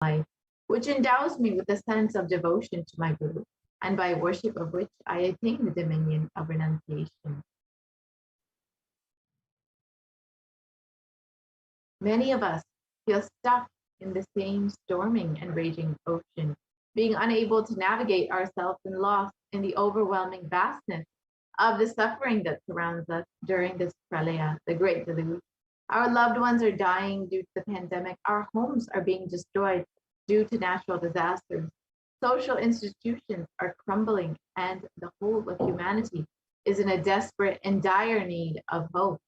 life, which endows me with a sense of devotion to my Guru, and by worship of which I attain the dominion of renunciation. Many of us feel stuck in the same storming and raging ocean, being unable to navigate ourselves and lost in the overwhelming vastness of the suffering that surrounds us during this pralaya, the great deluge. Our loved ones are dying due to the pandemic. Our homes are being destroyed due to natural disasters. Social institutions are crumbling, and the whole of humanity is in a desperate and dire need of hope.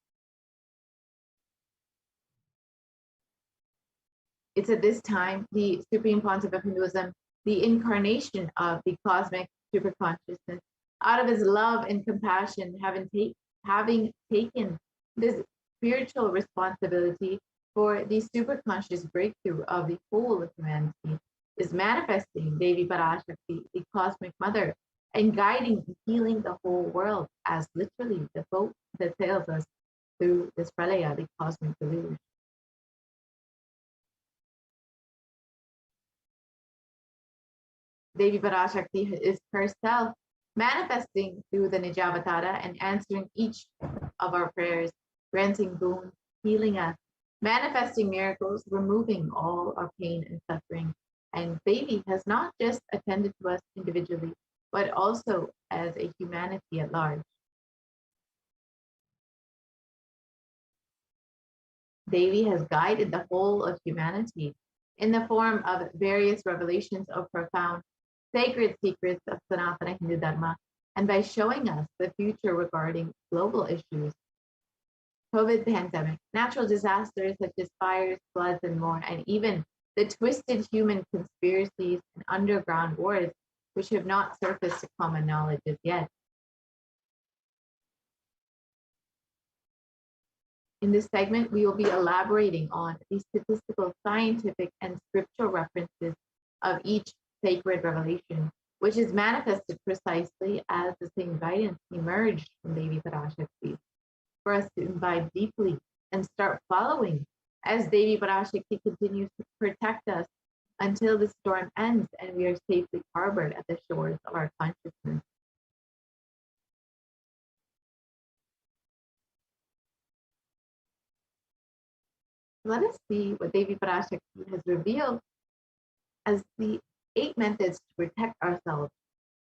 It's at this time the Supreme Pontiff of Hinduism, the incarnation of the cosmic superconsciousness, out of his love and compassion, having taken this spiritual responsibility for the superconscious breakthrough of the whole of humanity, is manifesting Devi Parashakti, the cosmic mother, and guiding and healing the whole world as literally the boat that sails us through this pralaya, the cosmic deluge. Devi Parashakti is herself manifesting through the Nijavatara and answering each of our prayers, granting boons, healing us, manifesting miracles, removing all our pain and suffering. And Devi has not just attended to us individually, but also as a humanity at large. Devi has guided the whole of humanity in the form of various revelations of profound sacred secrets of Sanatana Hindu Dharma, and by showing us the future regarding global issues, COVID pandemic, natural disasters such as fires, floods, and more, and even the twisted human conspiracies and underground wars, which have not surfaced to common knowledge as yet. In this segment, we will be elaborating on the statistical, scientific, and scriptural references of each sacred revelation, which is manifested precisely as the same guidance emerged from Devi Parashakti, for us to imbibe deeply and start following as Devi Parashakti continues to protect us until the storm ends and we are safely harbored at the shores of our consciousness. Let us see what Devi Parashakti has revealed as the 8 methods to protect ourselves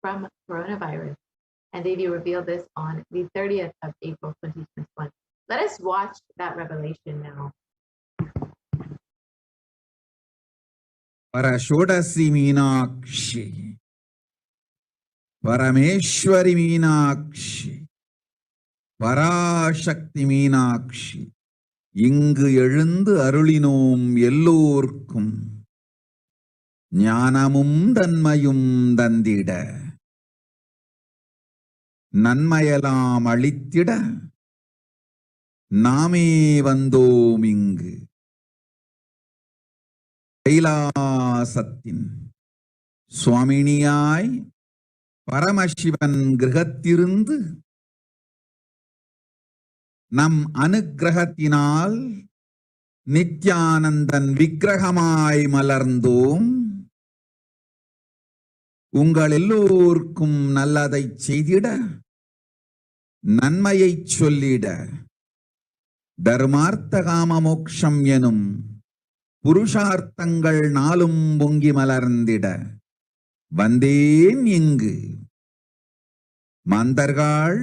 from coronavirus. And Devi revealed this on the 30th of April, 2021. Let us watch that revelation now. Parashodasi Meenakshi, Parameshwari Meenakshi, Parashakti Meenakshi, இங்கு எழுந்து அருளினோம் எல்லோர்க்கும் ஞானமும் தன்மையும் தந்திட நன்மையெல்லாம் அளித்திட நாமே வந்தோம் இங்கு கைலாசத்தின் சுவாமினியாய் பரமசிவன் கிரகத்திருந்து நம் அனுக்கிரகத்தினால் நித்யானந்தன் விக்கிரகமாய் மலர்ந்தோம். உங்கள் எல்லோருக்கும் நல்லதை செய்திட நன்மையை சொல்லிட தர்மார்த்த காம மோக்ஷம் எனும் புருஷார்த்தங்கள் நாளும் பொங்கி மலர்ந்திட வந்தேன் இங்கு. மாந்தர்கள்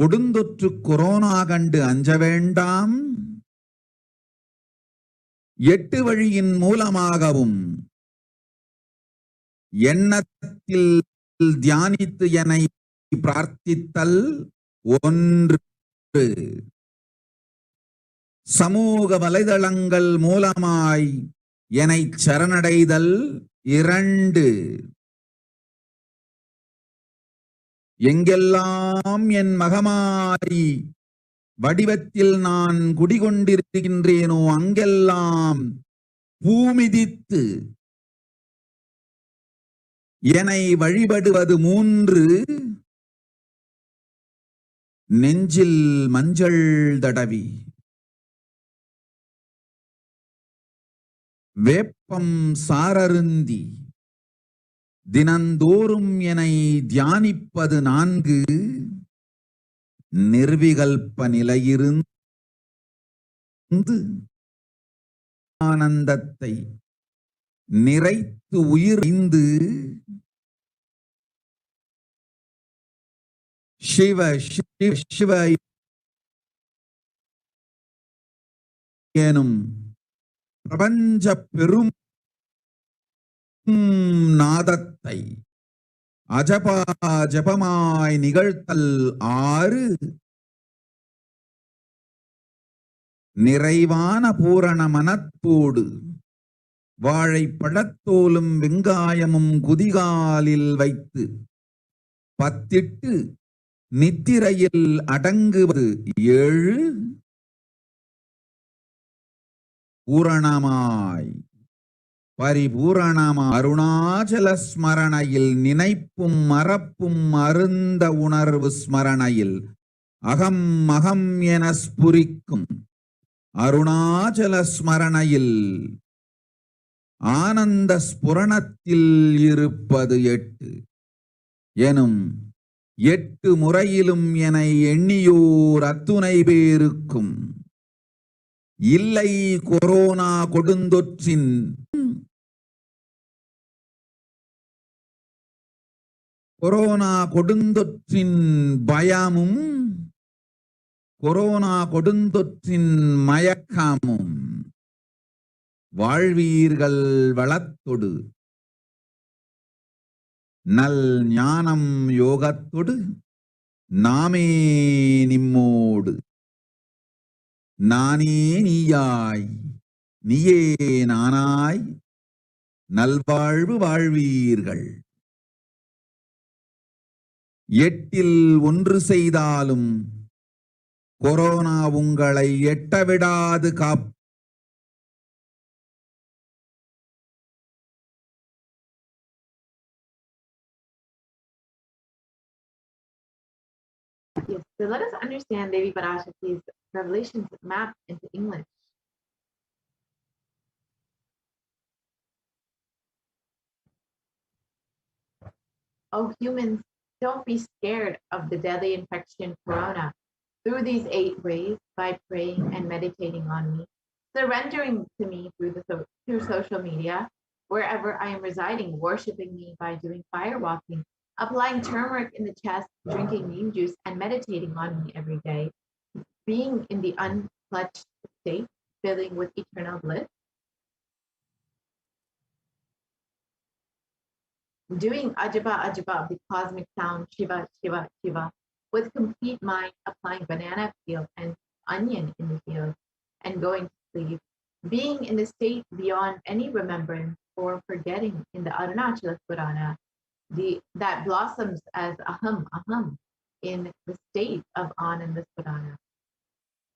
கொடுந்தொற்று கொரோனா கண்டு அஞ்ச வேண்டாம். 8 வழியின் மூலமாகவும் எண்ணத்தில் தியானித்து என்னை பிரார்த்தித்தல் 1, சமூக வலைதளங்கள் மூலமாய் என்னை சரணடைதல் 2, எங்கெல்லாம் என் மகமாரி வடிவத்தில் நான் குடிகொண்டிருக்கின்றேனோ அங்கெல்லாம் பூமிதித்து என்னை வழிபடுவது 3, நெஞ்சில் மஞ்சள் தடவி வேப்பம் சாரருந்தி தினந்தோறும் என்னை தியானிப்பது 4 நிர்விகல்ப நிலையிருந்து ஆனந்தத்தை நிறைத்து உயிர் 5 சிவ சிவ சிவ எனும் பிரபஞ்ச பெரும் நாதத்தை அஜபா ஜபமாய் நிகழ்த்தல் 6 நிறைவான பூரண மனத்தோடு வாழைப்பழத்தோலும் வெங்காயமும் குதிகாலில் வைத்து பத்திட்டு நித்திரையில் அடங்குவது 7 பூரணமாய் பரிபூரணமாய் அருணாச்சல ஸ்மரணையில் நினைப்பும் மறப்பும் அருந்த உணர்வு ஸ்மரணையில் அகம் அகம் என ஸ்புரிக்கும் அருணாச்சல ஸ்மரணையில் ஆனந்த ஸ்புரணத்தில் இருப்பது 8 எனும் 8 முறையிலும் என எண்ணியோர் அத்துணை பேருக்கும் இல்லை கொரோனா கொடுந்தொற்றின் பயமும் கொரோனா கொடுந்தொற்றின் மயக்கமும் வாழ்வீர்கள் வளத்தொடு நல் ஞானம் யோகத்தொடு நாமே நிம்மோடு நானே நீயாய் நீயே நானாய் நல்வாழ்வு வாழ்வீர்கள் 8 1 செய்தாலும் கொரோனா உங்களை எட்டவிடாது காப் Yes, so let us understand Devi Parashakti's revelations mapped into English. Oh, humans, don't be scared of the deadly infection corona. Through these 8 ways, by praying and meditating on me, surrendering to me through social media, wherever I am residing, worshiping me by doing fire walking, applying turmeric in the chest, drinking neem juice, and meditating on me every day, being in the unclutched state, filling with eternal bliss, doing Ajaba Ajaba, the cosmic sound, Shiva, Shiva, Shiva, with complete mind, applying banana peel and onion in the field, and going to sleep, being in the state beyond any remembrance or forgetting in the Arunachala Purana, that blossoms as aham, aham, in the state of Ananda Purana.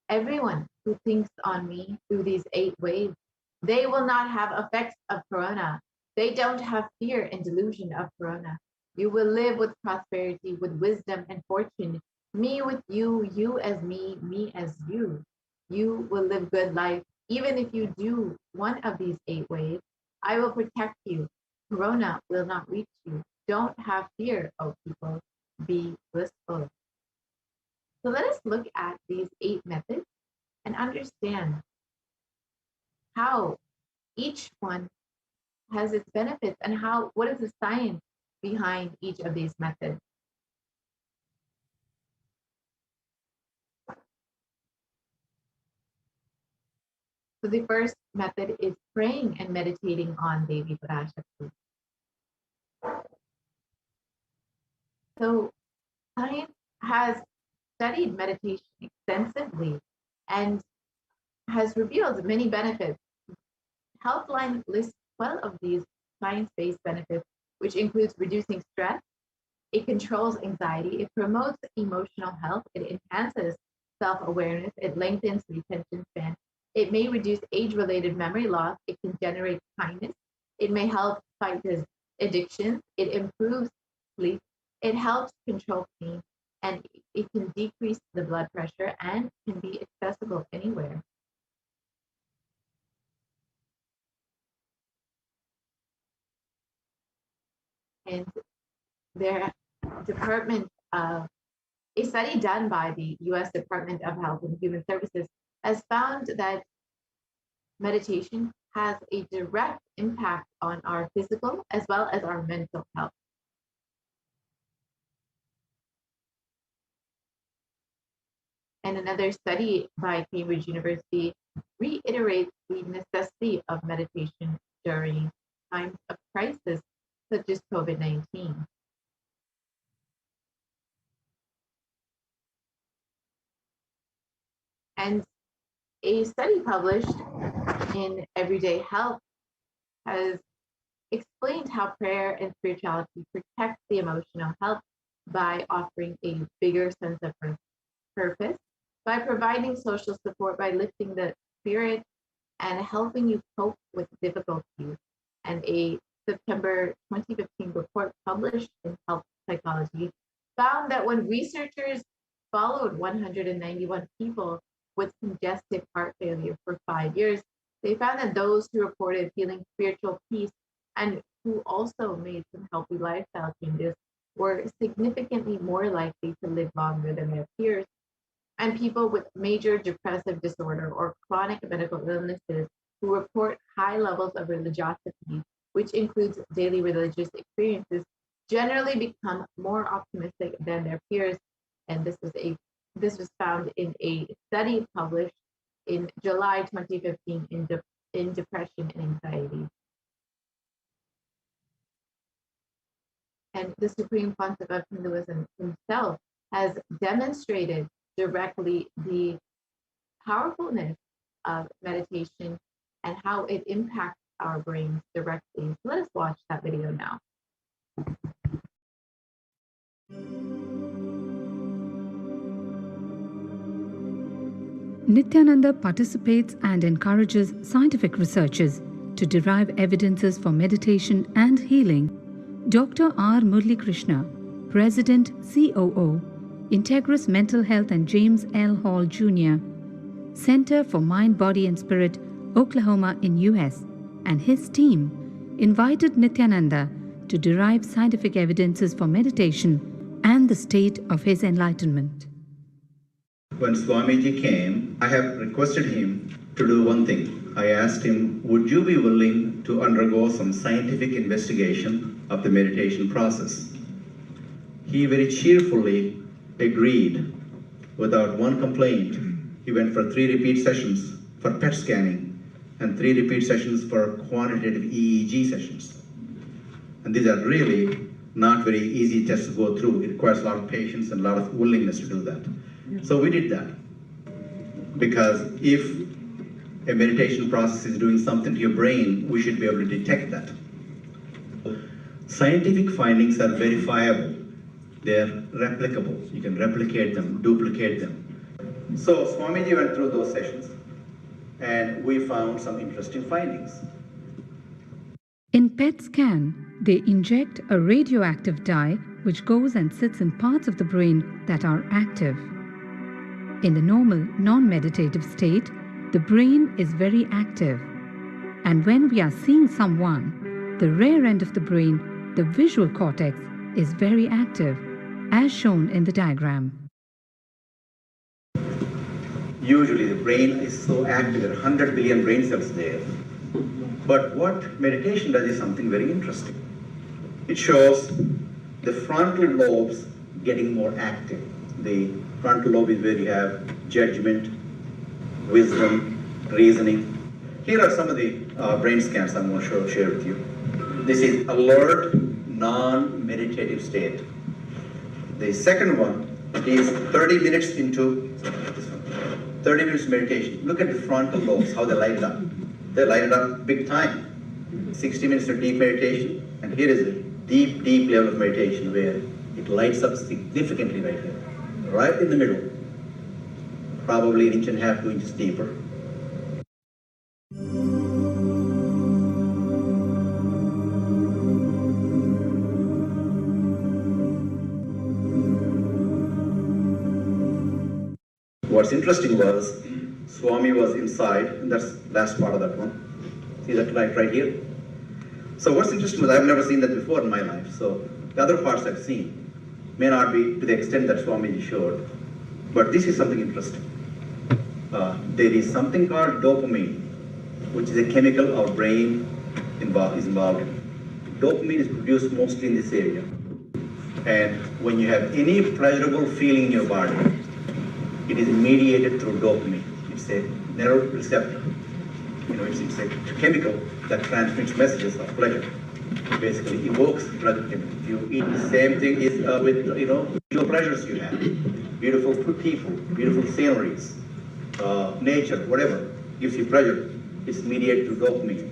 Everyone who thinks on me through these 8 ways, they will not have effects of corona. They don't have fear and delusion of corona. You will live with prosperity, with wisdom and fortune. Me with you, you as me, me as you. You will live good life. Even if you do one of these 8 ways, I will protect you. Corona will not reach you. Don't have fear, oh people. Be blissful. So let us look at these 8 methods and understand how each one has its benefits and what is the science behind each of these methods. So the first method is praying and meditating on Devi Parashakti. So science has studied meditation extensively and has revealed many benefits. Healthline lists 12 of these science-based benefits, which includes reducing stress, it controls anxiety, it promotes emotional health, it enhances self-awareness, it lengthens retention span, it may reduce age-related memory loss, it can generate kindness, it may help fight addiction, it improves sleep, it helps control pain, and it can decrease the blood pressure and can be accessible anywhere. And their department of a study done by the US Department of Health and Human Services has found that meditation has a direct impact on our physical as well as our mental health. And another study by Cambridge University reiterates the necessity of meditation during times of crisis, such as COVID-19. And a study published in Everyday Health has explained how prayer and spirituality protect the emotional health by offering a bigger sense of purpose, by providing social support, by lifting the spirit and helping you cope with difficulties. And a September 2015 report published in Health Psychology found that when researchers followed 191 people with congestive heart failure for 5 years, they found that those who reported feeling spiritual peace and who also made some healthy lifestyle changes were significantly more likely to live longer than their peers. And people with major depressive disorder or chronic medical illnesses who report high levels of religiosity, which includes daily religious experiences, generally become more optimistic than their peers. And this was found in a study published in July 2015 in depression and anxiety. And the Supreme Pontiff of Hinduism himself has demonstrated directly the powerfulness of meditation and how it impacts our brains directly. So let us watch that video now. Nithyananda participates and encourages scientific researchers to derive evidences for meditation and healing. Dr. R. Murli Krishna, President, COO, Integris Mental Health and James L. Hall Jr., Center for Mind, Body and Spirit, Oklahoma in US, and his team invited Nithyananda to derive scientific evidences for meditation and the state of his enlightenment. When Swamiji came, I have requested him to do one thing. I asked him, would you be willing to undergo some scientific investigation of the meditation process? He very cheerfully agreed without one complaint. He went for 3 repeat sessions for PET scanning and 3 repeat sessions for quantitative EEG sessions. And these are really not very easy tests to go through. It requires a lot of patience and a lot of willingness to do that. So we did that. Because if a meditation process is doing something to your brain, we should be able to detect that. Scientific findings are verifiable. They're replicable. You can replicate them, duplicate them. So Swamiji went through those sessions and we found some interesting findings. In PET scan, they inject a radioactive dye which goes and sits in parts of the brain that are active. In the normal, non-meditative state, the brain is very active. And when we are seeing someone, the rear end of the brain, the visual cortex, is very active, as shown in the diagram. Usually the brain is so active, there are 100 billion brain cells there. But what meditation does is something very interesting. It shows the frontal lobes getting more active. The frontal lobe is where you have judgment, wisdom, reasoning. Here are some of the brain scans I'm going to share with you. This is alert, non-meditative state. The second one is 30 minutes into 30 minutes meditation. Look at the frontal lobes, how they light it up. They light it up big time. 60 minutes of deep meditation, and here is a deep, deep level of meditation where it lights up significantly right here. Right in the middle, probably 1.5 inches, 2 inches deeper. What's interesting was, Swami was inside, and that's the last part of that one. See that light right here? So what's interesting is I've never seen that before in my life. So the other parts I've seen may not be to the extent that Swamiji showed, but this is something interesting. There is something called dopamine, which is a chemical our brain is involved in. Dopamine is produced mostly in this area. And when you have any pleasurable feeling in your body, it is mediated through dopamine. It's a nerve receptor. It's a chemical that transmits messages of pleasure. It basically evokes pleasure. If you eat, the same thing is with visual pleasures you have. Beautiful people, beautiful sceneries, nature, whatever gives you pleasure. It's mediated through dopamine.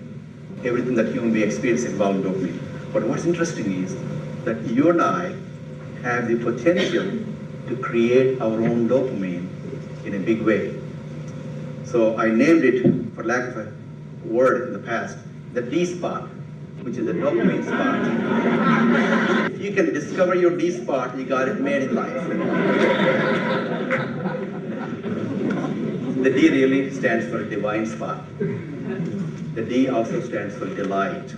Everything that human being experiences involves dopamine. But what's interesting is that you and I have the potential to create our own dopamine in a big way. So I named it, for lack of a word in the past, the D spot, which is the dopamine spot. If you can discover your D spot, you got it made in life. The D really stands for divine spot. The D also stands for delight,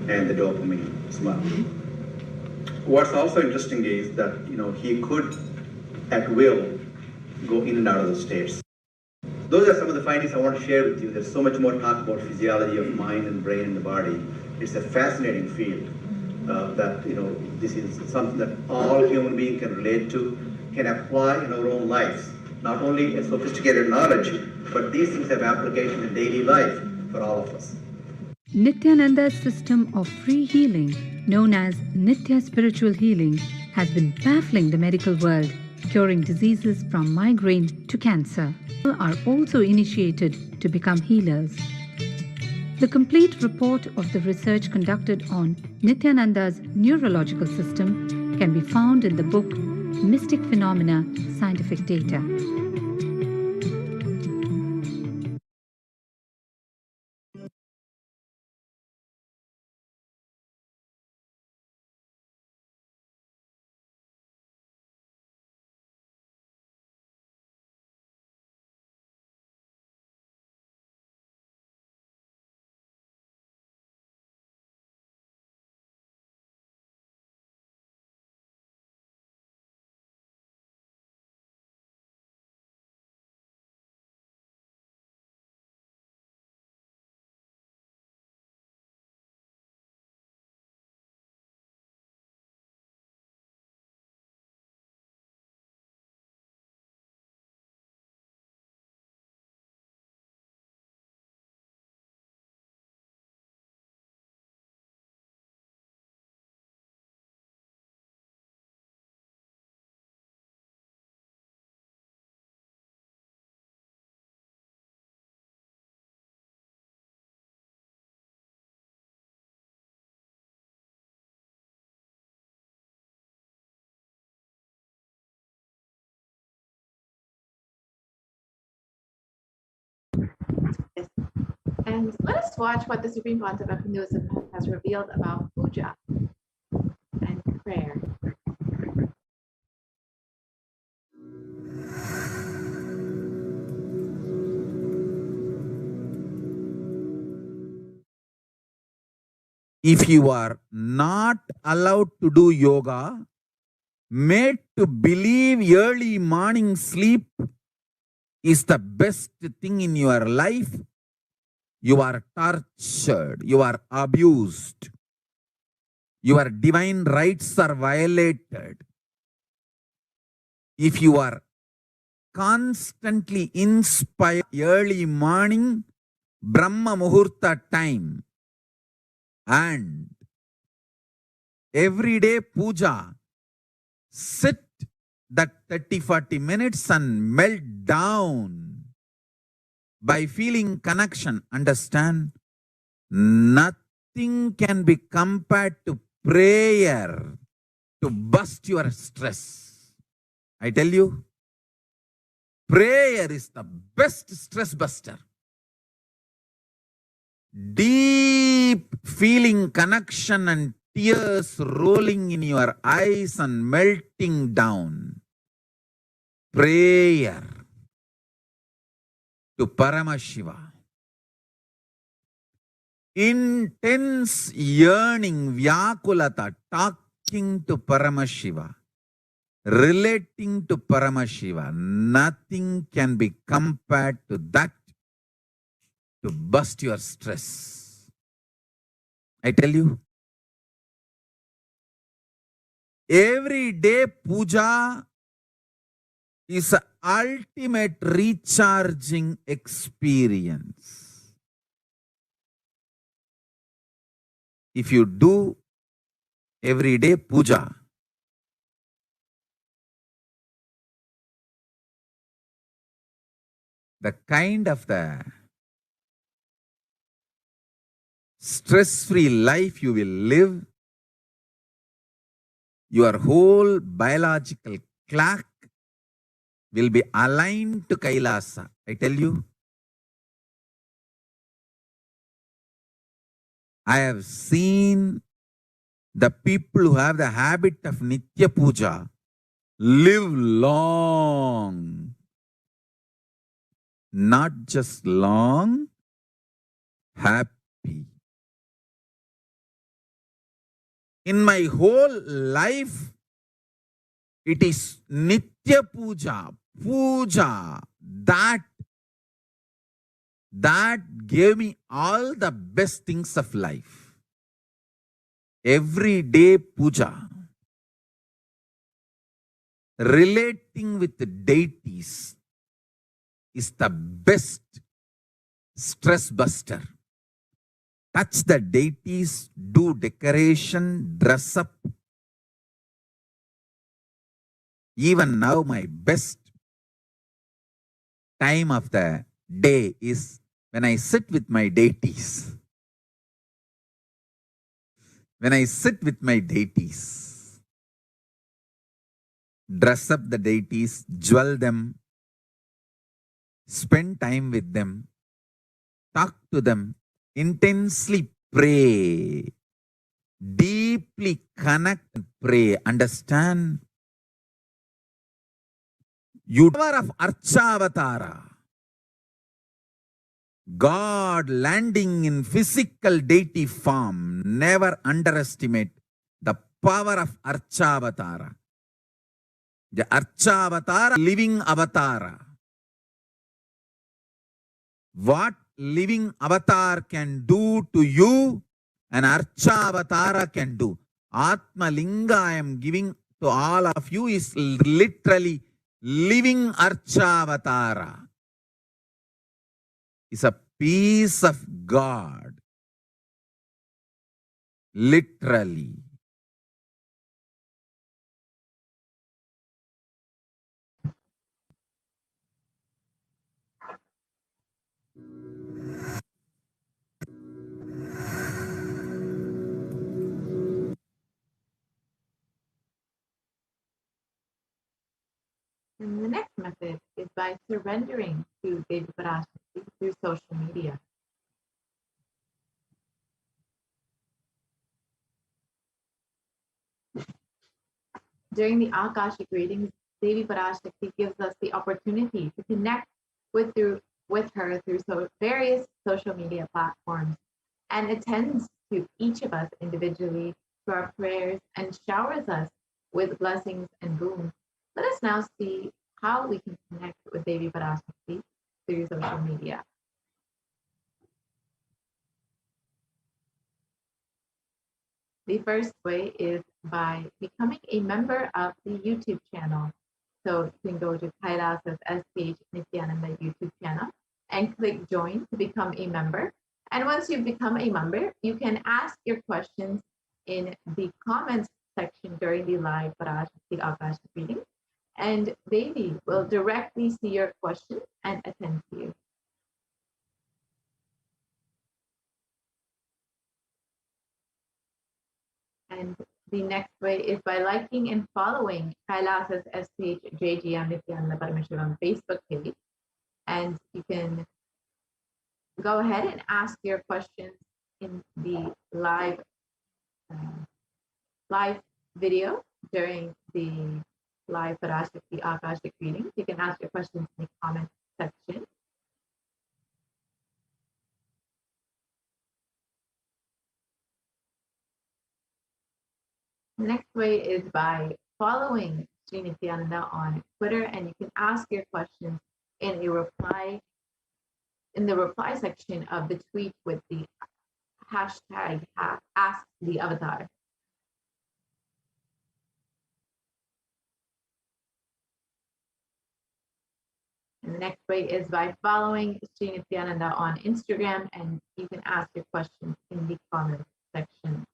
and the dopamine as well. What's also interesting is that he could, at will, go in and out of the states. Those are some of the findings I want to share with you. There's so much more talk about physiology of mind and brain and the body. It's a fascinating field that this is something that all human beings can relate to, can apply in our own lives. Not only a sophisticated knowledge, but these things have application in daily life for all of us. Nithyananda's system of free healing, known as Nithya Spiritual Healing, has been baffling the medical world, curing diseases from migraine to cancer. People are also initiated to become healers. The complete report of the research conducted on Nithyananda's neurological system can be found in the book Mystic Phenomena, Scientific Data. And let us watch what the Supreme Pontiff of Hinduism has revealed about puja and prayer. If you are not allowed to do yoga, made to believe early morning sleep is the best thing in your life, you are tortured, you are abused, your divine rights are violated. If you are constantly inspired early morning, Brahma Muhurta time, and everyday puja, sit that 30-40 minutes and melt down by feeling connection. Understand? Nothing can be compared to prayer to bust your stress. I tell you, prayer is the best stress buster. Deep feeling connection and tears rolling in your eyes and melting down. Prayer to Paramashiva. intense yearning, Vyakulata, talking to Paramashiva, relating to Paramashiva. Nothing can be compared to that to bust your stress. I tell you, every day puja is an ultimate recharging experience. If you do every day puja, the kind of the stress-free life you will live, your whole biological clock will be aligned to Kailasa. I tell you, I have seen the people who have the habit of Nitya Puja live long. Not just long, happy. In my whole life, it is Nitya Puja, Puja, that gave me all the best things of life. Every day puja, relating with the deities is the best stress buster. Touch the deities, do decoration, dress up. Even now, my best time of the day is when I sit with my deities. When I sit with my deities, dress up the deities, jewel them, spend time with them, talk to them, intensely pray, deeply connect and pray, understand. You power of Archavatara, God landing in physical deity form. Never underestimate the power of Archavatara. The Archavatara, living avatara. What living avatar can do to you, an Archavatara can do. Atma Linga I am giving to all of you is literally living Archavatara. Is a piece of God. Literally. And the next method is by surrendering to Devi Parashakti through social media. During the Akashic readings, Devi Parashakti gives us the opportunity to connect with her through various social media platforms and attends to each of us individually through our prayers and showers us with blessings and boons. Let us now see how we can connect with Devi Parashakti through social media. The first way is by becoming a member of the YouTube channel. So you can go to Kailasa's HDH Nithyananda YouTube channel and click join to become a member. And once you become a member, you can ask your questions in the comments section during the live Parashakti Akashic reading. And Devi will directly see your question and attend to you. And the next way is by liking and following Kailasa's SPH JGM Nithyananda Paramashivam Facebook page. And you can go ahead and ask your questions in the live video during the live Parashakti Akashic reading. You can ask your questions in the comment section. The next way is by following Sri Nithyananda on Twitter, and you can ask your questions in the reply section of the tweet with the hashtag #AskTheAvatar. And the next way is by following Sri Nithyananda on Instagram, and you can ask your questions in the comment section.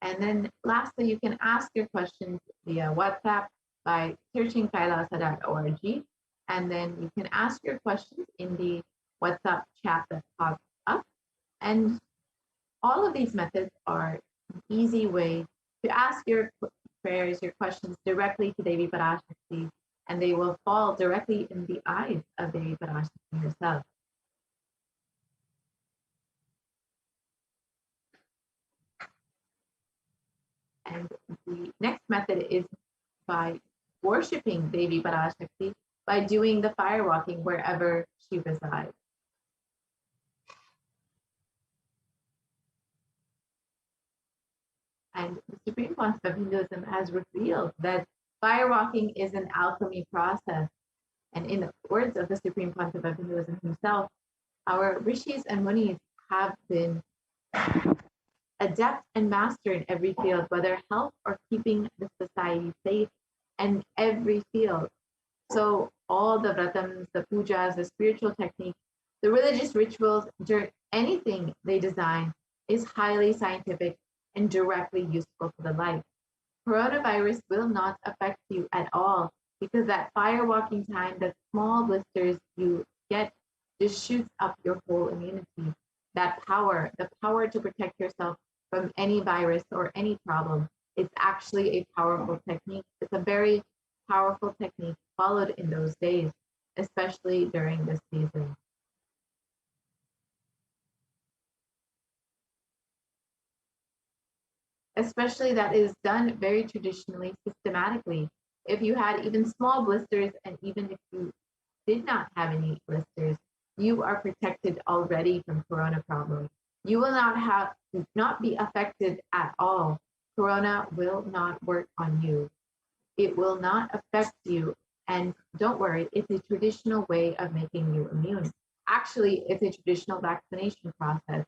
And then lastly, you can ask your questions via WhatsApp by searching kailasa.org. And then you can ask your questions in the WhatsApp chat that pops up. And all of these methods are an easy way to ask your prayers, your questions directly to Devi Parashakti, and they will fall directly in the eyes of Devi Parashakti herself. And the next method is by worshiping Devi Parashakti by doing the fire walking wherever she resides. And the Supreme Council of Hinduism has revealed that fire walking is an alchemy process. And in the words of the Supreme Council of Hinduism himself, our rishis and munis have been adept and master in every field, whether health or keeping the society safe, and every field. So all the vratams, the pujas, the spiritual techniques, the religious rituals, anything they design is highly scientific and directly useful to the life. Coronavirus will not affect you at all, because that fire walking time, the small blisters you get, just shoots up your whole immunity. That power, the power to protect yourself from any virus or any problem, it's actually a powerful technique. It's a very powerful technique followed in those days, especially during this season. Especially that is done very traditionally, systematically. If you had even small blisters, and even if you did not have any blisters, you are protected already from corona problems. You will not be affected at all. Corona will not work on you. It will not affect you. And don't worry, it's a traditional way of making you immune. Actually, it's a traditional vaccination process.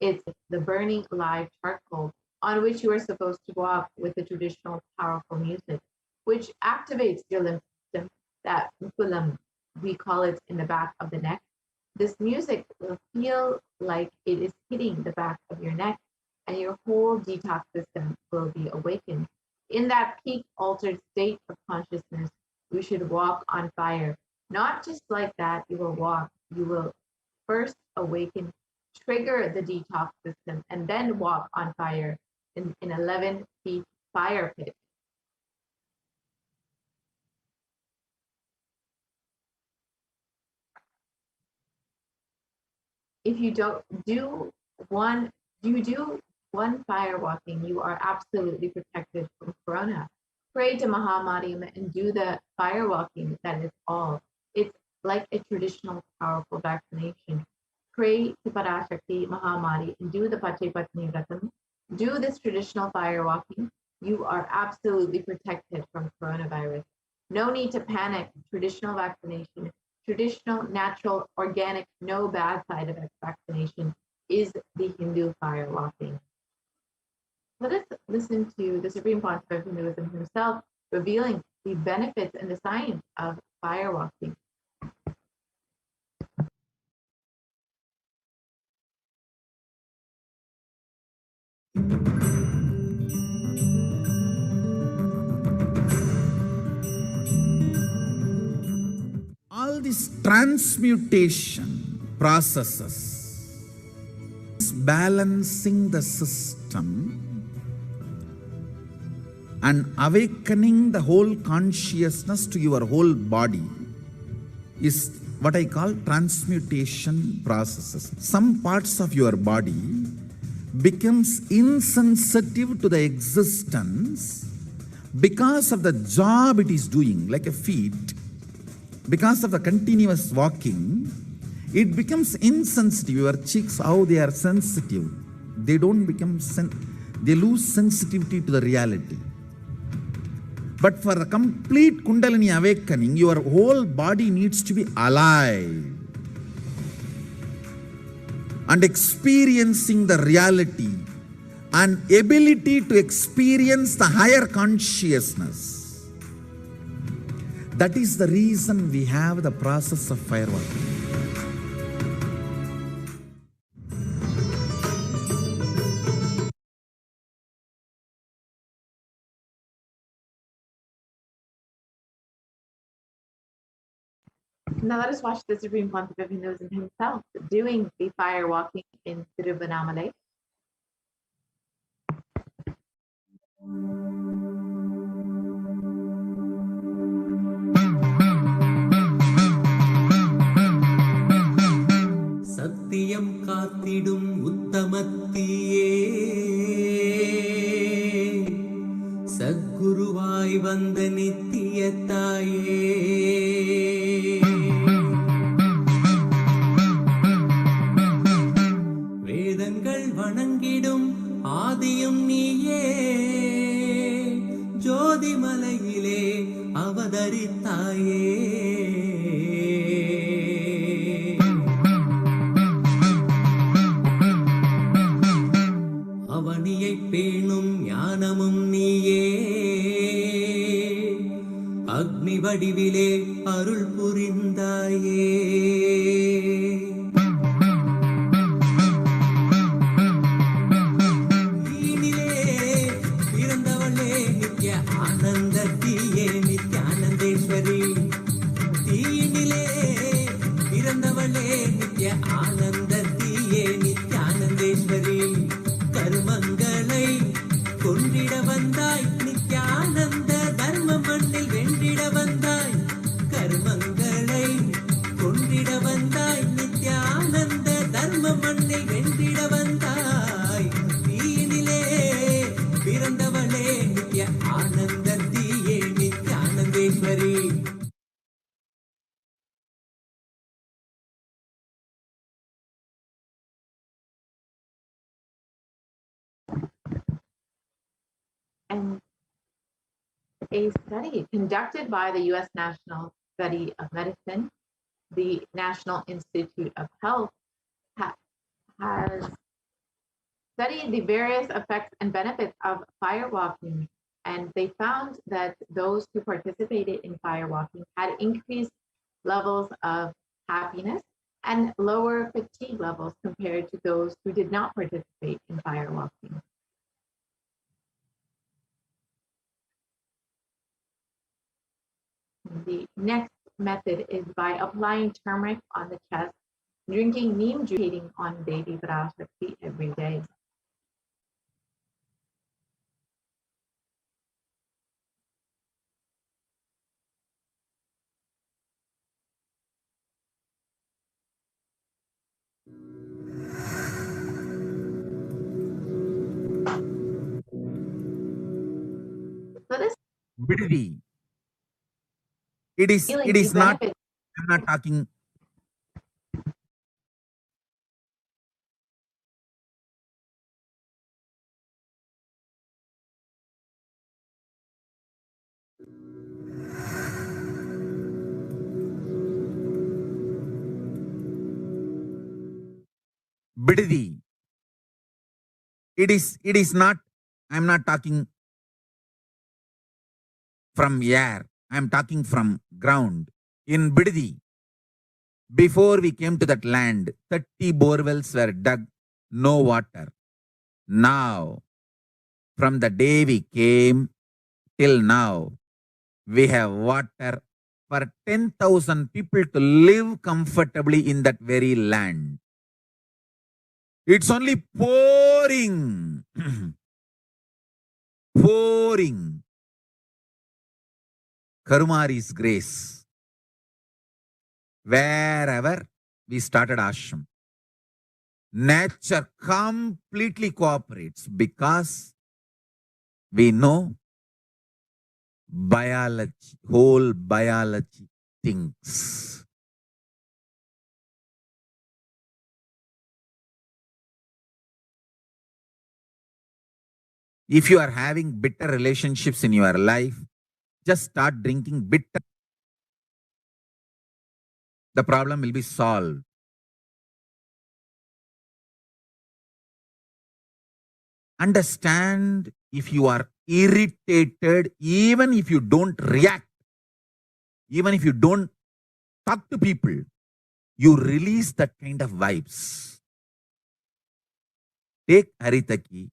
It's the burning live charcoal on which you are supposed to walk with the traditional powerful music, which activates your lymph system, that mukulam, we call it in the back of the neck. This music will feel like it is hitting the back of your neck, and your whole detox system will be awakened. In that peak altered state of consciousness, you should walk on fire. Not just like that, you will walk. You will first awaken, trigger the detox system, and then walk on fire in 11 feet fire pit. If you do one fire walking, you are absolutely protected from corona. Pray to Mahamariam and do the fire walking. That is all. It's like a traditional powerful vaccination. Pray to Parashakti Mahamari and do the Pache Patni Vratam. Do this traditional fire walking. You are absolutely protected from coronavirus. No need to panic. Traditional vaccination, traditional, natural, organic, no bad side effect vaccination is the Hindu fire walking. Let us listen to the Supreme Pontiff of Hinduism himself revealing the benefits and the science of fire walking. All these transmutation processes, balancing the system and awakening the whole consciousness to your whole body, is what I call transmutation processes. Some parts of your body becomes insensitive to the existence because of the job it is doing, like a feet. Because of the continuous walking, it becomes insensitive. Your cheeks, how they are sensitive. They don't become, they lose sensitivity to the reality. But for the complete Kundalini awakening, your whole body needs to be alive and experiencing the reality and ability to experience the higher consciousness. That is the reason we have the process of firewalking. Now let us watch the Supreme Pontiff of Hinduism himself doing the fire walking in Tiruvannamalai. சத்தியம் காத்திடும் உத்தமத்தியே சத்குருவாய் வந்த நித்திய தாயே வேதங்கள் வணங்கிடும் ஆதியும் நீயே ஜோதிமலையிலே அவதரித்தாயே அவனியை பேணும் ஞானமும் நீயே அக்னி வடிவிலே அருள் புரிந்தாயே நீனிலே பிறந்தவளே நித்ய ஆனந்தத்தியே நித்யானந்தேஸ்வரி தீனிலே பிறந்தவளே நித்ய ஆனந்தத்தியே நித்யானந்தேஸ்வரி கர்மங்களை கொன்றிட வந்தாய் நித்யானந்த தர்ம மண்ணில் வென்றிட வந்தாய் கர்மங்களை கொன்றிட வந்தாய் நித்யானந்த தர்ம மண்ணில் வென்றிட வந்தாய் தீனிலே பிறந்தவளே நித்ய ஆனந்தத்தியே நித்யானந்தேஸ்வரி And a study conducted by the U.S. National Study of Medicine, the National Institute of Health, has studied the various effects and benefits of firewalking. And they found that those who participated in firewalking had increased levels of happiness and lower fatigue levels compared to those who did not participate in firewalking. The next method is by applying turmeric on the chest, drinking neem juice, meditating on Devi Parashakti every day. So this Bididi. It is not, I'm not talking. Bididi. It is not, I'm not talking from air. I'm talking from ground. In Bididi, before we came to that land, 30 borewells were dug, no water. Now, from the day we came till now, we have water for 10,000 people to live comfortably in that very land. It's only pouring, pouring. Karumari's grace. Wherever we started ashram, nature completely cooperates because we know biology, whole biology thinks. If you are having bitter relationships in your life, just start drinking bitter. The problem will be solved. Understand, if you are irritated, even if you don't react, even if you don't talk to people, you release that kind of vibes. Take Haritaki.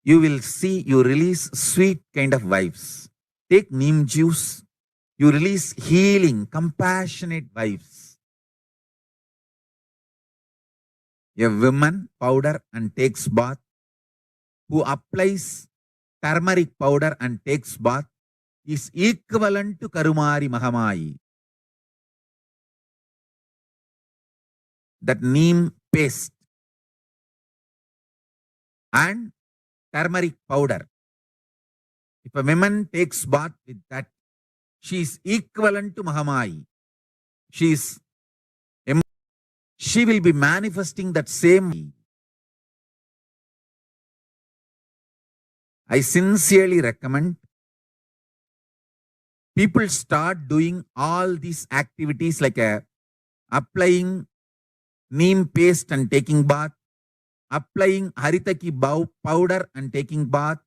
You will see you release sweet kind of vibes. Take neem juice. You release healing, compassionate vibes. A woman powder and takes bath, who applies turmeric powder and takes bath, is equivalent to Karumari Mahamai. That neem paste and turmeric powder, if a woman takes bath with that, she is equivalent to Mahamai. She will be manifesting that same. I sincerely recommend people start doing all these activities like applying neem paste and taking bath, applying haritaki powder and taking bath,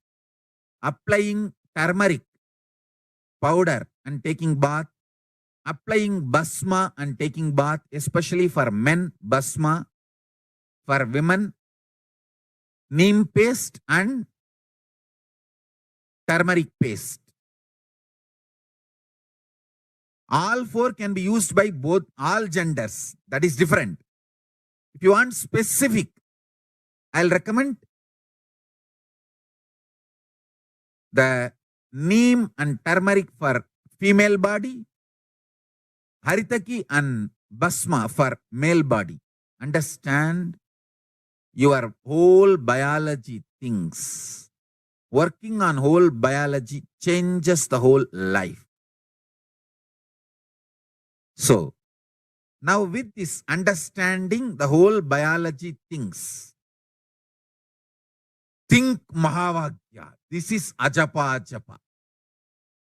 applying turmeric powder and taking bath, applying basma and taking bath, especially for men, basma, for women, neem paste and turmeric paste. All four can be used by both all genders. That is different. If you want specific, I'll recommend the neem and turmeric for female body, haritaki and basma for male body. Understand, your whole biology things. Working on whole biology changes the whole life. So, now with this understanding the whole biology things, think Mahavagya. This is Ajapa Ajapa.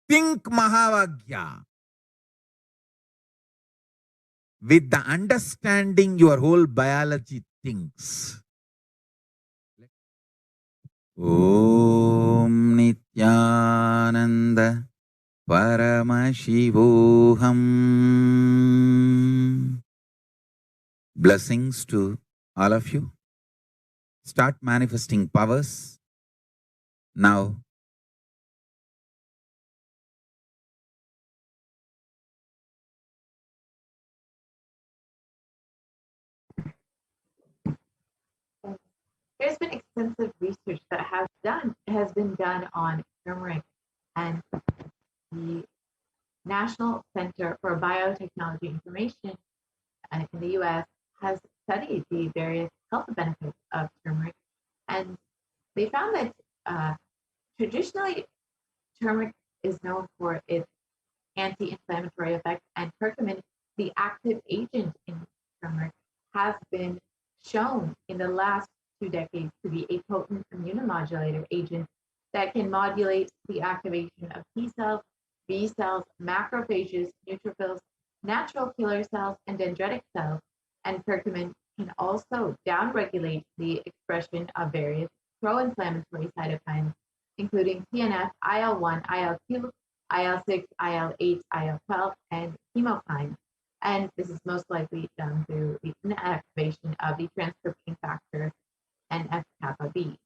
Think Mahavagya. With the understanding your whole biology thinks. Om Nithyananda Paramashivoham. Blessings to all of you. Start manifesting powers now. There's been extensive research that has been done on turmeric, and the National Center for Biotechnology Information in the US has studied the various health benefits of turmeric, and they found that traditionally turmeric is known for its anti-inflammatory effects, and curcumin, the active agent in turmeric, has been shown in the last 2 decades to be a potent immunomodulator agent that can modulate the activation of T cells, B cells, macrophages, neutrophils, natural killer cells, and dendritic cells. And curcumin can also downregulate the expression of various pro-inflammatory cytokines, including TNF, IL-1, IL-2, IL-6, IL-8, IL-12, and chemokines. And this is most likely done through the inactivation of the transcription factor NF-kappa B.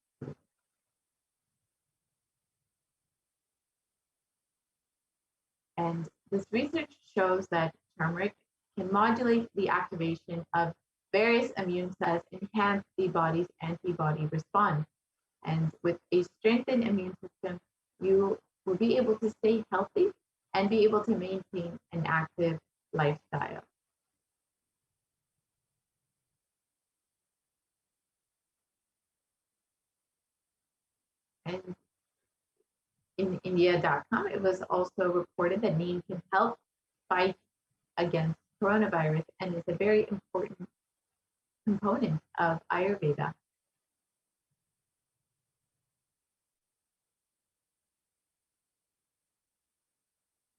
And this research shows that turmeric can modulate the activation of various immune cells, enhance the body's antibody response. And with a strengthened immune system, you will be able to stay healthy and be able to maintain an active lifestyle. And in India.com, it was also reported that neem can help fight against coronavirus and is a very important component of Ayurveda.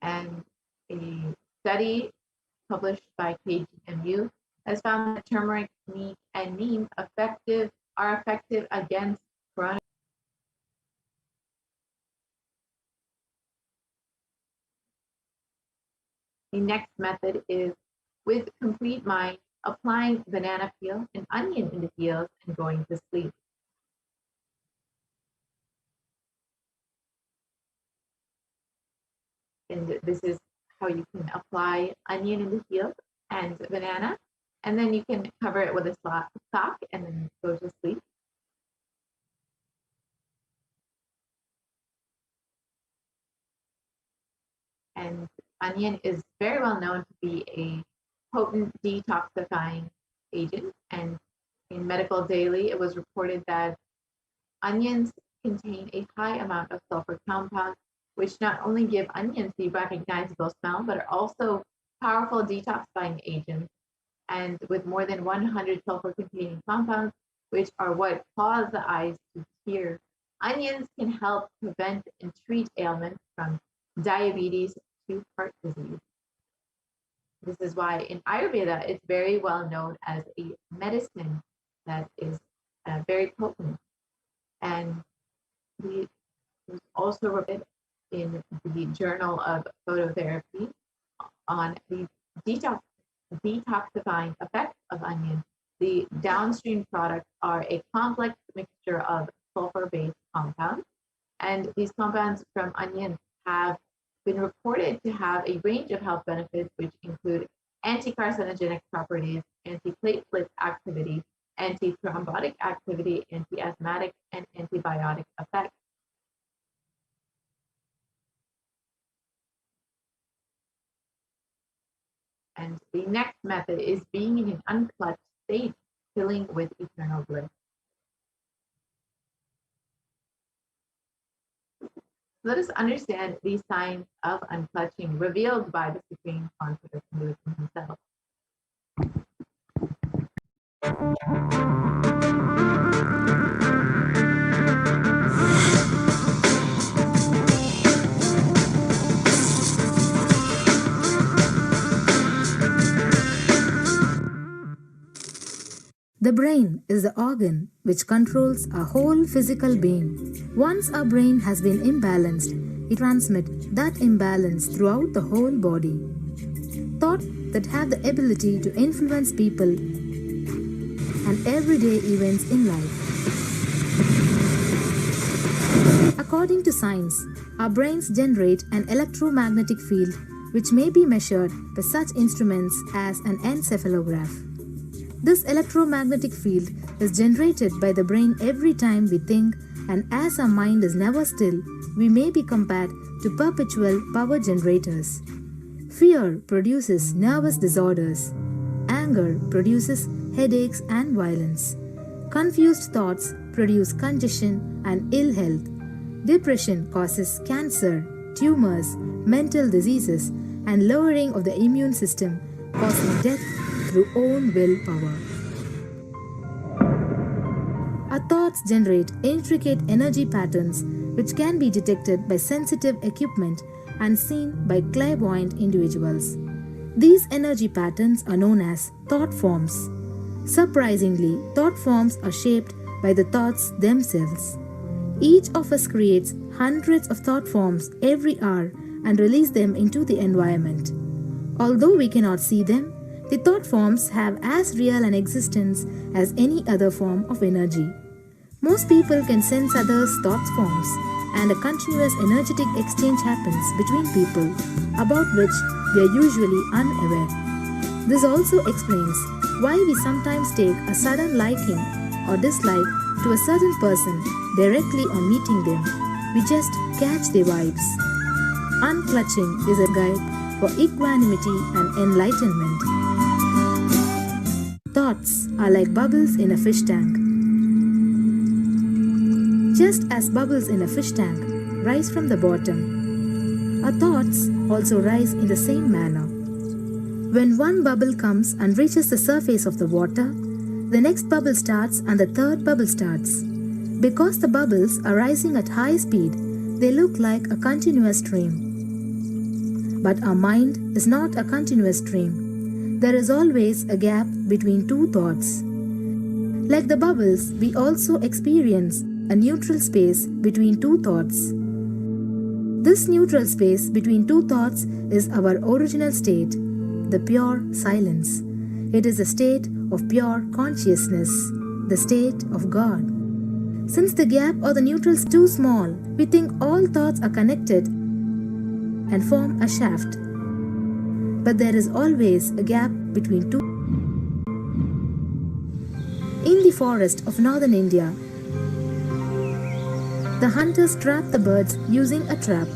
And a study published by KGMU has found that turmeric and neem are effective against coronavirus. The next method is with complete mind, applying banana peel and onion in the heels and going to sleep. And this is how you can apply onion in the heels and banana, and then you can cover it with a sock and then go to sleep. And onion is very well known to be a potent detoxifying agent. And in Medical Daily, it was reported that onions contain a high amount of sulfur compounds, which not only give onions the recognizable smell, but are also powerful detoxifying agents. And with more than 100 sulfur-containing compounds, which are what cause the eyes to tear, onions can help prevent and treat ailments from diabetes to heart disease. This is why in Ayurveda, it's very well known as a medicine that is very potent. And we also read in the Journal of Phototherapy on the detoxifying effects of onion. The downstream products are a complex mixture of sulfur-based compounds, and these compounds from onion have been reported to have a range of health benefits, which include anti-carcinogenic properties, anti-platelet activity, anti-thrombotic activity, anti-asthmatic, and antibiotic effects. And the next method is being in an unclutched state, filling with eternal bliss. Let us understand these signs of unclutching revealed by the Supreme Concept of Hinduism himself. The brain is the organ which controls our whole physical being. Once our brain has been imbalanced, it transmits that imbalance throughout the whole body. Thoughts that have the ability to influence people and everyday events in life. According to science, our brains generate an electromagnetic field which may be measured by such instruments as an encephalograph. This electromagnetic field is generated by the brain every time we think, and as our mind is never still, we may be compared to perpetual power generators. Fear produces nervous disorders. Anger produces headaches and violence. Confused thoughts produce congestion and ill health. Depression causes cancer, tumors, mental diseases, and lowering of the immune system, causing death through own willpower. Our thoughts generate intricate energy patterns which can be detected by sensitive equipment and seen by clairvoyant individuals. These energy patterns are known as thought forms. Surprisingly, thought forms are shaped by the thoughts themselves. Each of us creates hundreds of thought forms every hour and releases them into the environment. Although we cannot see them, the thought forms have as real an existence as any other form of energy. Most people can sense others' thought forms, and a continuous energetic exchange happens between people, about which we are usually unaware. This also explains why we sometimes take a sudden liking or dislike to a certain person directly on meeting them. We just catch their vibes. Unclutching is a guide for equanimity and enlightenment. Thoughts are like bubbles in a fish tank. Just as bubbles in a fish tank rise from the bottom, our thoughts also rise in the same manner. When one bubble comes and reaches the surface of the water, the next bubble starts and the third bubble starts. Because the bubbles are rising at high speed, they look like a continuous stream. But our mind is not a continuous stream. There is always a gap between two thoughts. Like the bubbles, we also experience a neutral space between two thoughts. This neutral space between two thoughts is our original state, the pure silence. It is a state of pure consciousness, the state of God. Since the gap or the neutral is too small, we think all thoughts are connected and form a shaft. But there is always a gap between two. In the forest of northern India, the hunters trap the birds using a trap.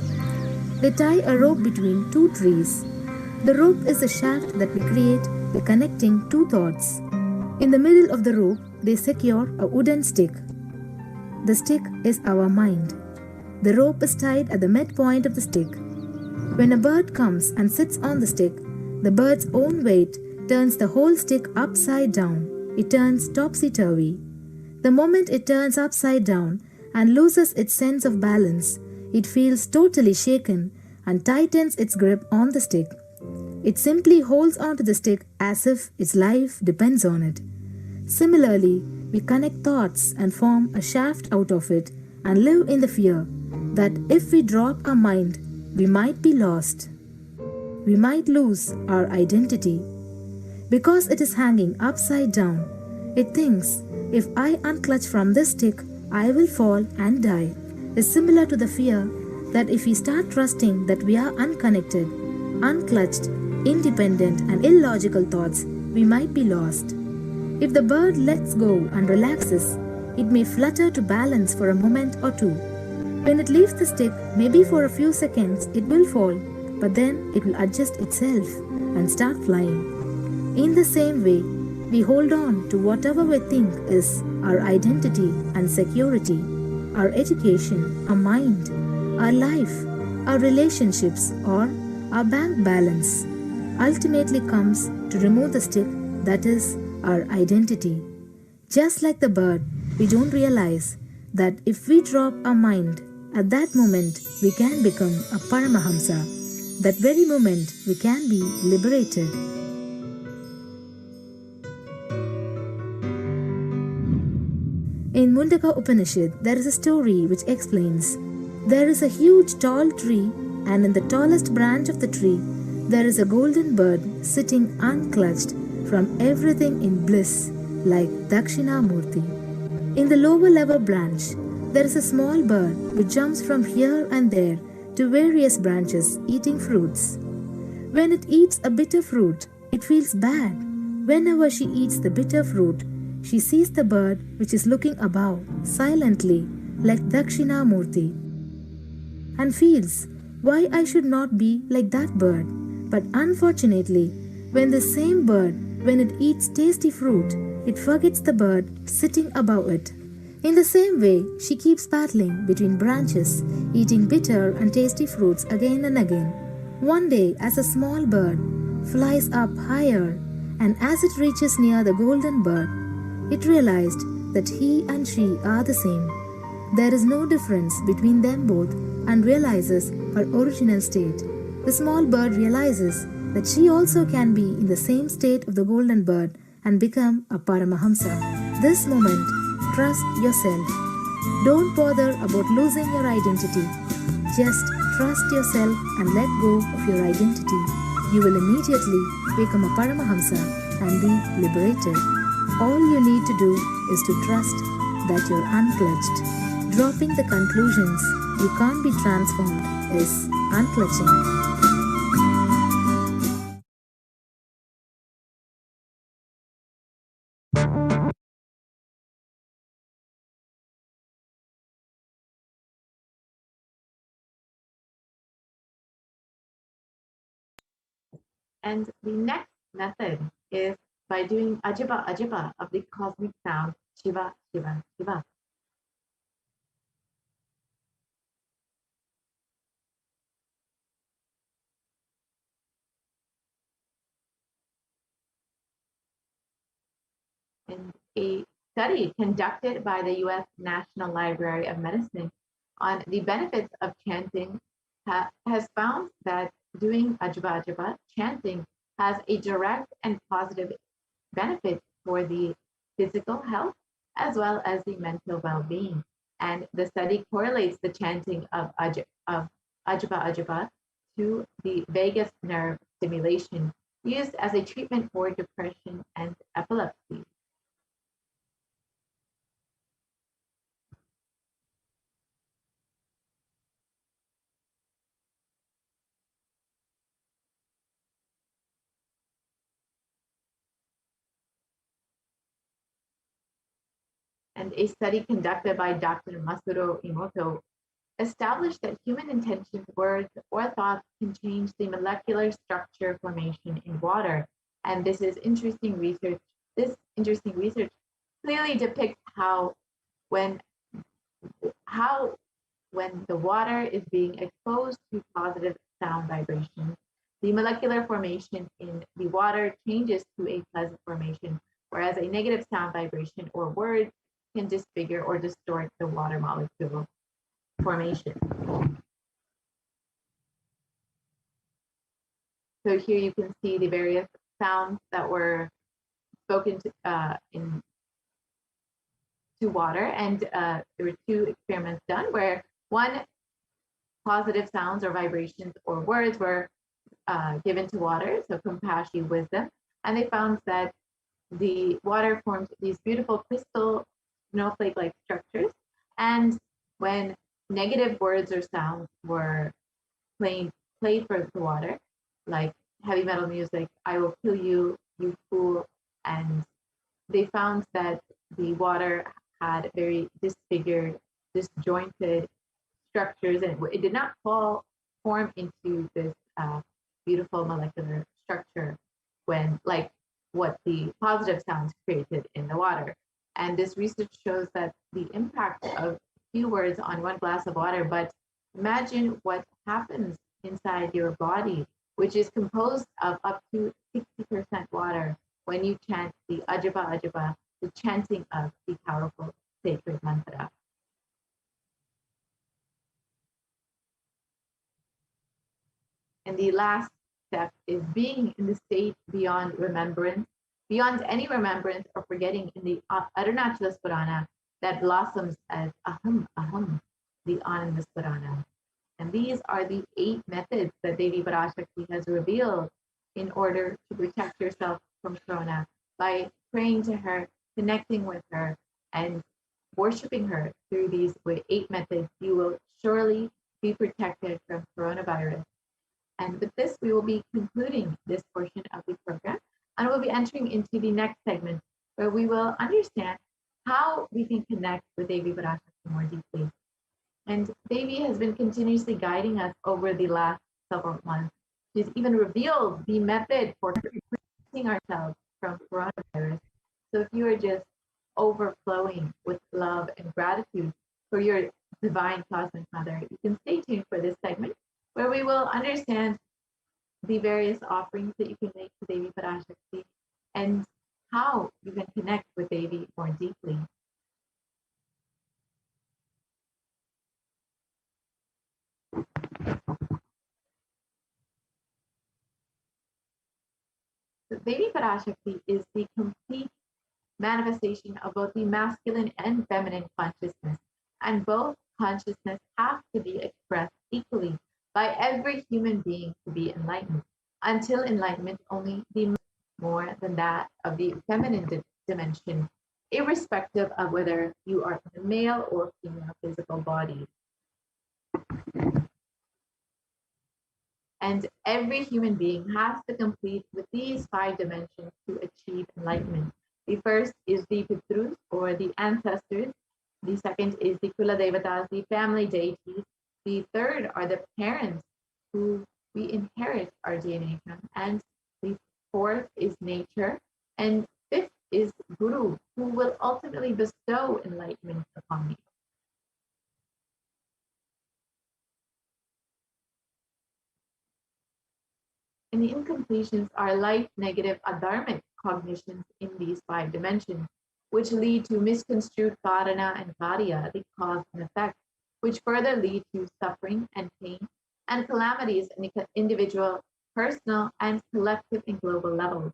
They tie a rope between two trees. The rope is the shaft that we create by connecting two thoughts. In the middle of the rope, they secure a wooden stick. The stick is our mind. The rope is tied at the midpoint of the stick. When a bird comes and sits on the stick, the bird's own weight turns the whole stick upside down. It turns topsy-turvy. The moment it turns upside down and loses its sense of balance, it feels totally shaken and tightens its grip on the stick. It simply holds onto the stick as if its life depends on it. Similarly, we connect thoughts and form a shaft out of it and live in the fear that if we drop our mind, we might be lost. We might lose our identity. Because it is hanging upside down, it thinks, if I unclutch from this stick, I will fall and die. Is similar to the fear that if we start trusting that we are unconnected, unclutched, independent and illogical thoughts, we might be lost. If the bird lets go and relaxes, it may flutter to balance for a moment or two. When it leaves the stick, maybe for a few seconds, it will fall, but then it will adjust itself and start flying. In the same way, we hold on to whatever we think is our identity and security, our education, our mind, our life, our relationships, or our bank balance. Ultimately comes to remove the stick that is our identity. Just like the bird, we don't realize that if we drop our mind, at that moment we can become a Paramahamsa. That very moment we can be liberated. In Mundaka Upanishad, there is a story which explains, there is a huge tall tree, and in the tallest branch of the tree, there is a golden bird sitting unclutched from everything in bliss, like Dakshinamurti. In the lower level branch, there is a small bird which jumps from here and there to various branches eating fruits. When it eats a bitter fruit, it feels bad. Whenever she eats the bitter fruit, she sees the bird which is looking above, silently, like Dakshinamurti, and feels, why I should not be like that bird. But unfortunately, when the same bird, when it eats tasty fruit, it forgets the bird sitting above it. In the same way, she keeps battling between branches, eating bitter and tasty fruits again and again. One day, as a small bird flies up higher, and as it reaches near the golden bird, it realized that he and she are the same. There is no difference between them both and realizes her original state. The small bird realizes that she also can be in the same state of the golden bird and become a Paramahamsa. This moment, trust yourself. Don't bother about losing your identity. Just trust yourself and let go of your identity. You will immediately become a Paramahamsa and be liberated. All you need to do is to trust that you're unclutched. Dropping the conclusions you can't be transformed is unclutching. And the next method is by doing Ajapa Ajapa of the cosmic sound Shiva, Shiva, Shiva. And a study conducted by the U.S. National Library of Medicine on the benefits of chanting has found that doing Ajba Ajba chanting has a direct and positive benefit for the physical health as well as the mental well-being. And the study correlates the chanting of Ajba Ajba to the vagus nerve stimulation used as a treatment for depression and epilepsy. And a study conducted by Dr. Masuro Imoto established that human intentions, words, or thoughts can change the molecular structure formation in water. And this interesting research clearly depicts how when the water is being exposed to positive sound vibrations, the molecular formation in the water changes to a pleasant formation, whereas a negative sound vibration or word can disfigure or distort the water molecule formation. So here you can see the various sounds that were spoken to water, and there were two experiments done where one positive sounds or vibrations or words were given to water, so compassion, wisdom, and they found that the water formed these beautiful crystal snowflake-like structures, and when negative words or sounds were played for the water, like heavy metal music, I will kill you, you fool, and they found that the water had very disfigured, disjointed structures, and it did not form into this beautiful molecular structure when, like what the positive sounds created in the water. And this research shows that the impact of few words on one glass of water, but imagine what happens inside your body, which is composed of up to 60% water when you chant the Ajba Ajba, the chanting of the powerful sacred mantra. And the last step is being in the state beyond any remembrance or forgetting in the Arunachalas Purana that blossoms as Aham Aham, the Ananda Purana. And these are the 8 methods that Devi Parashakti has revealed in order to protect yourself from Corona by praying to her, connecting with her, and worshiping her through these 8 methods. You will surely be protected from coronavirus. And with this, we will be concluding this portion of the program, and we'll be entering into the next segment where we will understand how we can connect with Devi Parashakti more deeply. And Devi has been continuously guiding us over the last several months. She's even revealed the method for protecting ourselves from coronavirus. So if you are just overflowing with love and gratitude for your divine cosmic mother, you can stay tuned for this segment where we will understand the various offerings that you can make to Devi Parashakti and how you can connect with Devi more deeply. So Devi Parashakti is the complete manifestation of both the masculine and feminine consciousness, and both consciousness have to be expressed equally by every human being to be enlightened. Until enlightenment, only the more than that of the feminine dimension, irrespective of whether you are in a male or female physical body. And every human being has to complete with these 5 dimensions to achieve enlightenment. The first is the Pitrus, or the ancestors. The second is the Kula Devatas, the family deities. The third are the parents who we inherit our DNA from. And the fourth is nature. And fifth is Guru, who will ultimately bestow enlightenment upon you. And the incompletions are life negative adharmic cognitions in these 5 dimensions, which lead to misconstrued karana and karya, the cause and effect, which further lead to suffering and pain, and calamities in individual, personal, and collective and global levels.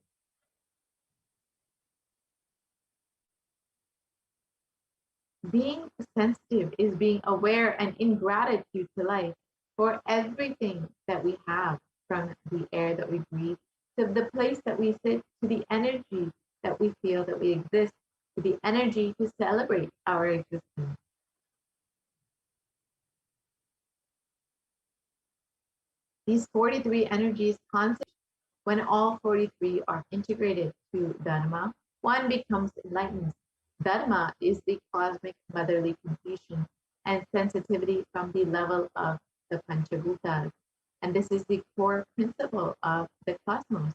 Being sensitive is being aware and in gratitude to life for everything that we have, from the air that we breathe, to the place that we sit, to the energy that we feel that we exist, to the energy to celebrate our existence. These 43 energies concentrate. When all 43 are integrated to Dharma, one becomes enlightened. Dharma is the cosmic motherly completion and sensitivity from the level of the Panchabhutas. And this is the core principle of the cosmos.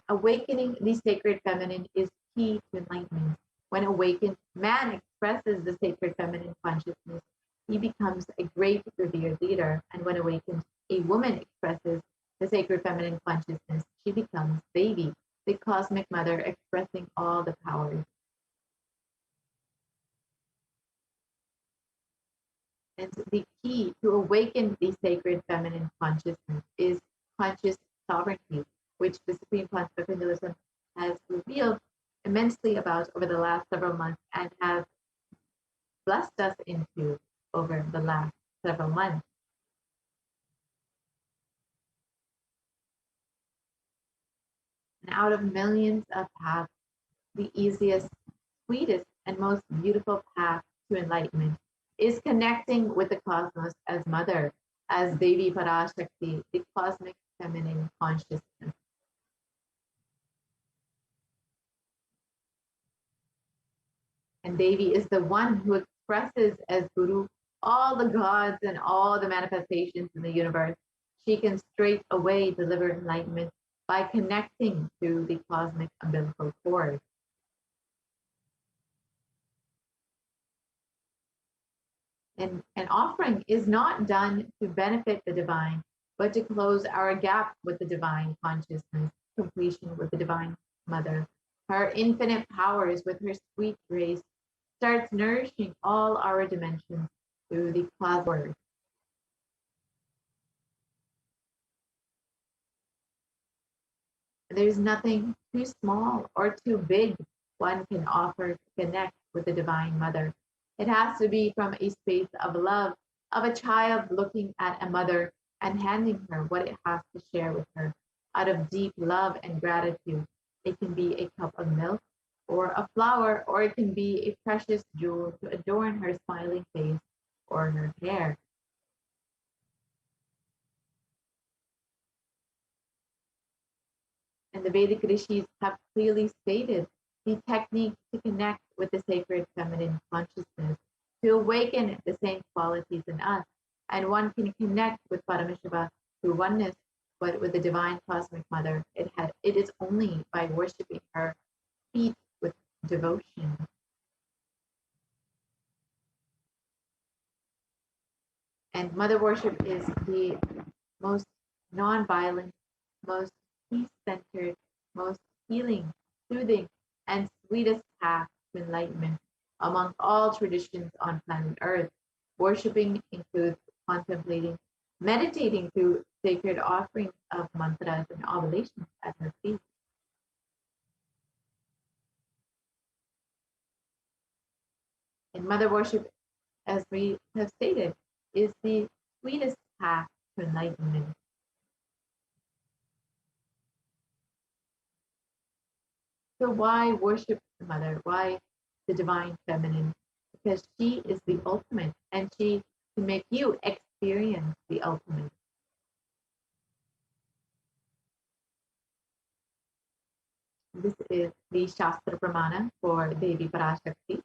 Awakening the sacred feminine is key to enlightenment. When awakened, man expresses the sacred feminine consciousness. He becomes a great revered leader. And when awakened, a woman expresses the sacred feminine consciousness. She becomes Devi, the cosmic mother expressing all the powers. And the key to awaken the sacred feminine consciousness is conscious sovereignty, which the Supreme Concept of Hinduism has revealed immensely about over the last several months and has blessed us into over the last several months. And out of millions of paths, the easiest, sweetest, and most beautiful path to enlightenment is connecting with the cosmos as mother, as Devi Parashakti, the cosmic feminine consciousness. And Devi is the one who expresses as Guru all the gods and all the manifestations in the universe. She can straight away deliver enlightenment by connecting to the cosmic umbilical cord. And an offering is not done to benefit the divine, but to close our gap with the divine consciousness, completion with the divine mother. Her infinite powers with her sweet grace starts nourishing all our dimensions through the cloud word. There's nothing too small or too big one can offer to connect with the Divine Mother. It has to be from a space of love, of a child looking at a mother and handing her what it has to share with her out of deep love and gratitude. It can be a cup of milk or a flower, or it can be a precious jewel to adorn her smiling face or her hair. And the Vedic rishis have clearly stated the technique to connect with the sacred feminine consciousness, to awaken the same qualities in us. And one can connect with Paramashiva through oneness, but with the divine cosmic mother, it is only by worshiping her feet with devotion. And mother worship is the most non-violent, most peace-centered, most healing, soothing, and sweetest path to enlightenment among all traditions on planet Earth. Worshipping includes contemplating, meditating through sacred offerings of mantras and oblations at her feet. And mother worship, as we have stated, is the sweetest path to enlightenment. So why worship the mother? Why the divine feminine? Because she is the ultimate, and she can make you experience the ultimate. This is the Shastra Pramana for Devi Parashakti.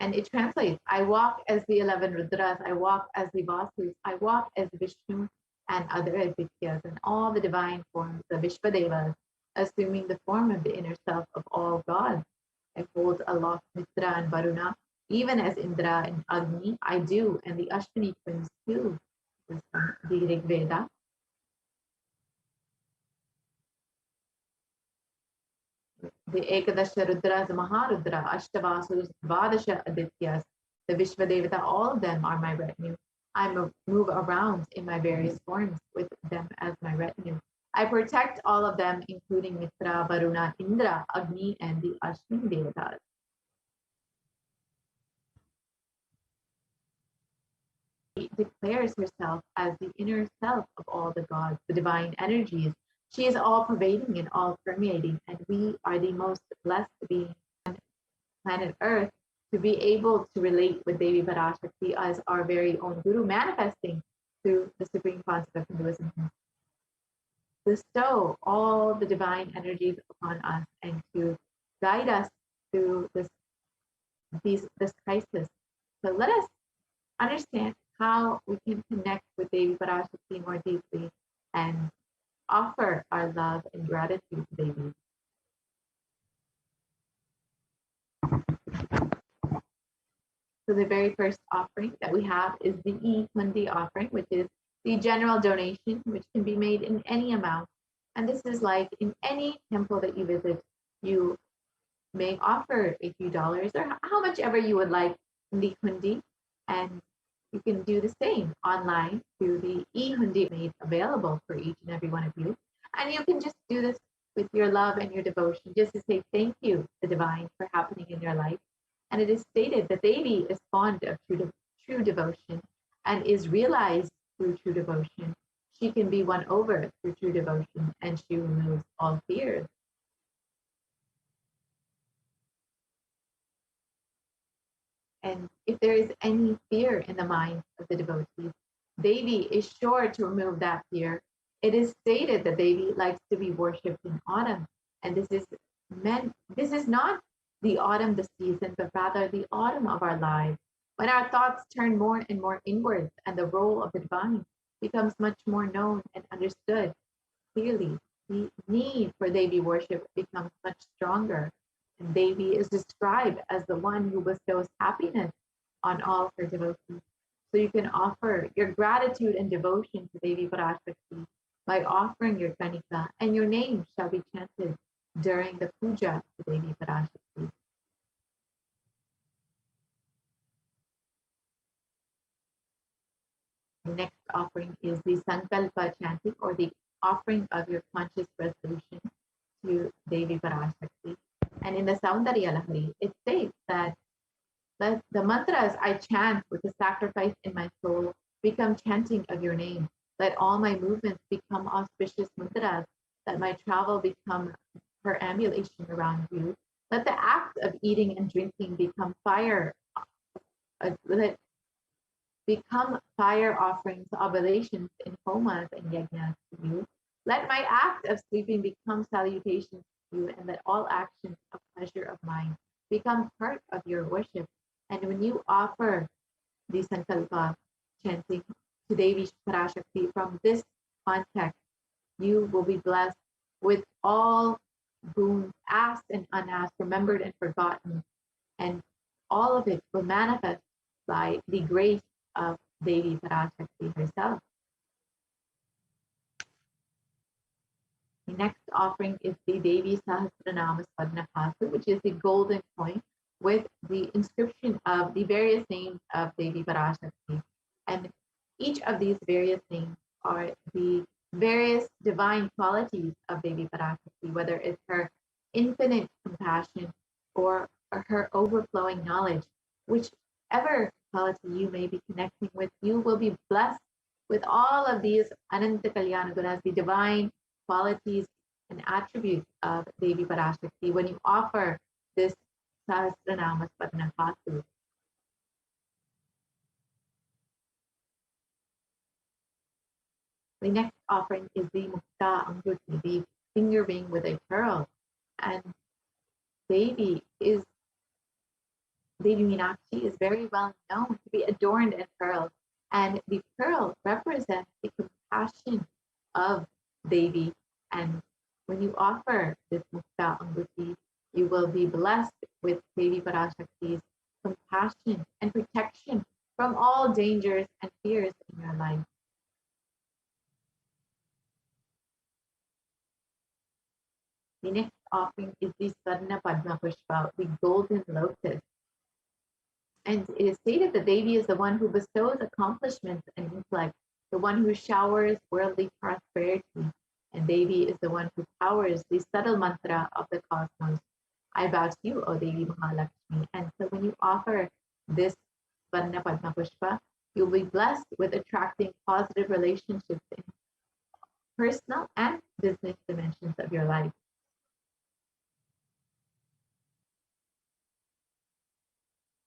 And it translates, I walk as the 11 Rudras, I walk as the Vasus, I walk as Vishnu and other Adityas and all the divine forms, the Vishvadevas, assuming the form of the inner self of all gods. I hold aloft Mitra and Varuna, even as Indra and Agni, I do, and the Ashwini twins too. This is from the Rig Veda. the Ekadasha Rudras, the Maharudra, Ashtavasus, Dvadasha Adityas, the Vishvadevata, all of them are my retinue. I move around in my various forms with them as my retinue. I protect all of them, including Mitra, Varuna, Indra, Agni, and the Ashwin Devatas. She declares herself as the inner self of all the gods, the divine energies. She is all pervading and all permeating, and we are the most blessed beings on planet Earth to be able to relate with Devi Parashakti as our very own Guru, manifesting through the supreme concept of Hinduism. Bestow all the divine energies upon us and to guide us through this crisis. So let us understand how we can connect with Devi Parashakti more deeply and offer our love and gratitude to Devi. So the very first offering that we have is the E-Hundi offering, which is the general donation, which can be made in any amount. And this is like in any temple that you visit, you may offer a few dollars or how much ever you would like in the Hundi. And you can do the same online through the E-Hundi made available for each and every one of you. And you can just do this with your love and your devotion, just to say thank you, the divine, for happening in your life. And it is stated that Devi is fond of true devotion and is realized through true devotion. She can be won over through true devotion, and she removes all fears. And if there is any fear in the minds of the devotees, Devi is sure to remove that fear. It is stated that Devi likes to be worshipped in autumn, and this is not the autumn, the season, but rather the autumn of our lives, when our thoughts turn more and more inwards and the role of the divine becomes much more known and understood clearly. The need for Devi worship becomes much stronger, and Devi is described as the one who bestows happiness on all her devotees. So you can offer your gratitude and devotion to Devi Parashakti by offering your kanika, and your name shall be chanted during the puja to Devi Parashakti. The next offering is the Sankalpa chanting, or the offering of your conscious resolution to Devi Parashakti. And in the Saundarya Lahari, it states that the mantras I chant with the sacrifice in my soul become chanting of your name. Let all my movements become auspicious mantras, that my travel become perambulation around you. Let the act of eating and drinking become fire. Let become fire offerings, oblations in homas and yajnas to you. Let my act of sleeping become salutations to you, and let all actions of pleasure of mine become part of your worship. And when you offer the Sankalpa chanting to Devi Parashakti from this context, you will be blessed with all boons, asked and unasked, remembered and forgotten. And all of it will manifest by the grace of Devi Parashakti herself. The next offering is the Devi Sahasranama Spadnakasu, which is the golden coin with the inscription of the various names of Devi Parashakti. And each of these various names are the various divine qualities of Devi Parashakti, whether it's her infinite compassion or her overflowing knowledge. Whichever quality you may be connecting with, you will be blessed with all of these Ananta Kalyana Gunas, the divine qualities and attributes of Devi Parashakti when you offer this Sahasranama Spadnakasu. The next offering is the Mukta Angruti, the finger ring with a pearl. And Devi Meenakshi is very well known to be adorned in pearls. And the pearl represents the compassion of Devi. And when you offer this Mukta Angruti, you will be blessed with Devi Parashakti's compassion and protection from all dangers and fears in your life. The next offering is the Swarna Padma Pushpa, the golden lotus. And it is stated that Devi is the one who bestows accomplishments and intellect, the one who showers worldly prosperity. And Devi is the one who powers the subtle mantra of the cosmos. I bow to you, O Devi Mahalakshmi. And so when you offer this Swarna Padma Pushpa, you'll be blessed with attracting positive relationships in personal and business dimensions of your life.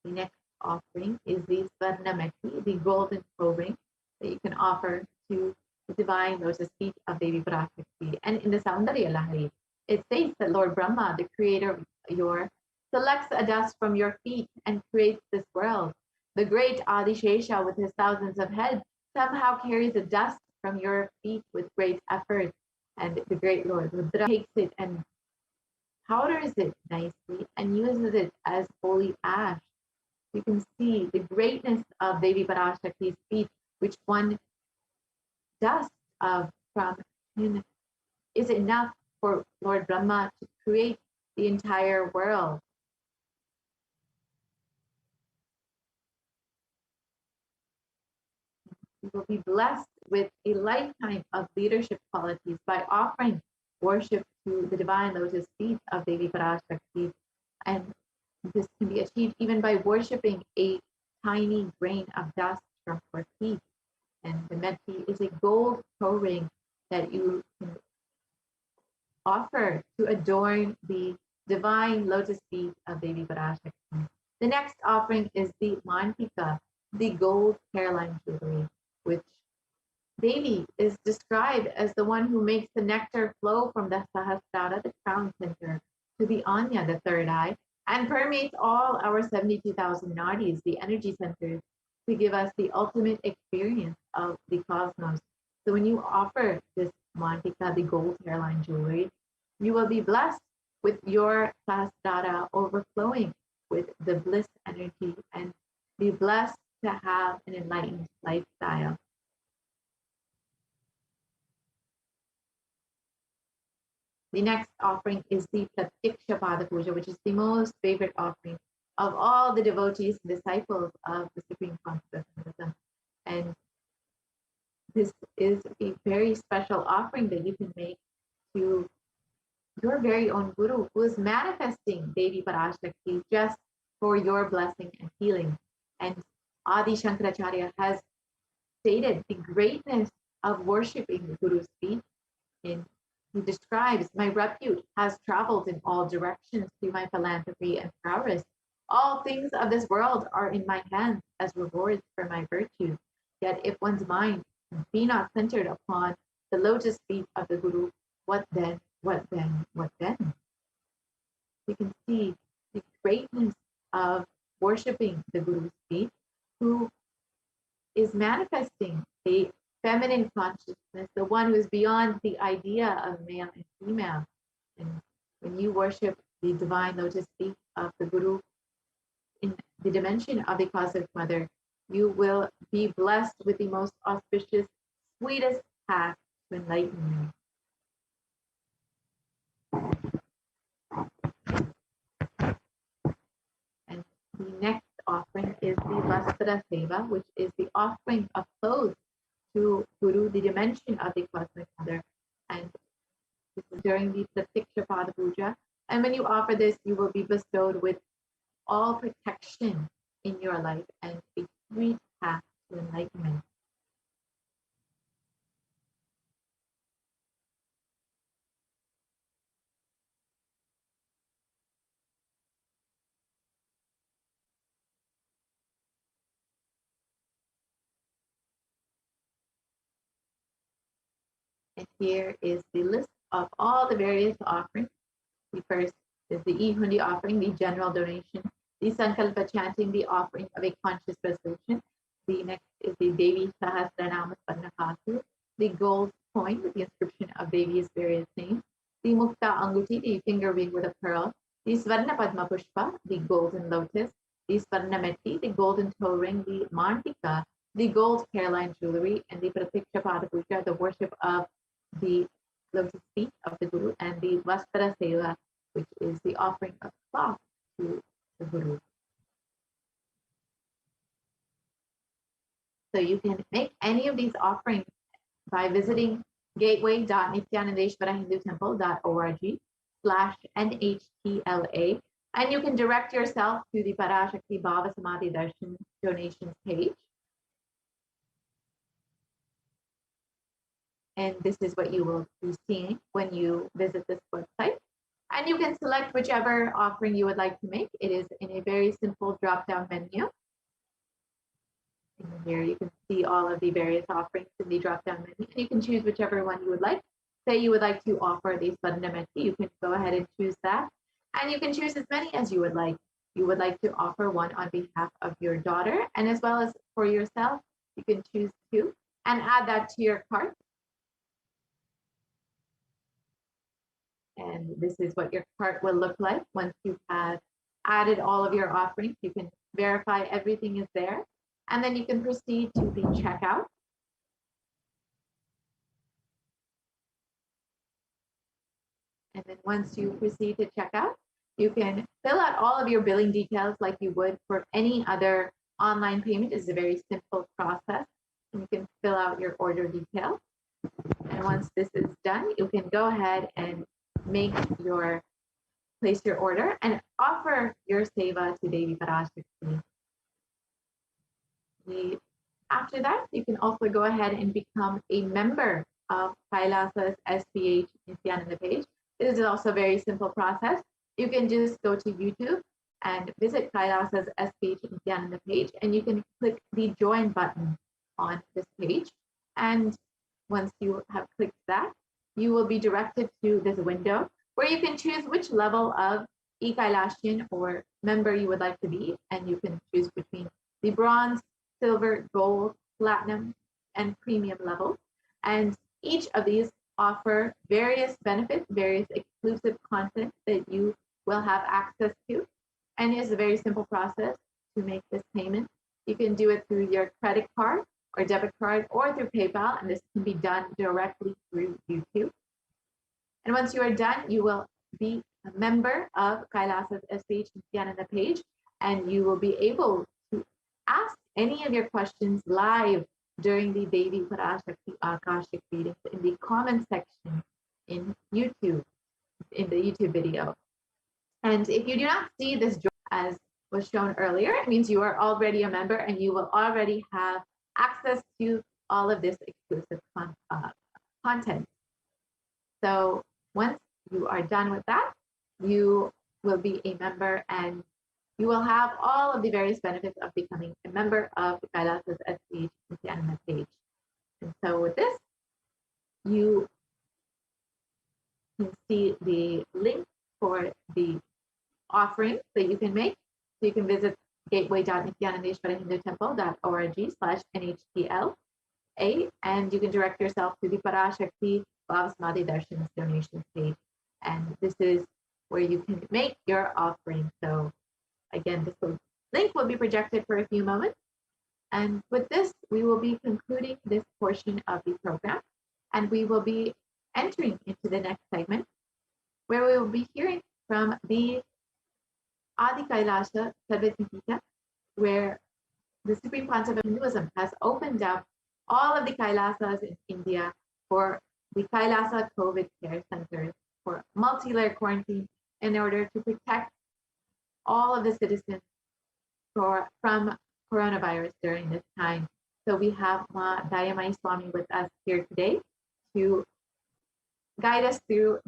The next offering is the Swarnameti, the golden covering that you can offer to the divine lotus feet of Devi Parashakti. And in the Saundarya Lahari, it states that Lord Brahma, the creator of your, selects a dust from your feet and creates this world. The great Adishesha with his thousands of heads somehow carries a dust from your feet with great effort. And the great Lord Rudra takes it and powders it nicely and uses it as holy ash. You can see the greatness of Devi Parashakti's feet, which one dust of from him is enough for Lord Brahma to create the entire world. You will be blessed with a lifetime of leadership qualities by offering worship to the divine lotus feet of Devi Parashakti. And this can be achieved even by worshiping a tiny grain of dust from her feet. And the meti is a gold co-ring that you can offer to adorn the divine lotus feet of Devi Parashakti. The next offering is the mantika, the gold hairline jewelry, which Devi is described as the one who makes the nectar flow from the Sahasrara, the crown center, to the Anya, the third eye, and permeates all our 72,000 nadis, the energy centers, to give us the ultimate experience of the cosmos. So when you offer this mantika, the gold hairline jewelry, you will be blessed with your Sahasrara overflowing with the bliss energy and be blessed to have an enlightened lifestyle. The next offering is the Pratiksha Pada Puja, which is the most favorite offering of all the devotees and disciples of the Supreme Consciousness. And this is a very special offering that you can make to your very own Guru, who is manifesting Devi Parashakti just for your blessing and healing. And Adi Shankaracharya has stated the greatness of worshiping the Guru's feet. He describes, my repute has traveled in all directions through my philanthropy and prowess. All things of this world are in my hands as rewards for my virtues. Yet if one's mind be not centered upon the lotus feet of the Guru, what then, what then, what then? You can see the greatness of worshiping the Guru's feet, who is manifesting a feminine consciousness, the one who is beyond the idea of male and female. And when you worship the divine lotus feet of the Guru in the dimension of the Cosmic Mother, you will be blessed with the most auspicious, sweetest path to enlightenment. And the next offering is the Vastra Seva, which is the offering of clothes to Guru, the dimension of the Cosmic Mother. And this is during the Pratiksha Pada Puja. And when you offer this, you will be bestowed with all protection in your life and a sweet path to enlightenment. And here is the list of all the various offerings. The first is the E-Hundi offering, the general donation. The Sankalpa chanting, the offering of a conscious resolution. The next is the Devi Sahasranama Swarnakasu, the gold coin with the inscription of Devi's various names. The Mukta Anguti, the finger ring with a pearl. The Swarna Padma Pushpa, the golden lotus. The Swarnameti, the golden toe ring. The Mantika, the gold hairline jewelry. And the Pratiksha Pada Puja, the worship of the lotus feet of the Guru. And the Vastra Seva, which is the offering of cloth to the Guru. So you can make any of these offerings by visiting gateway.nithyanandeshwarahindutemple.org/NHTLA, and you can direct yourself to the Parashakti Bhava Samadhi Darshan donations page. And this is what you will be seeing when you visit this website. And you can select whichever offering you would like to make. It is in a very simple drop-down menu. And here you can see all of the various offerings in the drop-down menu, and you can choose whichever one you would like. Say you would like to offer the Spadnameti, you can go ahead and choose that. And you can choose as many as you would like. You would like to offer one on behalf of your daughter, and as well as for yourself, you can choose two and add that to your cart. And this is what your cart will look like once you have added all of your offerings. You can verify everything is there, and then you can proceed to the checkout. And then once you proceed to checkout, you can fill out all of your billing details like you would for any other online payment. It's a very simple process. And you can fill out your order details. And once this is done, you can go ahead and place your order and offer your seva to Devi Parashakti. After that, you can also go ahead and become a member of Kailasa's HDH Nithyananda page. This is also a very simple process. You can just go to YouTube and visit Kailasa's HDH Nithyananda page, and you can click the join button on this page. And once you have clicked that, you will be directed to this window where you can choose which level of e-Kailashian or member you would like to be. And you can choose between the bronze, silver, gold, platinum, and premium levels. And each of these offer various benefits, various exclusive content that you will have access to. And it's a very simple process to make this payment. You can do it through your credit card or debit card or through PayPal, and this can be done directly through YouTube. And once you are done, you will be a member of Kailasa's HDH Nithyananda page, and you will be able to ask any of your questions live during the Devi Parashakti Akashic readings in the comment section in YouTube, in the YouTube video. And if you do not see this as was shown earlier, it means you are already a member and you will already have access to all of this exclusive content. So once you are done with that, you will be a member and you will have all of the various benefits of becoming a member of the Kailasa's HDH Nithyananda page. And so with this, you can see the link for the offerings that you can make. So you can visit gateway.nithyanandeshwarahindutemple.org/NHTLA, and you can direct yourself to the Parashakti Bhava Samadhi Darshan donations page. And this is where you can make your offering. So again, this link will be projected for a few moments. And with this, we will be concluding this portion of the program. And we will be entering into the next segment, where we will be hearing from the Adi Kailasa Sarvatmikita, where the Supreme Concept of Hinduism has opened up all of the Kailasas in India for the Kailasa COVID care centers for multi-layer quarantine in order to protect all of the citizens from coronavirus during this time. So we have Ma Dayamai Swami with us here today to guide us through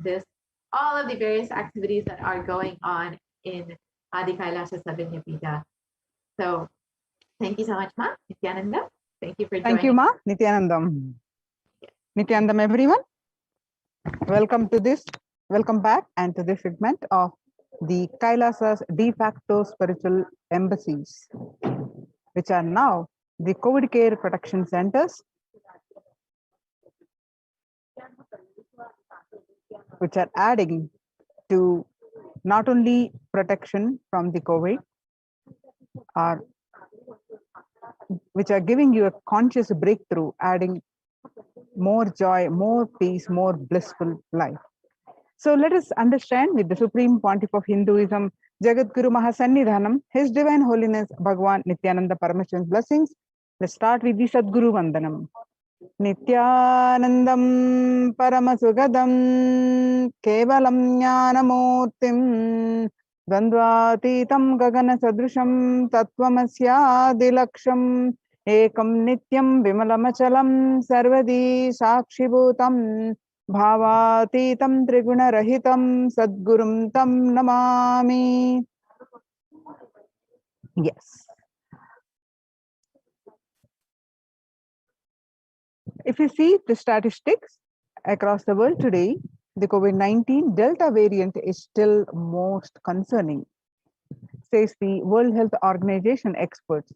all of the various activities that are going on in Adi Kailasa Sarvatmikita. So thank you so much, Ma Nithyananda. Thank you for joining. Thank you, Ma Nithyanandam. Nithyanandam, everyone. Welcome back and to this segment of the Kailasa's de facto spiritual embassies, which are now the COVID care protection centers, which are adding to not only protection from the COVID, which are giving you a conscious breakthrough, adding more joy, more peace, more blissful life. So let us understand with the Supreme Pontiff of Hinduism, Jagadguru Mahasannidhanam, His Divine Holiness Bhagwan Nithyananda Paramashivan's blessings. Let's start with the Sadguru Vandanam. Nithyanandam Paramasugadam Kevalam Jnanamurtim Dvandvatitam Gagana Sadrusham Tattvamasya Ekam Nityam Vimalamachalam Sarvadi Sakshibhutam Bhavatitam Triguna Rahitam Sadgurum Tam Namami. Yes. If you see the statistics across the world today, the COVID-19 Delta variant is still most concerning, says the World Health Organization experts.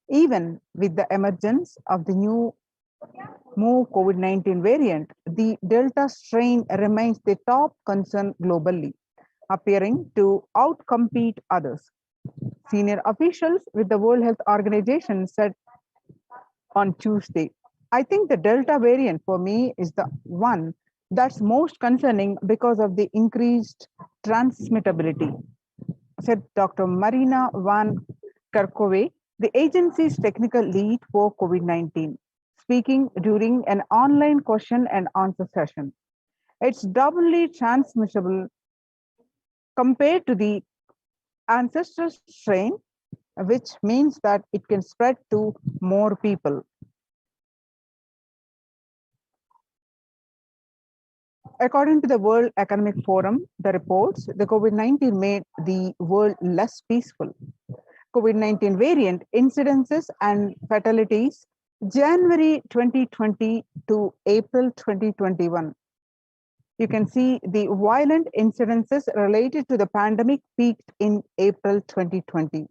Even with the emergence of the new COVID-19 variant, the Delta strain remains the top concern globally, appearing to outcompete others. Senior officials with the World Health Organization said on Tuesday, I think the Delta variant for me is the one that's most concerning because of the increased transmittability, said Dr. Marina van Kerkhove, the agency's technical lead for COVID-19, speaking during an online question and answer session. It's doubly transmissible compared to the ancestor strain, which means that it can spread to more people. According to the World Economic Forum, the reports, the COVID-19 made the world less peaceful. COVID-19 variant incidences and fatalities, January 2020 to April 2021. You can see the violent incidences related to the pandemic peaked in April 2020.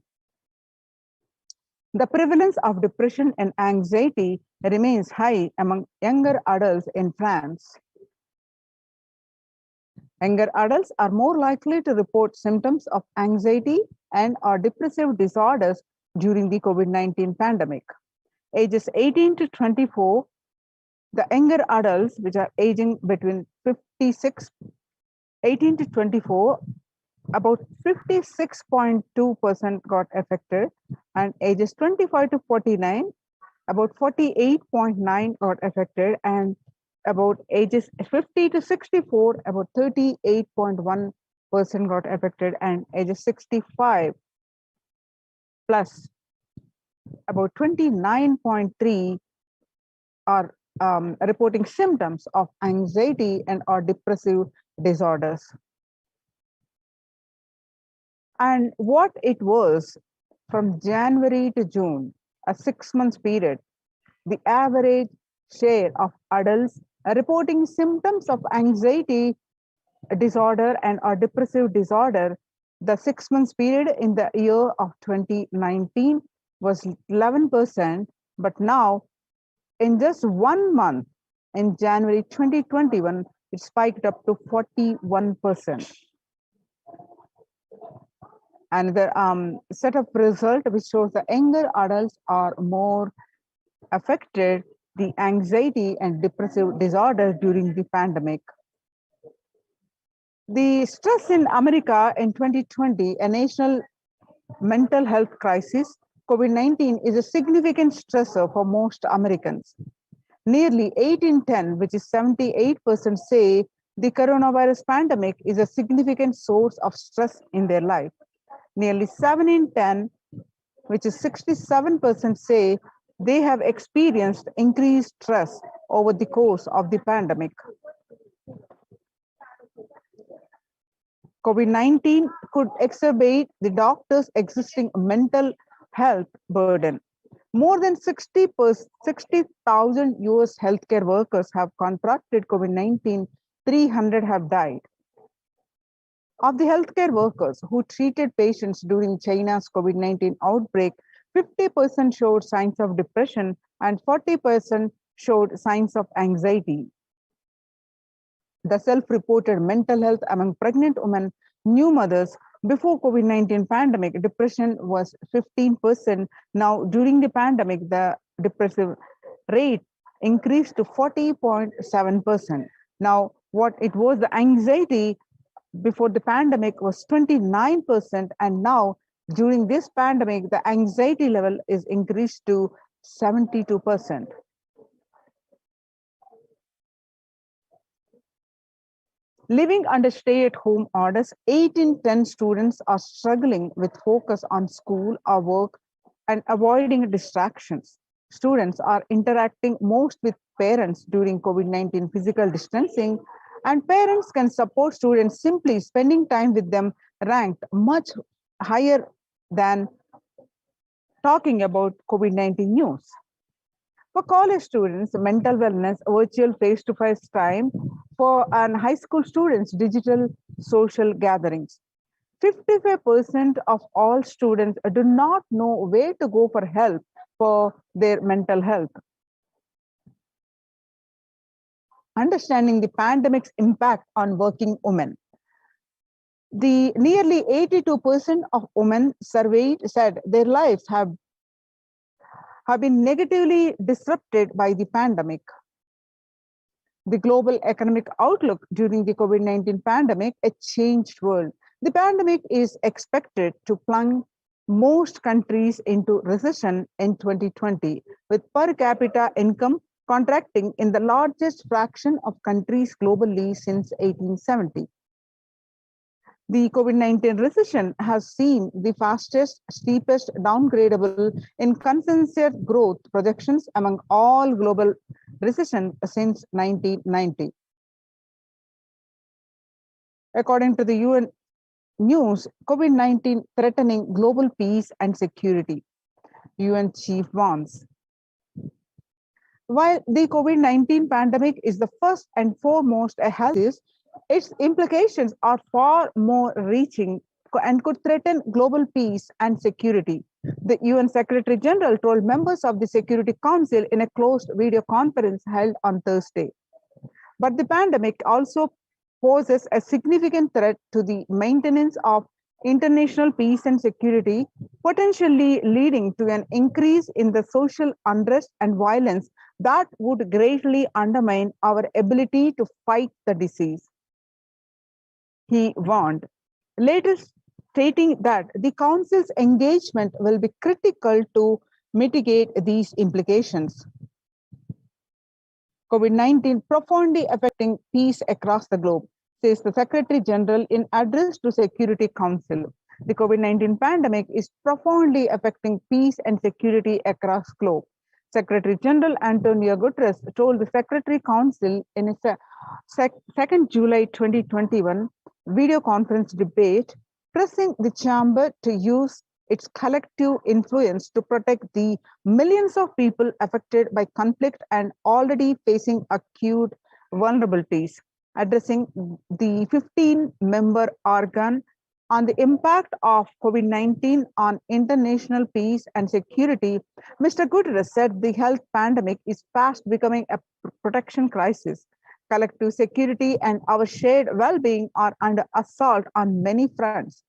The prevalence of depression and anxiety remains high among younger adults in France. Younger adults are more likely to report symptoms of anxiety and or depressive disorders during the COVID-19 pandemic. Ages 18 to 24, the younger adults, which are aging between 18 to 24, about 56.2% got affected, and ages 25 to 49, about 48.9% got affected, and about ages 50 to 64, about 38.1% got affected, and ages 65 plus, about 29.3% are reporting symptoms of anxiety and or depressive disorders. And what it was from January to June, a 6 months period, the average share of adults reporting symptoms of anxiety disorder and or depressive disorder, the 6 months period in the year of 2019 was 11%, but now in just 1 month, in January 2021, it spiked up to 41%. And the set of result which shows the younger adults are more affected the anxiety and depressive disorder during the pandemic. The stress in America in 2020, a national mental health crisis, COVID-19 is a significant stressor for most Americans. Nearly 8 in 10, which is 78%, say the coronavirus pandemic is a significant source of stress in their life. Nearly 7 in 10, which is 67%, say they have experienced increased stress over the course of the pandemic. COVID-19 could exacerbate the doctor's existing mental health burden. More than 60,000 US healthcare workers have contracted COVID-19, 300 have died. Of the healthcare workers who treated patients during China's COVID-19 outbreak, 50% showed signs of depression and 40% showed signs of anxiety. The self-reported mental health among pregnant women, new mothers, before COVID-19 pandemic, depression was 15%. Now, during the pandemic, the depressive rate increased to 40.7%. Now, what it was, the anxiety before the pandemic was 29%, and now during this pandemic, the anxiety level is increased to 72%. Living under stay-at-home orders, 8 in 10 students are struggling with focus on school or work and avoiding distractions. Students are interacting most with parents during COVID-19 physical distancing, and parents can support students simply spending time with them, ranked much higher than talking about COVID-19 news. For college students, mental wellness, virtual face-to-face time. For high school students, digital social gatherings. 55% of all students do not know where to go for help for their mental health. Understanding the pandemic's impact on working women. The nearly 82% of women surveyed said their lives have been negatively disrupted by the pandemic. The global economic outlook during the COVID-19 pandemic, a changed world. The pandemic is expected to plunge most countries into recession in 2020, with per capita income contracting in the largest fraction of countries globally since 1870. The COVID-19 recession has seen the fastest, steepest downgradable in consensus growth projections among all global recessions since 1990. According to the UN news, COVID-19 threatening global peace and security. UN chief warns. While the COVID-19 pandemic is the first and foremost a health crisis, its implications are far more reaching and could threaten global peace and security. The UN Secretary General told members of the Security Council in a closed video conference held on Thursday. But the pandemic also poses a significant threat to the maintenance of international peace and security, potentially leading to an increase in the social unrest and violence that would greatly undermine our ability to fight the disease. He warned, later stating that the Council's engagement will be critical to mitigate these implications. COVID-19 profoundly affecting peace across the globe, says the Secretary General in address to Security Council. The COVID-19 pandemic is profoundly affecting peace and security across the globe. Secretary General Antonio Guterres told the Secretary Council in a 2nd July 2021 video conference debate, pressing the chamber to use its collective influence to protect the millions of people affected by conflict and already facing acute vulnerabilities. Addressing the 15-member organ on the impact of COVID-19 on international peace and security, Mr. Guterres said the health pandemic is fast becoming a protection crisis. Collective security and our shared well-being are under assault on many fronts.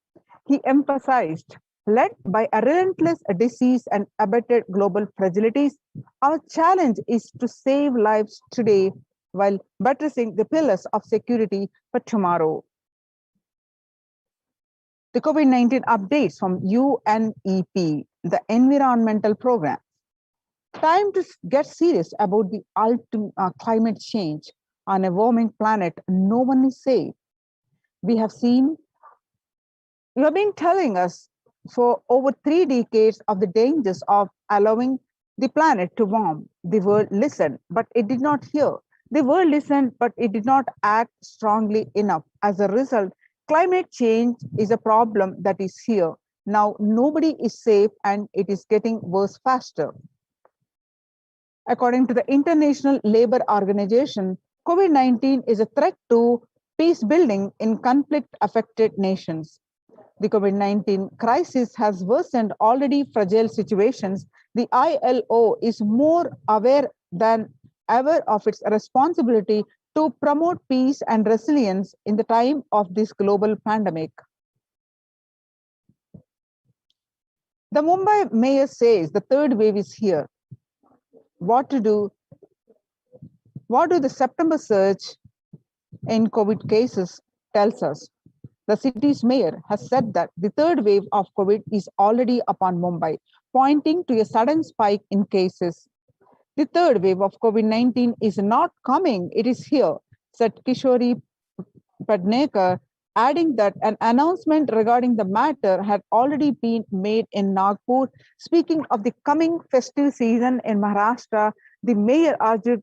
He emphasized, led by a relentless disease and abated global fragilities, our challenge is to save lives today while buttressing the pillars of security for tomorrow. The COVID-19 updates from UNEP, the environmental program. Time to get serious about the climate change. On a warming planet, no one is safe. You have been telling us for over 3 decades of the dangers of allowing the planet to warm. The world listened, but it did not hear. The world listened, but it did not act strongly enough. As a result, climate change is a problem that is here. Now, nobody is safe and it is getting worse faster. According to the International Labour Organization, COVID-19 is a threat to peace building in conflict-affected nations. The COVID-19 crisis has worsened already fragile situations. The ILO is more aware than ever of its responsibility to promote peace and resilience in the time of this global pandemic. The Mumbai mayor says the third wave is here. What to do? What do the September surge in COVID cases tells us. The city's mayor has said that the third wave of COVID is already upon Mumbai, pointing to a sudden spike in cases. The third wave of COVID-19 is not coming, it is here, said Kishori Padnekar, adding that an announcement regarding the matter had already been made in Nagpur. Speaking of the coming festive season in Maharashtra, the mayor urged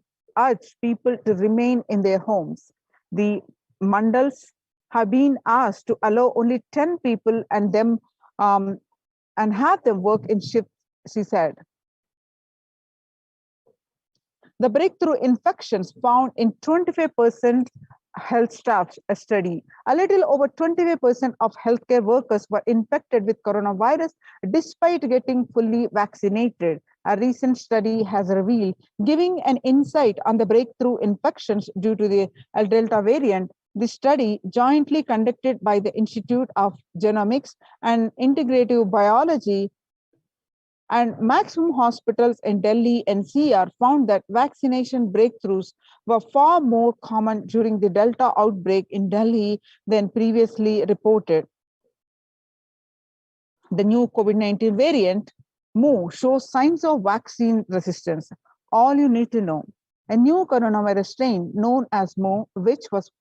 people to remain in their homes. The mandals have been asked to allow only 10 people and have them work in shifts, she said. The breakthrough infections found in 25% health staff study. A little over 25% of healthcare workers were infected with coronavirus despite getting fully vaccinated. A recent study has revealed, giving an insight on the breakthrough infections due to the Delta variant. The study, jointly conducted by the Institute of Genomics and Integrative Biology and Maximum Hospitals in Delhi NCR, found that vaccination breakthroughs were far more common during the Delta outbreak in Delhi than previously reported. The new COVID-19 variant, Mu, shows signs of vaccine resistance. All you need to know. A new coronavirus strain known as Mu, which was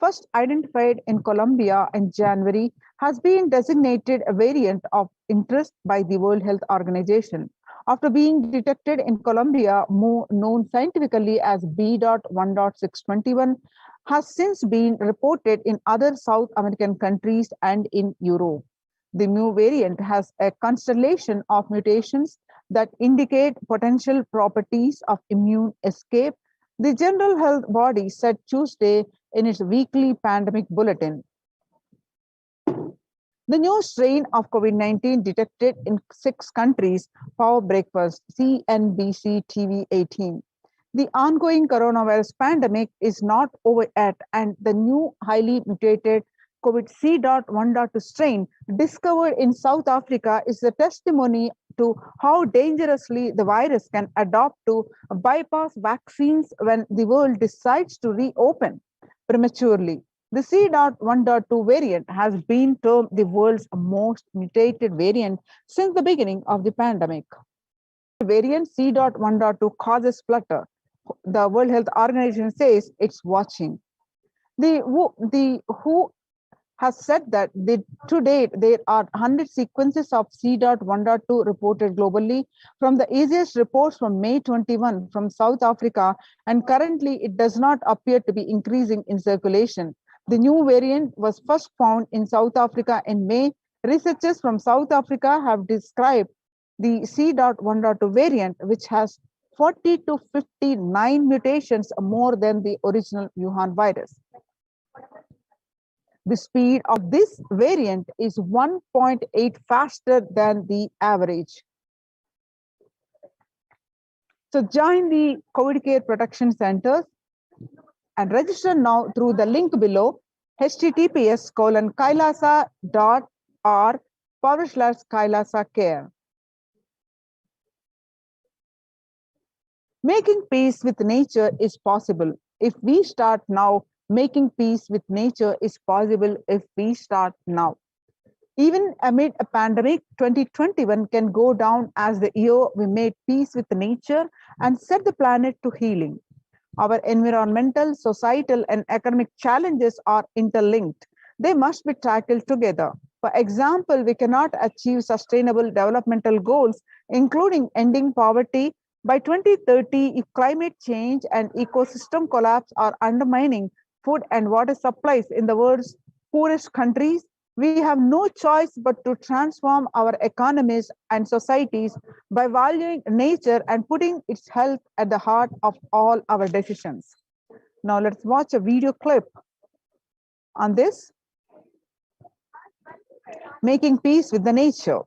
first identified in Colombia in January, has been designated a variant of interest by the World Health Organization. After being detected in Colombia, Mu, known scientifically as B.1.621, has since been reported in other South American countries and in Europe. The Mu variant has a constellation of mutations that indicate potential properties of immune escape, the General Health Body said Tuesday in its weekly pandemic bulletin. The new strain of COVID-19 detected in 6 countries, Power Breakfast, CNBC TV 18. The ongoing coronavirus pandemic is not over yet, and the new highly mutated COVID C.1.2 strain discovered in South Africa is a testimony to how dangerously the virus can adapt to bypass vaccines when the world decides to reopen prematurely. The C.1.2 variant has been termed the world's most mutated variant since the beginning of the pandemic. Variant C.1.2 causes flutter. The World Health Organization says it's watching. The WHO has said that to date, there are 100 sequences of C.1.2 reported globally from the easiest reports from May 21 from South Africa, and currently it does not appear to be increasing in circulation. The new variant was first found in South Africa in May. Researchers from South Africa have described the C.1.2 variant, which has 40 to 59 mutations more than the original Wuhan virus. The speed of this variant is 1.8 faster than the average. So join the COVID Care Protection Centers and register now through the link below, https://kailasa.org/Kailasa Making peace with nature is possible if we start now. Making peace with nature is possible if we start now. Even amid a pandemic, 2021 can go down as the year we made peace with nature and set the planet to healing. Our environmental, societal, and economic challenges are interlinked. They must be tackled together. For example, we cannot achieve sustainable developmental goals, including ending poverty, by 2030 if climate change and ecosystem collapse are undermining food and water supplies in the world's poorest countries. We have no choice but to transform our economies and societies by valuing nature and putting its health at the heart of all our decisions. Now let's watch a video clip on this. Making peace with the nature.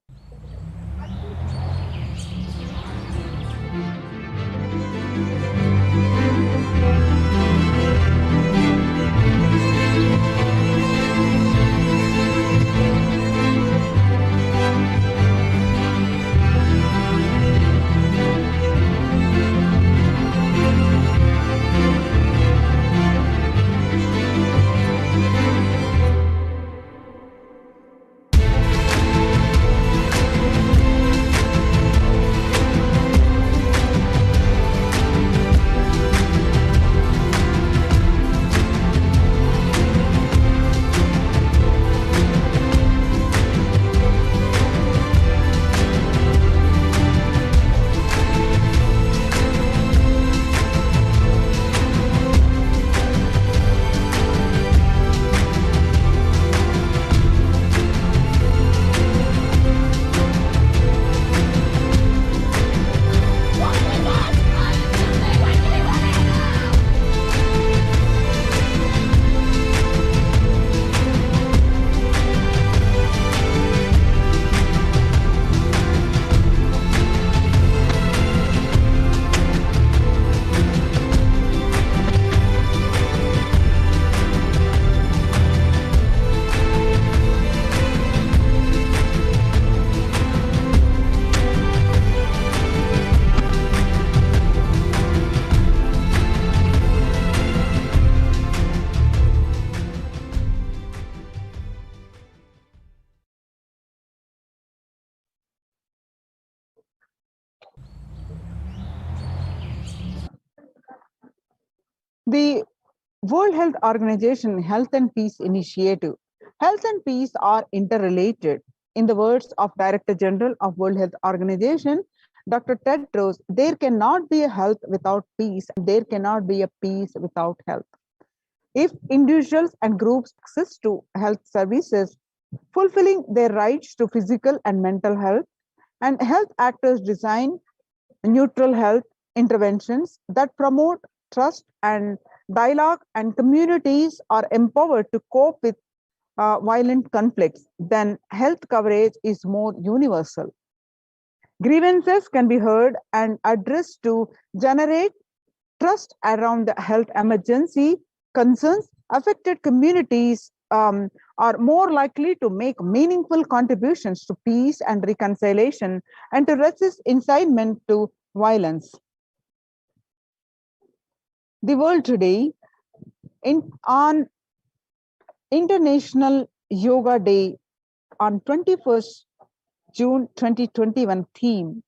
The World Health Organization Health and Peace Initiative. Health and peace are interrelated. In the words of Director General of World Health Organization, Dr. Tedros, there cannot be a health without peace, and there cannot be a peace without health. If individuals and groups access to health services, fulfilling their rights to physical and mental health, and health actors design neutral health interventions that promote trust and dialogue, and communities are empowered to cope with violent conflicts, then health coverage is more universal. Grievances can be heard and addressed to generate trust around the health emergency. Concerns affected communities are more likely to make meaningful contributions to peace and reconciliation and to resist incitement to violence. The world today, on International Yoga Day on 21st June 2021 theme,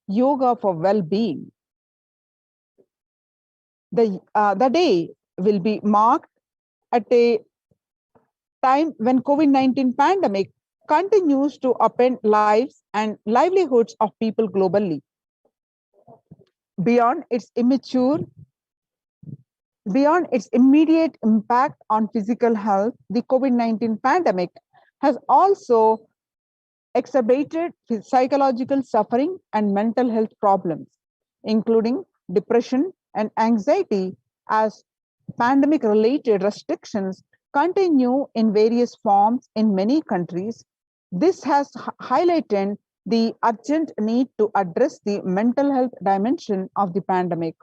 Yoga for Well-Being. The day will be marked at a time when COVID-19 pandemic continues to upend lives and livelihoods of people globally. Beyond its immediate impact on physical health, the COVID-19 pandemic has also exacerbated psychological suffering and mental health problems, including depression and anxiety, as pandemic-related restrictions continue in various forms in many countries. This has highlighted the urgent need to address the mental health dimension of the pandemic,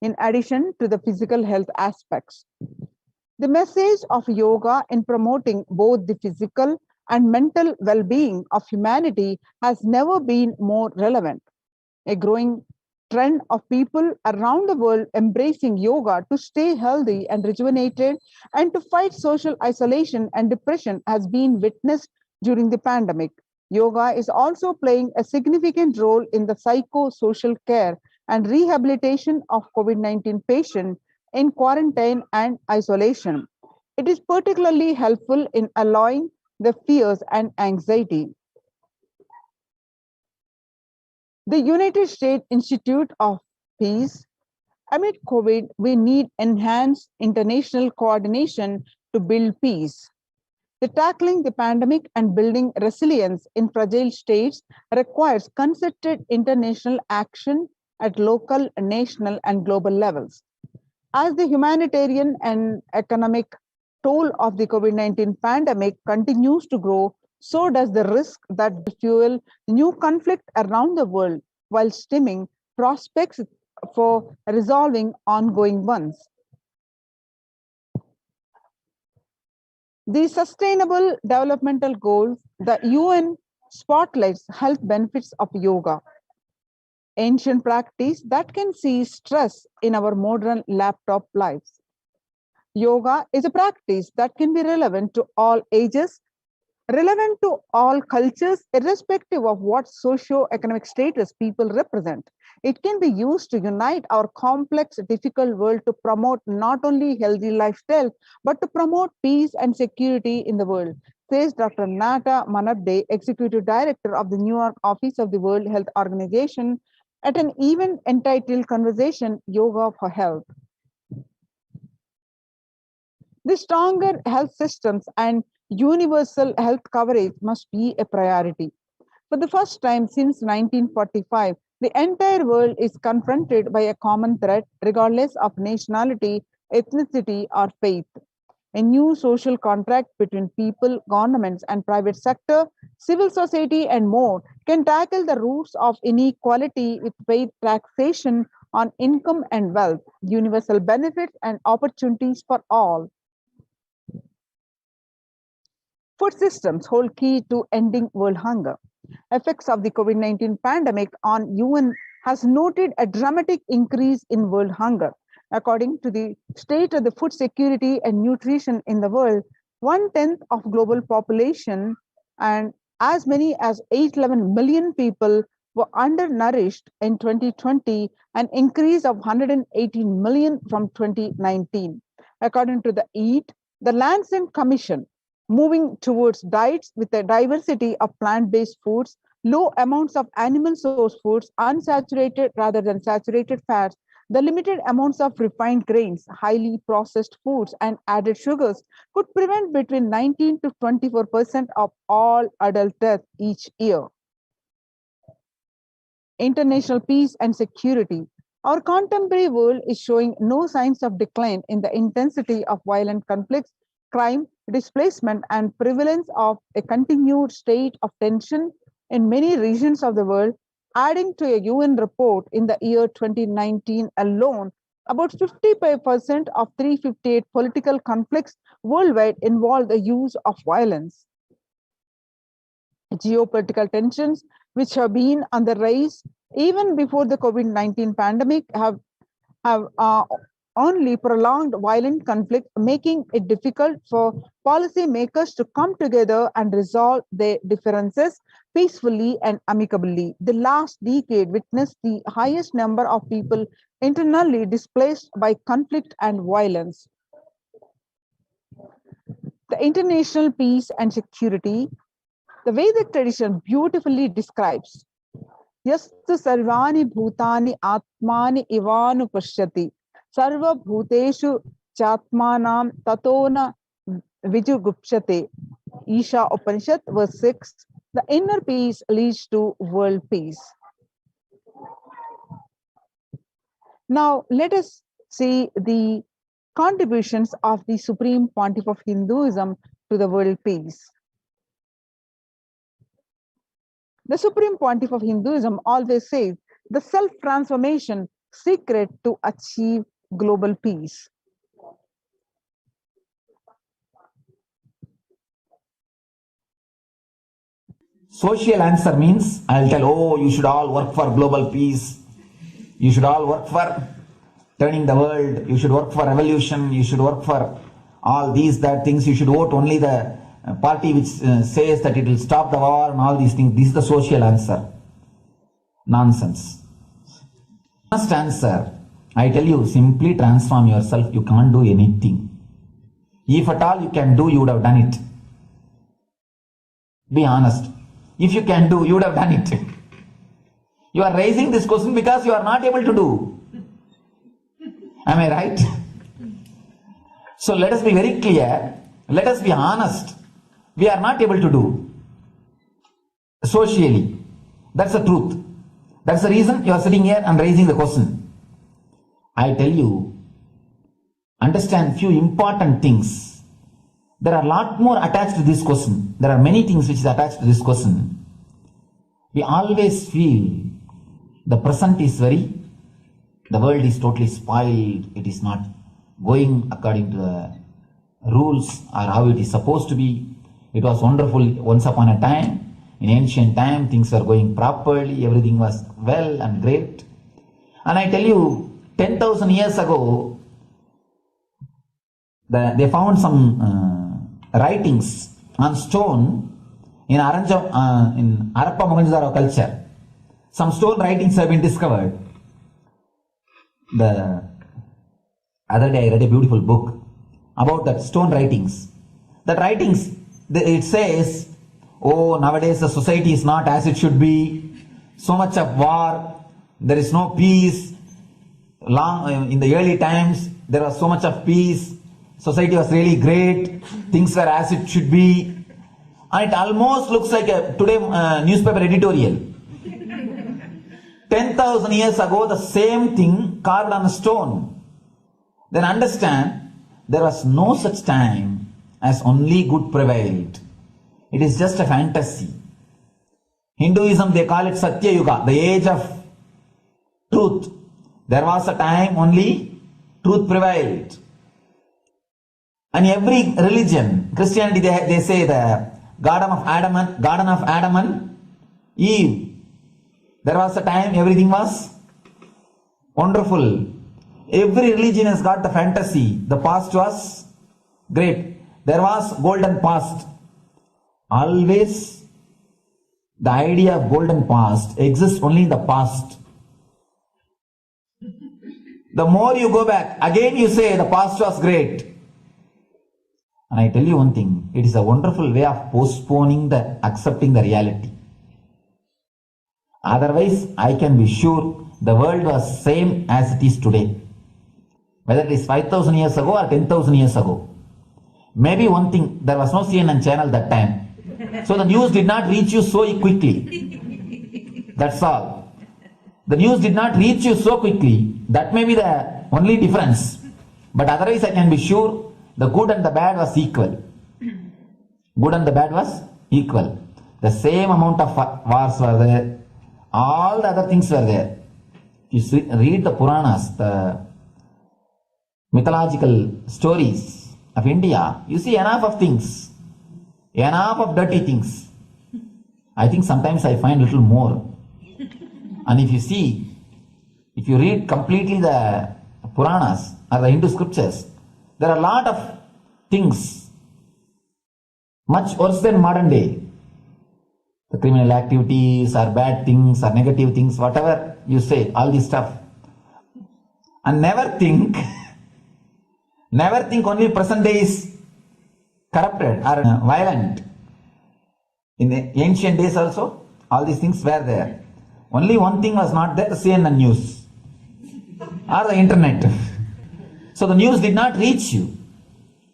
in addition to the physical health aspects. The message of yoga in promoting both the physical and mental well-being of humanity has never been more relevant. A growing trend of people around the world embracing yoga to stay healthy and rejuvenated and to fight social isolation and depression has been witnessed during the pandemic. Yoga is also playing a significant role in the psychosocial care and rehabilitation of COVID-19 patients in quarantine and isolation. It is particularly helpful in allowing the fears and anxiety. The United States Institute of Peace. Amid COVID, we need enhanced international coordination to build peace. The tackling the pandemic and building resilience in fragile states requires concerted international action at local, national, and global levels. As the humanitarian and economic toll of the COVID-19 pandemic continues to grow, so does the risk that fuel new conflict around the world while stemming prospects for resolving ongoing ones. The Sustainable Developmental Goals, the UN spotlights health benefits of yoga, ancient practice that can see stress in our modern laptop lives. Yoga is a practice that can be relevant to all ages, relevant to all cultures, irrespective of what socio-economic status people represent. It can be used to unite our complex, difficult world to promote not only healthy lifestyle, but to promote peace and security in the world, says Dr. Nata Manabde, Executive Director of the New York office of the World Health Organization, at an event entitled Conversation Yoga for Health. The stronger health systems and universal health coverage must be a priority. For the first time since 1945, the entire world is confronted by a common threat, regardless of nationality, ethnicity, or faith. A new social contract between people, governments, and private sector, civil society, and more can tackle the roots of inequality with fair taxation on income and wealth, universal benefits, and opportunities for all. Food systems hold key to ending world hunger. Effects of the COVID-19 pandemic on UN has noted a dramatic increase in world hunger. According to the state of the food security and nutrition in the world, 1/10 of global population and as many as 811 million people were undernourished in 2020, an increase of 118 million from 2019. According to the EAT, the Lancet Commission, moving towards diets with a diversity of plant-based foods, low amounts of animal source foods, unsaturated rather than saturated fats, the limited amounts of refined grains, highly processed foods, and added sugars could prevent between 19 to 24% of all adult death each year. International peace and security. Our contemporary world is showing no signs of decline in the intensity of violent conflicts, crime, displacement, and prevalence of a continued state of tension in many regions of the world, adding to a UN report in the year 2019 alone. About 55% of 358 political conflicts worldwide involve the use of violence. Geopolitical tensions, which have been on the rise even before the COVID-19 pandemic, have only prolonged violent conflict, making it difficult for policymakers to come together and resolve their differences peacefully and amicably. The last decade witnessed the highest number of people internally displaced by conflict and violence. The international peace and security. The Vedic tradition beautifully describes Yastu sarvani bhutani atmani ivanu pashyati sarva bhuteshu chatmanam tatona vijugupshate. Isha Upanishad verse 6. The inner peace leads to world peace. Now let us see the contributions of the Supreme Pontiff of Hinduism to the world peace. The Supreme Pontiff of Hinduism always says the self-transformation secret to achieve global peace. Social answer means I'll tell, oh, you should all work for global peace. You should all work for turning the world. You should work for revolution. You should work for all these, that things. You should vote only the party which says that it will stop the war and all these things. This is the social answer. Nonsense. First answer, I tell you, simply transform yourself. You can't do anything. If at all you can do, you would have done it. Be honest. If you can do, you would have done it. You are raising this question because you are not able to do. Am I right? So let us be very clear. Let us be honest. We are not able to do socially. That's the truth. That's the reason you are sitting here and raising the question. I tell you, understand few important things. There are a lot more attached to this question. There are many things which is attached to this question. We always feel the present is the world is totally spoiled. It is not going according to the rules or how it is supposed to be. It was wonderful once upon a time. In ancient time, things were going properly. Everything was well and great. And I tell you, 10,000 years ago, they found some writings on stone in Harappa Mohenjo-daro culture. Some stone writings have been discovered. The other day I read a beautiful book about that stone writings. That writings, it says, oh, nowadays the society is not as it should be. So much of war. There is no peace. In the early times, there was so much of peace. Society was really great. Things were as it should be. And it almost looks like a today newspaper editorial. 10,000 years ago, the same thing carved on a stone. Then understand, there was no such time as only good prevailed. It is just a fantasy. Hinduism, they call it Satya Yuga, the age of truth. There was a time only truth prevailed. And every religion, Christianity, they say the Garden of Adam and Eve. There was a time everything was wonderful. Every religion has got the fantasy. The past was great. There was golden past. Always The idea of golden past exists only in the past. The more you go back, again you say the past was great. And I tell you one thing, it is a wonderful way of postponing accepting the reality. Otherwise, I can be sure the world was same as it is today. Whether it is 5,000 years ago or 10,000 years ago. Maybe one thing, there was no CNN channel that time. So the news did not reach you so quickly. That's all. The news did not reach you so quickly. That may be the only difference. But otherwise, I can be sure the good and the bad was equal. Good and the bad was equal. The same amount of wars were there. All the other things were there. You read the Puranas, the mythological stories of India, you see enough of things. Enough of dirty things. I think sometimes I find a little more. And if you read completely the Puranas or the Hindu scriptures, there are a lot of things much worse than modern day. The criminal activities or bad things or negative things, whatever you say, all this stuff. And never think only present day is corrupted or violent. In the ancient days also, all these things were there. Only one thing was not there, the CNN news or the internet. So the news did not reach you.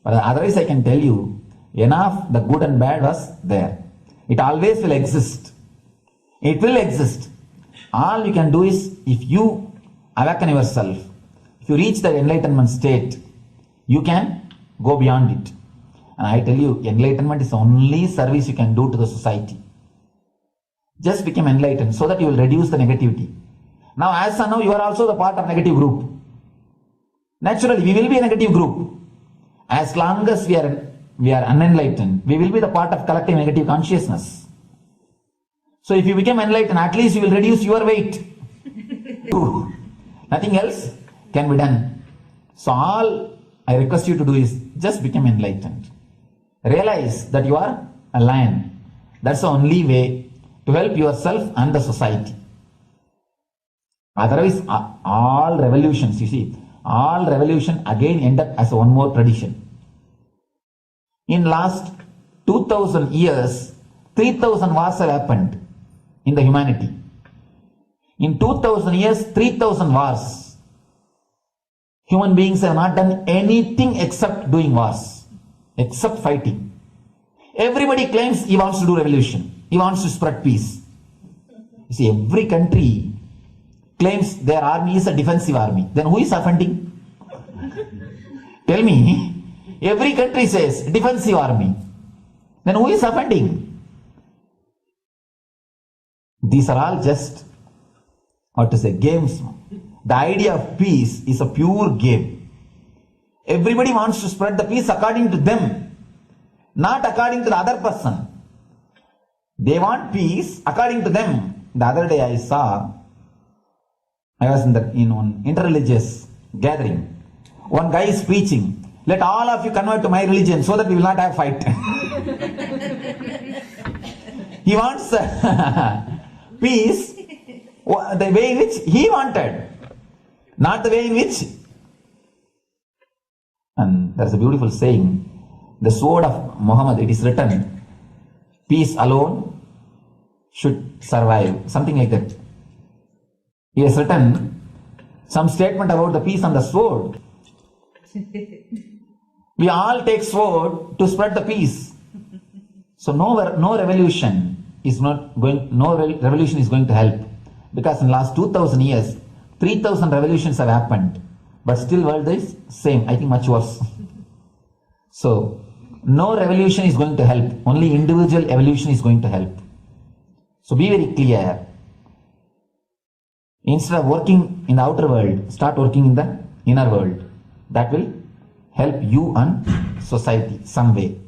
But otherwise I can tell you, enough the good and bad was there. It always will exist. It will exist. All you can do is, if you awaken yourself, if you reach the enlightenment state, you can go beyond it. And I tell you, enlightenment is the only service you can do to the society. Just become enlightened so that you will reduce the negativity. Now, as of now, you are also the part of negative group. Naturally, we will be a negative group. As long as we are unenlightened, we will be the part of collective negative consciousness. So if you become enlightened, at least you will reduce your weight. Nothing else can be done. So all I request you to do is just become enlightened. Realize that you are a lion. That's the only way to help yourself and the society. Otherwise, all revolutions, you see, all revolution again end up as one more tradition. In last 2000 years, 3000 wars have happened in the humanity. In 2000 years, 3000 wars. Human beings have not done anything except doing wars, except fighting. Everybody claims he wants to do revolution. He wants to spread peace. You see, every country claims their army is a defensive army. Then who is offending? Tell me. Every country says defensive army. Then who is offending? These are all just, games. The idea of peace is a pure game. Everybody wants to spread the peace according to them, not according to the other person. They want peace according to them. The other day I was in one interreligious gathering. One guy is preaching, let all of you convert to my religion so that we will not have fight. He wants peace the way in which he wanted, not the way in which. And there's a beautiful saying, the sword of Muhammad, it is written, peace alone should survive, something like that. He has written some statement about the peace on the sword. We all take sword to spread the peace. So no revolution is going to help. Because in the last 2000 years, 3000 revolutions have happened. But still world is same, I think much worse. So no revolution is going to help. Only individual evolution is going to help. So be very clear. Instead of working in the outer world, start working in the inner world. That will help you and society some way.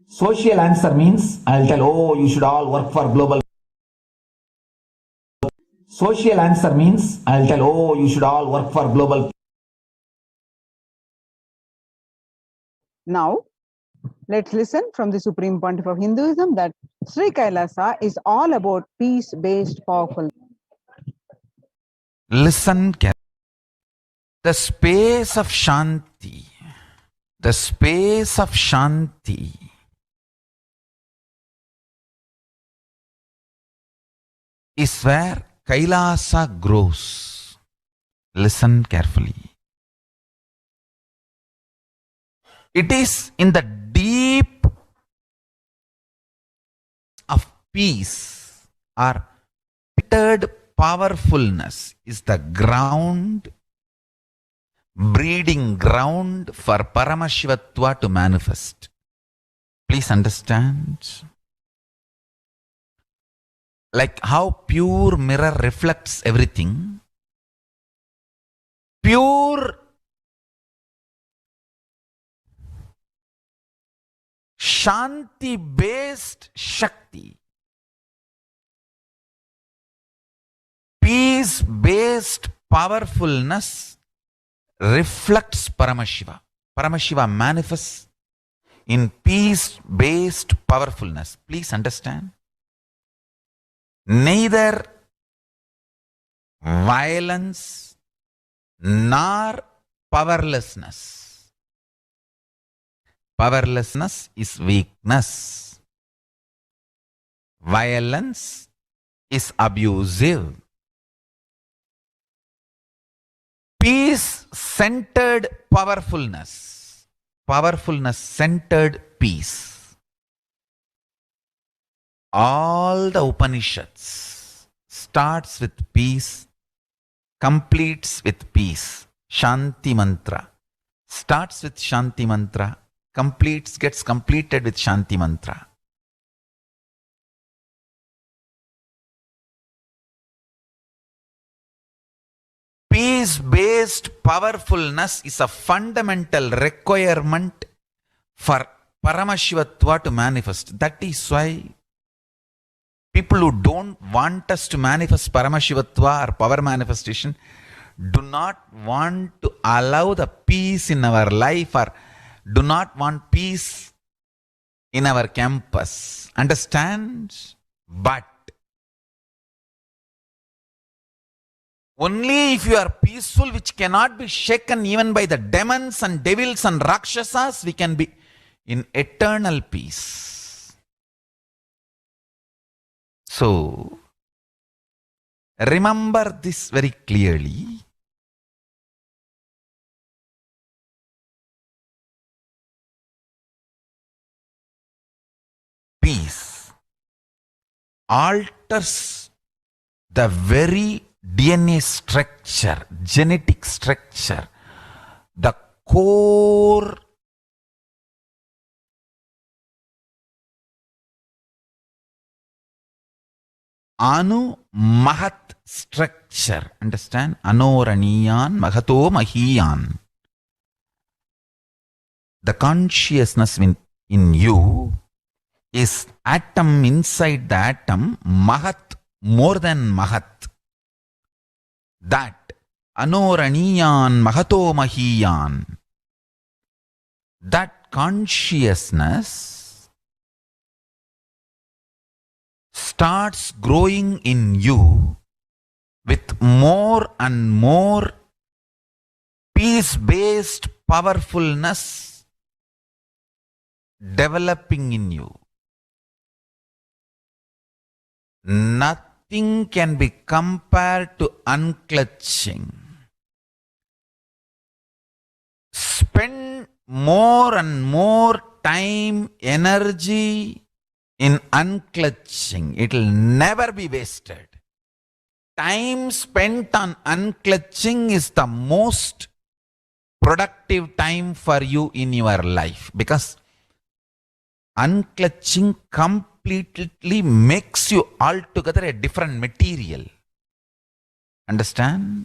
Social answer means I'll tell, oh, you should all work for global. Social answer means I'll tell, oh, you should all work for global. Now, let's listen from the Supreme Pontiff of Hinduism that Sri Kailasa is all about peace-based powerful. Listen carefully. The space of Shanti, the space of Shanti is where Kailasa grows. Listen carefully. It is in the deep of peace or pitted powerfulness is the ground, breeding ground for Paramashivatva to manifest. Please understand. Like how pure mirror reflects everything, pure Shanti-based Shakti, peace-based powerfulness reflects Paramashiva. Paramashiva manifests in peace-based powerfulness. Please understand. Neither violence nor powerlessness. Powerlessness is weakness. Violence is abusive. Peace-centered powerfulness. Powerfulness-centered peace. All the Upanishads starts with peace, completes with peace. Shanti mantra starts with Shanti mantra, gets completed with Shanti mantra. Peace-based powerfulness is a fundamental requirement for Paramashivatva to manifest. That is why people who don't want us to manifest Paramashivatva or power manifestation do not want to allow the peace in our life or do not want peace in our campus. Understand? But only if you are peaceful, which cannot be shaken even by the demons and devils and rakshasas, we can be in eternal peace. So, remember this very clearly. Peace alters the very DNA structure, genetic structure, the core Anu Mahat structure. Understand? Anoraniyan Mahato Mahiyan. The consciousness in you is atom inside the atom, Mahat, more than Mahat. That Anoraniyan Mahato Mahiyan. That consciousness starts growing in you with more and more peace-based powerfulness developing in you. Nothing can be compared to unclutching. Spend more and more time, energy in unclutching. It will never be wasted. Time spent on unclutching is the most productive time for you in your life, because unclutching completely makes you altogether a different material. Understand?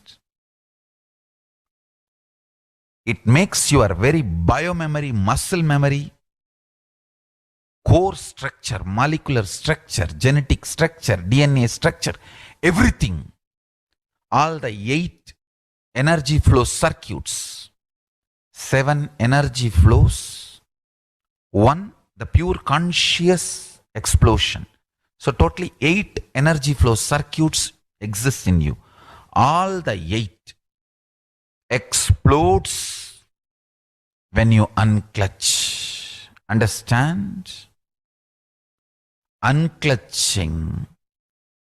It makes your very biomemory, muscle memory, core structure, molecular structure, genetic structure, DNA structure, everything, all the 8 energy flow circuits, 7 energy flows, One, the pure conscious explosion. So totally 8 energy flow circuits exist in you. All the 8 explodes when you unclutch. Understand? Unclutching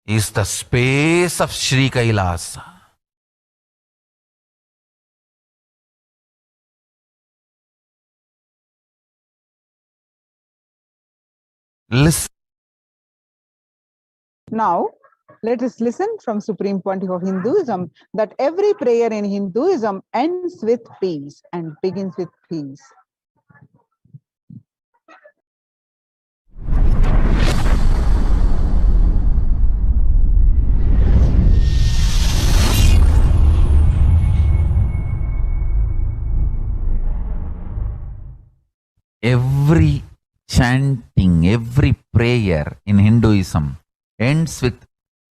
is the space of Sri Kailasa. Listen. Now, let us listen from Supreme Pontiff of Hinduism that every prayer in Hinduism ends with peace and begins with peace. Every chanting, every prayer in Hinduism ends with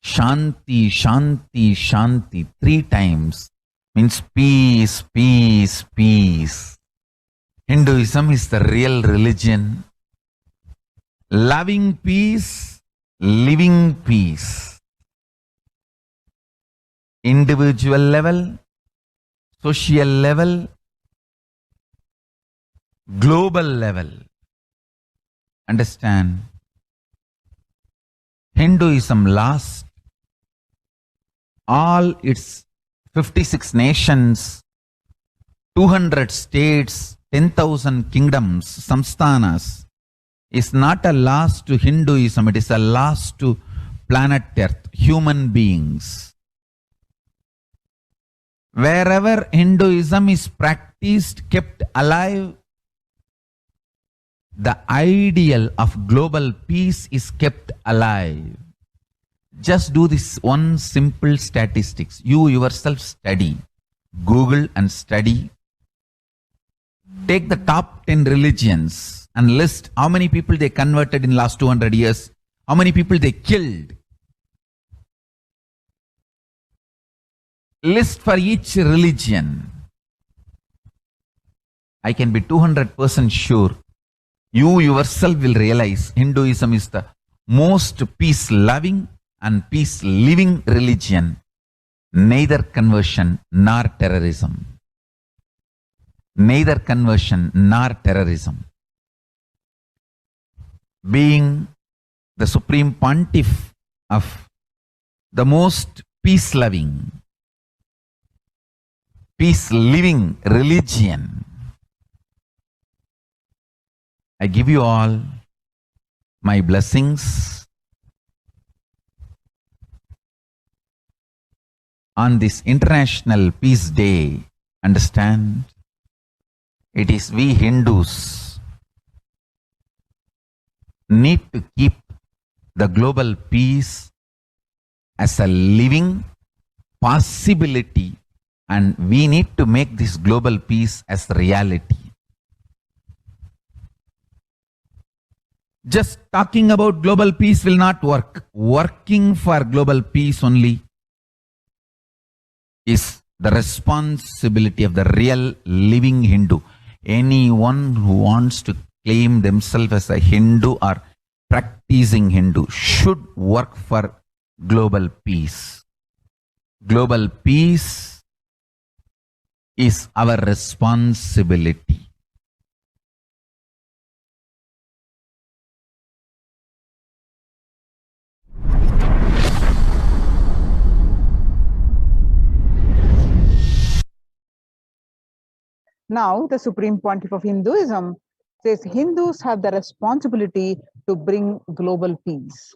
Shanti, Shanti, Shanti 3 times. Means peace, peace, peace. Hinduism is the real religion. Loving peace, living peace. Individual level, social level, global level. Understand? Hinduism lost all its 56 nations, 200 states, 10,000 kingdoms, samsthanas, is not a loss to Hinduism, it is a loss to planet Earth, human beings. Wherever Hinduism is practiced, kept alive, the ideal of global peace is kept alive. Just do this one simple statistics. You yourself study. Google and study. Take the top 10 religions and list how many people they converted in last 200 years, how many people they killed. List for each religion. I can be 200% sure. You yourself will realize Hinduism is the most peace-loving and peace-living religion, neither conversion nor terrorism. Neither conversion nor terrorism. Being the Supreme Pontiff of the most peace-loving, peace-living religion, I give you all my blessings on this International Peace Day. Understand? It is we Hindus need to keep the global peace as a living possibility, and we need to make this global peace as reality. Just talking about global peace will not work. Working for global peace only is the responsibility of the real living Hindu. Anyone who wants to claim themselves as a Hindu or practicing Hindu should work for global peace. Global peace is our responsibility. Now, the Supreme Pontiff of Hinduism says Hindus have the responsibility to bring global peace.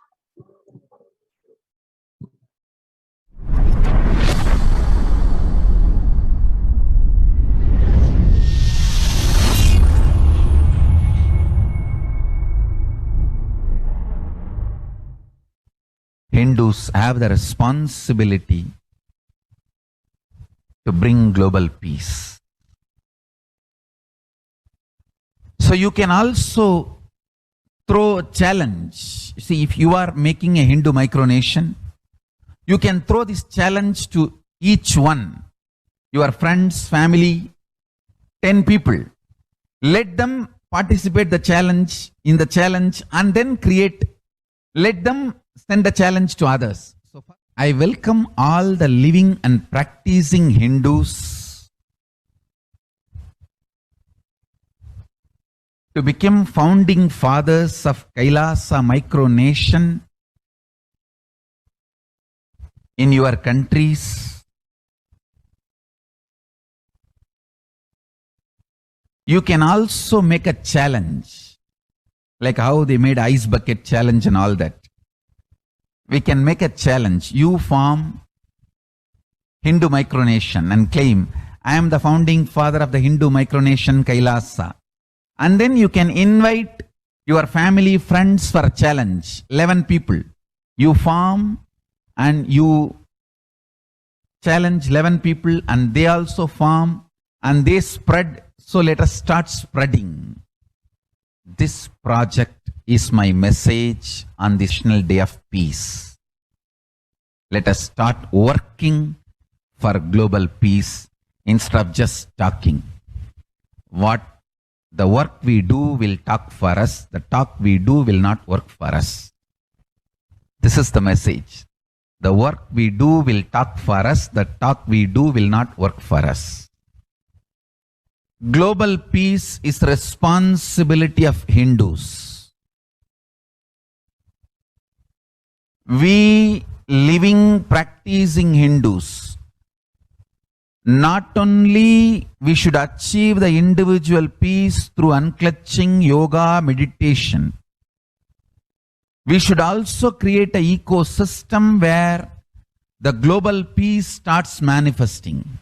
Hindus have the responsibility to bring global peace. So you can also throw a challenge. See, if you are making a Hindu micronation, you can throw this challenge to each one, your friends, family, 10 people. Let them participate in the challenge and then let them send a challenge to others. So I welcome all the living and practicing Hindus to become founding fathers of Kailasa micronation in your countries. You can also make a challenge, like how they made ice bucket challenge and all that. We can make a challenge. You form Hindu micronation and claim, I am the founding father of the Hindu micronation Kailasa. And then you can invite your family, friends for a challenge. 11 people. You form and you challenge 11 people and they also form and they spread. So let us start spreading. This project is my message on the National Day of Peace. Let us start working for global peace instead of just talking. The work we do will talk for us. The talk we do will not work for us. This is the message. The work we do will talk for us. The talk we do will not work for us. Global peace is the responsibility of Hindus. We living, practicing Hindus, not only we should achieve the individual peace through unclutching yoga, meditation, we should also create an ecosystem where the global peace starts manifesting.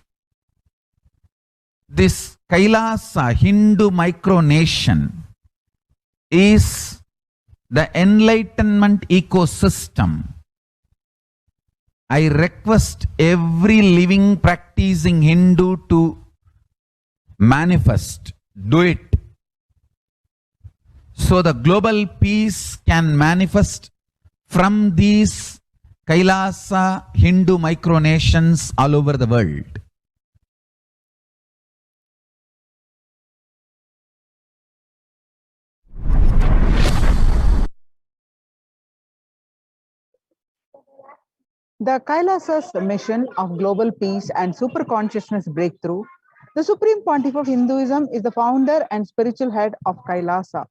This Kailasa Hindu micronation is the enlightenment ecosystem. I request every living practicing Hindu to manifest, do it. So the global peace can manifest from these Kailasa Hindu micronations all over the world. The Kailasa's mission of global peace and superconsciousness breakthrough. The Supreme Pontiff of Hinduism is the founder and spiritual head of Kailasa,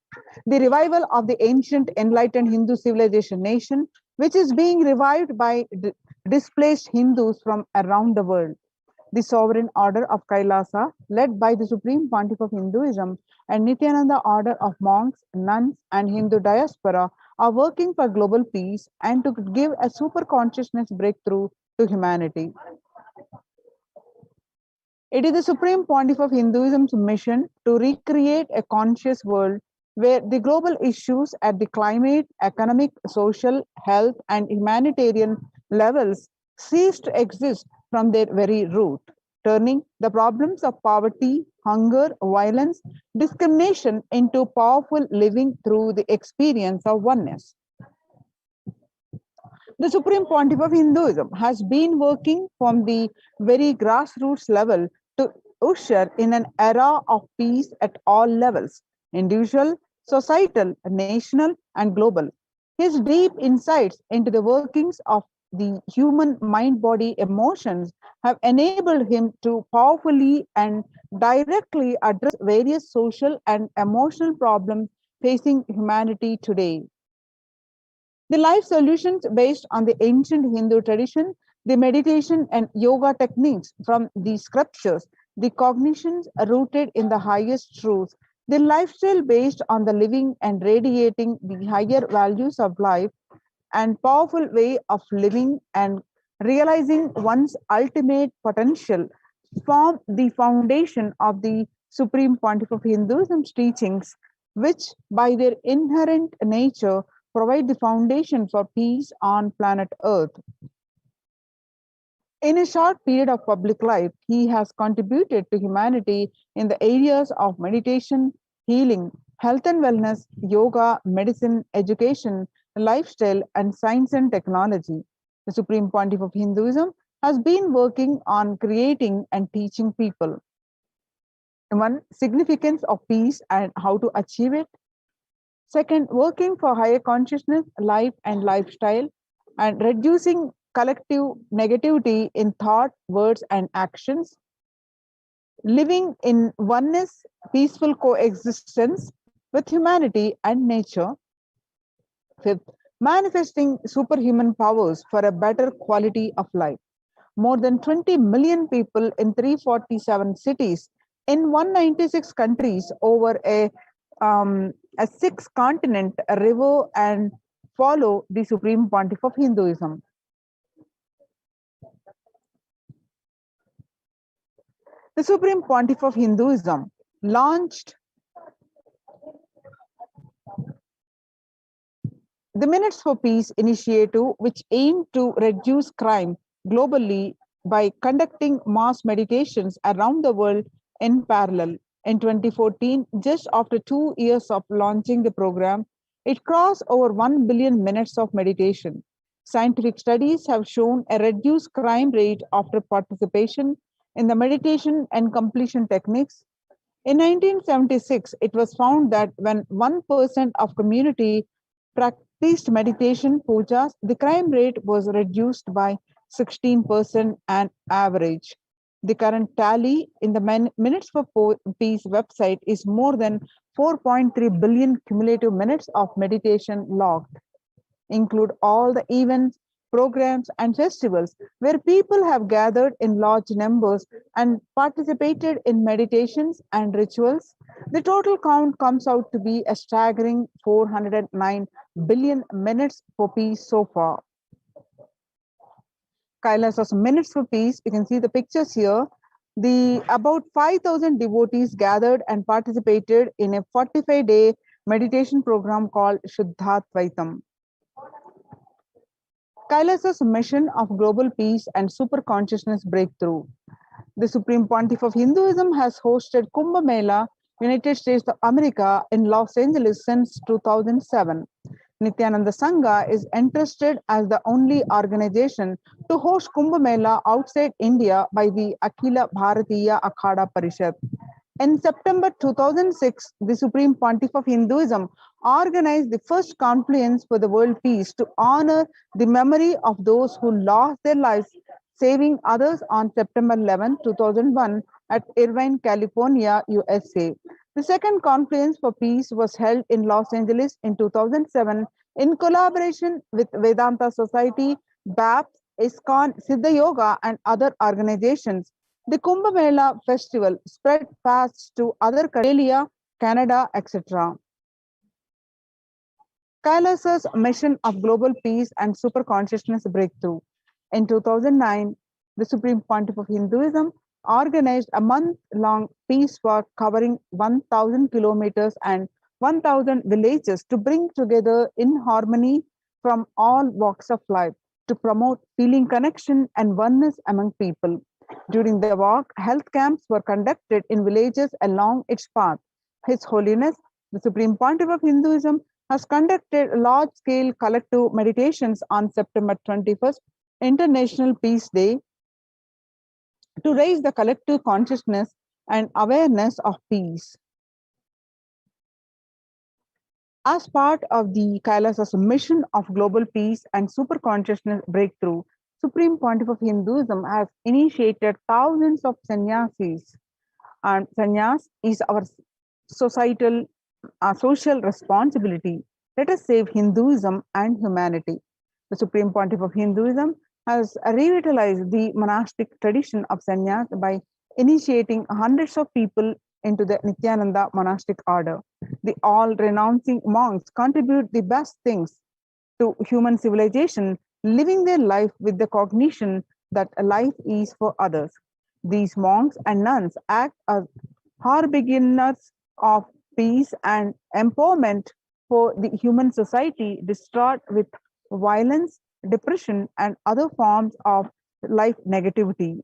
the revival of the ancient enlightened Hindu civilization nation, which is being revived by displaced Hindus from around the world. The sovereign order of Kailasa, led by the Supreme Pontiff of Hinduism and Nithyananda order of monks, nuns, and Hindu diaspora, are working for global peace and to give a super consciousness breakthrough to humanity. It is the Supreme Pontiff of Hinduism's mission to recreate a conscious world where the global issues at the climate, economic, social, health, and humanitarian levels cease to exist from their very root, turning the problems of poverty, hunger, violence, discrimination into powerful living through the experience of oneness. The Supreme Pontiff of Hinduism has been working from the very grassroots level to usher in an era of peace at all levels, individual, societal, national, and global. His deep insights into the workings of the human mind-body emotions have enabled him to powerfully and directly address various social and emotional problems facing humanity today. The life solutions based on the ancient Hindu tradition, the meditation and yoga techniques from the scriptures, the cognitions rooted in the highest truths, the lifestyle based on the living and radiating the higher values of life and powerful way of living and realizing one's ultimate potential form the foundation of the Supreme Pontiff of Hinduism's teachings, which by their inherent nature provide the foundation for peace on planet Earth. In a short period of public life, he has contributed to humanity in the areas of meditation, healing, health and wellness, yoga, medicine, education, lifestyle, and science and technology. The Supreme Pontiff of Hinduism has been working on creating and teaching people. One, significance of peace and how to achieve it. Second, working for higher consciousness, life and lifestyle, and reducing collective negativity in thought, words, and actions. Living in oneness, peaceful coexistence with humanity and nature. Fifth, manifesting superhuman powers for a better quality of life. More than 20 million people in 347 cities in 196 countries over a 6-continent revere and follow the Supreme Pontiff of Hinduism. The Supreme Pontiff of Hinduism launched the Minutes for Peace initiative, which aimed to reduce crime globally by conducting mass meditations around the world in parallel. In 2014, just after 2 years of launching the program, it crossed over 1 billion minutes of meditation. Scientific studies have shown a reduced crime rate after participation in the meditation and completion techniques. In 1976, it was found that when 1% of community practiced meditation pujas, the crime rate was reduced by 16% on average. The current tally in the Minutes for Peace website is more than 4.3 billion cumulative minutes of meditation logged. Include all the events, programs, and festivals where people have gathered in large numbers and participated in meditations and rituals. The total count comes out to be a staggering 409 billion minutes for peace so far. Kailasa's Minutes for Peace, you can see the pictures here. The about 5,000 devotees gathered and participated in a 45-day meditation program called Shuddhatvaitam. Kailasa's mission of global peace and super consciousness breakthrough. The Supreme Pontiff of Hinduism has hosted Kumbh Mela, United States of America, in Los Angeles since 2007. Nithyananda Sangha is entrusted as the only organization to host Kumbh Mela outside India by the Akhila Bharatiya Akhada Parishad. In September 2006, the Supreme Pontiff of Hinduism organized the first confluence for the world peace to honor the memory of those who lost their lives saving others on September 11, 2001 at Irvine, California, USA. The second confluence for peace was held in Los Angeles in 2007 in collaboration with Vedanta Society, BAPS, ISKCON, Siddha Yoga, and other organizations. The Kumbh Mela festival spread fast to other Australia, Canada, etc. Kailasa's mission of global peace and super consciousness breakthrough. In 2009, the Supreme Pontiff of Hinduism organized a month-long peace walk covering 1,000 kilometers and 1,000 villages to bring together in harmony from all walks of life to promote feeling connection and oneness among people. During the walk, health camps were conducted in villages along its path. His Holiness, the Supreme Pontiff of Hinduism, has conducted large-scale collective meditations on September 21st, International Peace Day, to raise the collective consciousness and awareness of peace. As part of the Kailasa's mission of global peace and super consciousness breakthrough, Supreme Pontiff of Hinduism has initiated thousands of sannyasis. And sannyas is our social responsibility. Let us save Hinduism and humanity. The Supreme Pontiff of Hinduism has revitalized the monastic tradition of sannyas by initiating hundreds of people into the Nithyananda monastic order. The all-renouncing monks contribute the best things to human civilization, living their life with the cognition that life is for others. These monks and nuns act as harbingers of peace and empowerment for the human society distraught with violence, depression, and other forms of life negativity.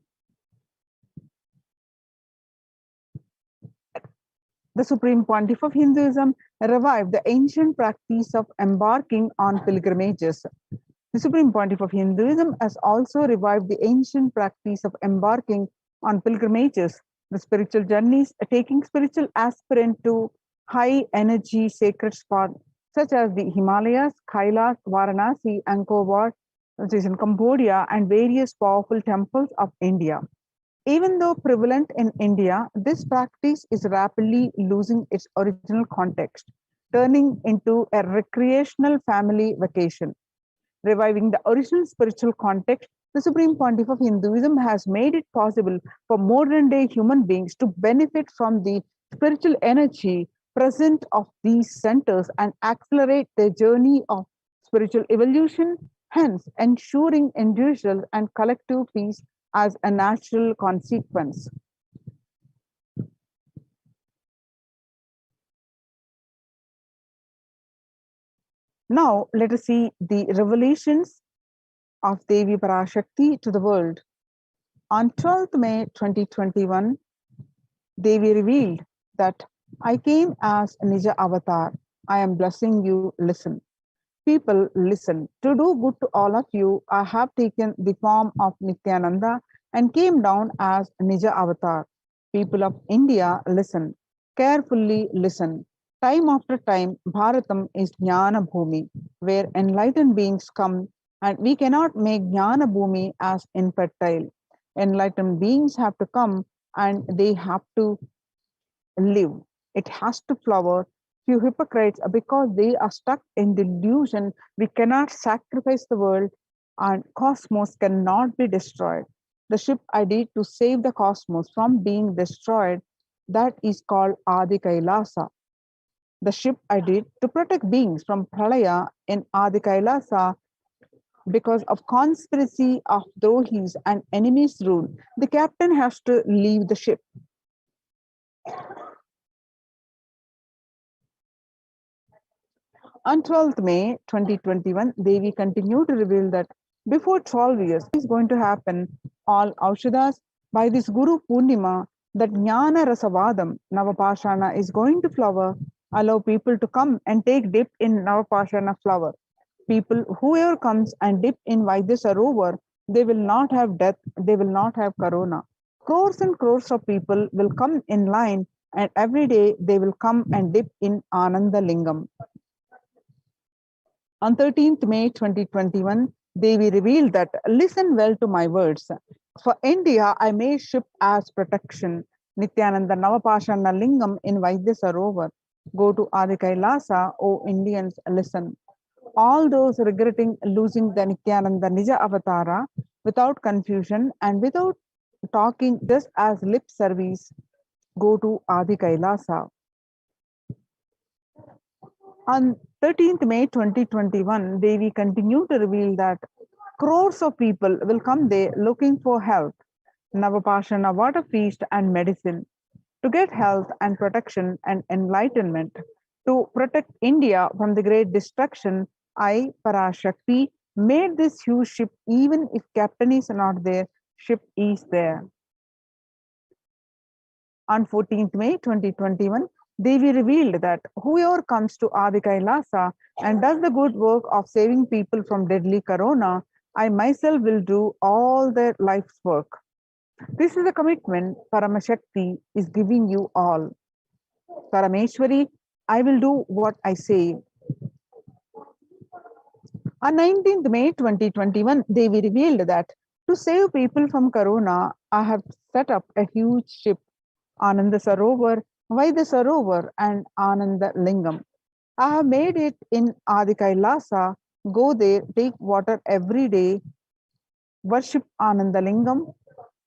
The Supreme Pontiff of Hinduism revived the ancient practice of embarking on pilgrimages. The Supreme Pontiff of Hinduism has also revived the ancient practice of embarking on pilgrimages the spiritual journeys, taking spiritual aspirant to high energy sacred spots such as the Himalayas, Kailash, Varanasi, Angkor Wat, which is in Cambodia, and various powerful temples of India. Even though prevalent in India, this practice is rapidly losing its original context, turning into a recreational family vacation. Reviving the original spiritual context, the Supreme Pontiff of Hinduism has made it possible for modern day human beings to benefit from the spiritual energy present of these centers and accelerate their journey of spiritual evolution, hence ensuring individual and collective peace as a natural consequence. Now, let us see the revelations of Devi Parashakti to the world. On 12th May 2021, Devi revealed that I came as Nija Avatar. I am blessing you, listen. People, listen. To do good to all of you, I have taken the form of Nithyananda and came down as Nija Avatar. People of India, listen. Carefully listen. Time after time, Bharatam is Jnana Bhumi, where enlightened beings come, and we cannot make Jnana Bhumi as infertile. Enlightened beings have to come and they have to live. It has to flower. Few hypocrites, because they are stuck in delusion, we cannot sacrifice the world and cosmos cannot be destroyed. The ship I did to save the cosmos from being destroyed, that is called Adi Kailasa. The ship I did to protect beings from Pralaya in Adi Kailasa, because of conspiracy of Drohis and enemies' rule, the captain has to leave the ship. On 12th May 2021, Devi continued to reveal that before 12 years is going to happen, all Aushadas by this Guru Purnima, that Jnana Rasavadam, Navapashana, is going to flower, allow people to come and take dip in Navapashana flower. People, whoever comes and dip in Vaidya Sarovar, they will not have death, they will not have corona. Crores and crores of people will come in line, and every day they will come and dip in Ananda Lingam. On 13th May 2021, Devi revealed that, listen well to my words. For India, I made ship as protection. Nithyananda Navapashana Lingam in Vaidya Sarovar. Go to Adi Kailasa, O Indians, listen. All those regretting losing the Nithyananda Nija Avatara without confusion and without talking just as lip service, go to Adi Kailasa. On 13th May 2021, Devi continued to reveal that crores of people will come there looking for health, Navapashana water feast and medicine, to get health and protection and enlightenment. To protect India from the great destruction, I, Parashakti, made this huge ship. Even if captain is not there, ship is there. On 14th May 2021, Devi revealed that whoever comes to Adi Kailasa and does the good work of saving people from deadly corona, I myself will do all their life's work. This is a commitment Paramashakti is giving you all. Parameshwari, I will do what I say. On 19th May 2021, Devi revealed that to save people from corona, I have set up a huge ship, Ananda Sarovar, Vaidya Sarovar, and Ananda Lingam. I have made it in Adi Kailasa. Go there, take water every day, worship Ananda Lingam,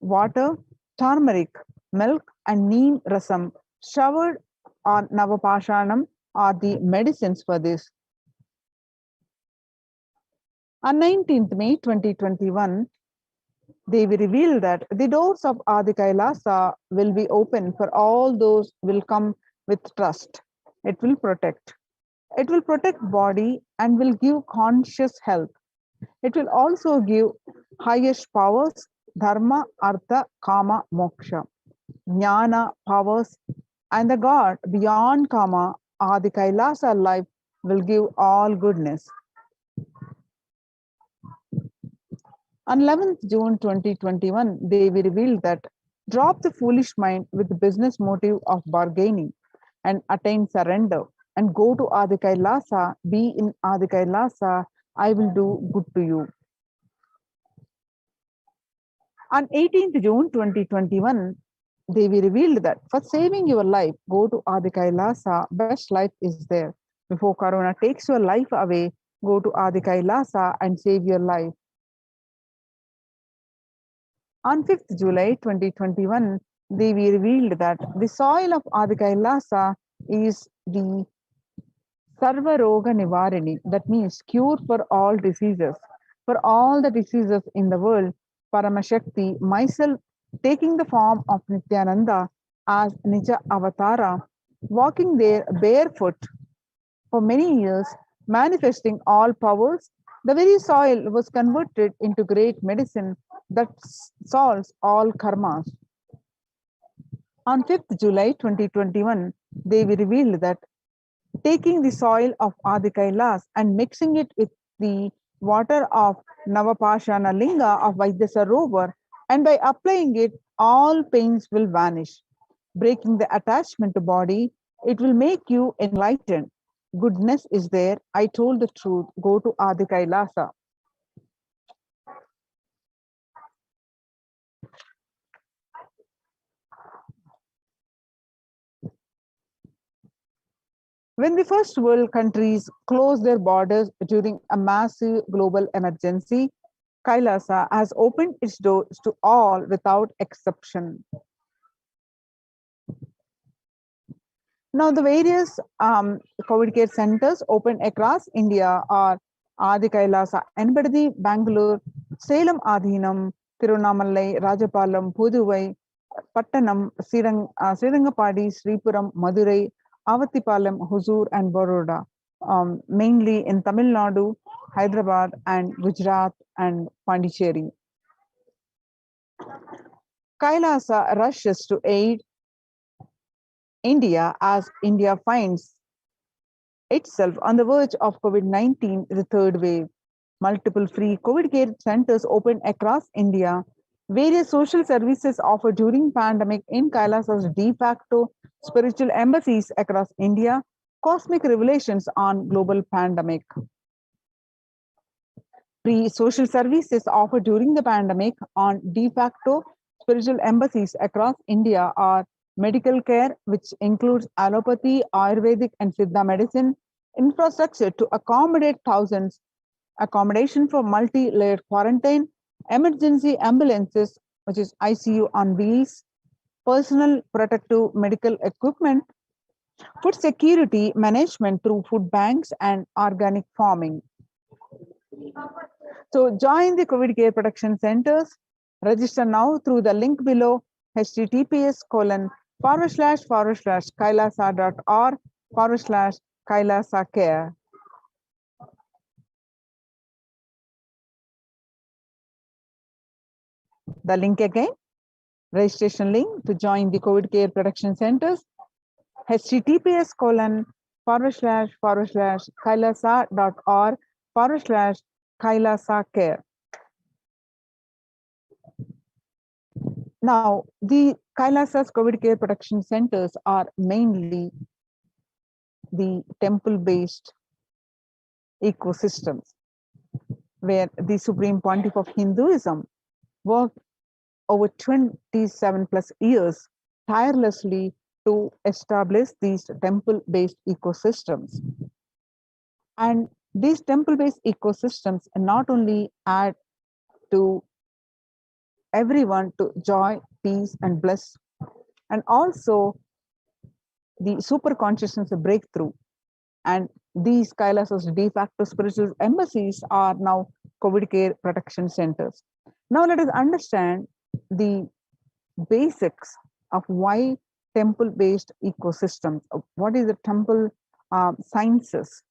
water, turmeric, milk, and neem rasam showered on Navapashanam are the medicines for this. On 19th May 2021, Devi revealed that the doors of Adi Kailasa will be open for all those who will come with trust. It will protect. It will protect body and will give conscious health. It will also give highest powers, dharma, artha, kama, moksha, jnana, powers, and the God beyond kama, Adi Kailasa life will give all goodness. On 11th June 2021, Devi revealed that Drop the foolish mind with the business motive of bargaining and attain surrender and go to Adi Kailasa, be in Adi Kailasa, I will do good to you. On 18th June 2021, Devi revealed that for saving your life, go to Adi Kailasa, best life is there. Before Corona takes your life away, go to Adi Kailasa and save your life. On 5th July 2021, Devi revealed that the soil of Adi Kailasa is the Sarva Roga Nivarini, that means cure for all diseases. For all the diseases in the world, Paramashakti, myself taking the form of Nithyananda as Nija Avatara, walking there barefoot for many years, manifesting all powers, the very soil was converted into great medicine that solves all karmas. On 5th July 2021, Devi revealed that taking the soil of Adi Kailas and mixing it with the water of Navapashana Linga of Vaidyasarovar, and by applying it, all pains will vanish. Breaking the attachment to body, it will make you enlightened. Goodness is there. I told the truth. Go to Adi Kailasa. When the first world countries closed their borders during a massive global emergency, Kailasa has opened its doors to all without exception. Now, the various COVID care centers open across India are Adi Kailasa, Enbadi, Bangalore, Salem Adhinam, Tirunamalai, Rajapalam, Puduvai, Pattanam, Srirangapadi, Sripuram, Madurai, Avatipalam, Huzur, and Baroda, mainly in Tamil Nadu, Hyderabad, and Gujarat and Pondicherry. Kailasa rushes to aid India as India finds itself on the verge of COVID-19, the third wave. Multiple free COVID care centers open across India. Various social services offered during pandemic in Kailasa's de facto spiritual embassies across India. Cosmic revelations on global pandemic. Free social services offered during the pandemic on de facto spiritual embassies across India are medical care, which includes allopathy, Ayurvedic, and Siddha medicine, infrastructure to accommodate thousands, accommodation for multi-layered quarantine, emergency ambulances, which is ICU on wheels, personal protective medical equipment, food security management through food banks and organic farming. So join the COVID care protection centers. Register now through the link below, https://kailasa.org/kailasa care. The link again, registration link to join the COVID care protection centers, https://kailasa.org/kailasa care. Now, the Kailasa's COVID care protection centers are mainly the temple-based ecosystems, where the Supreme Pontiff of Hinduism worked over 27 plus years tirelessly to establish these temple-based ecosystems. And these temple-based ecosystems not only add to everyone to joy, peace, and bliss, and also the super consciousness breakthrough. And these Kailasa's de facto spiritual embassies are now COVID care protection centers. Now let us understand the basics of why temple-based ecosystems. What is the temple sciences?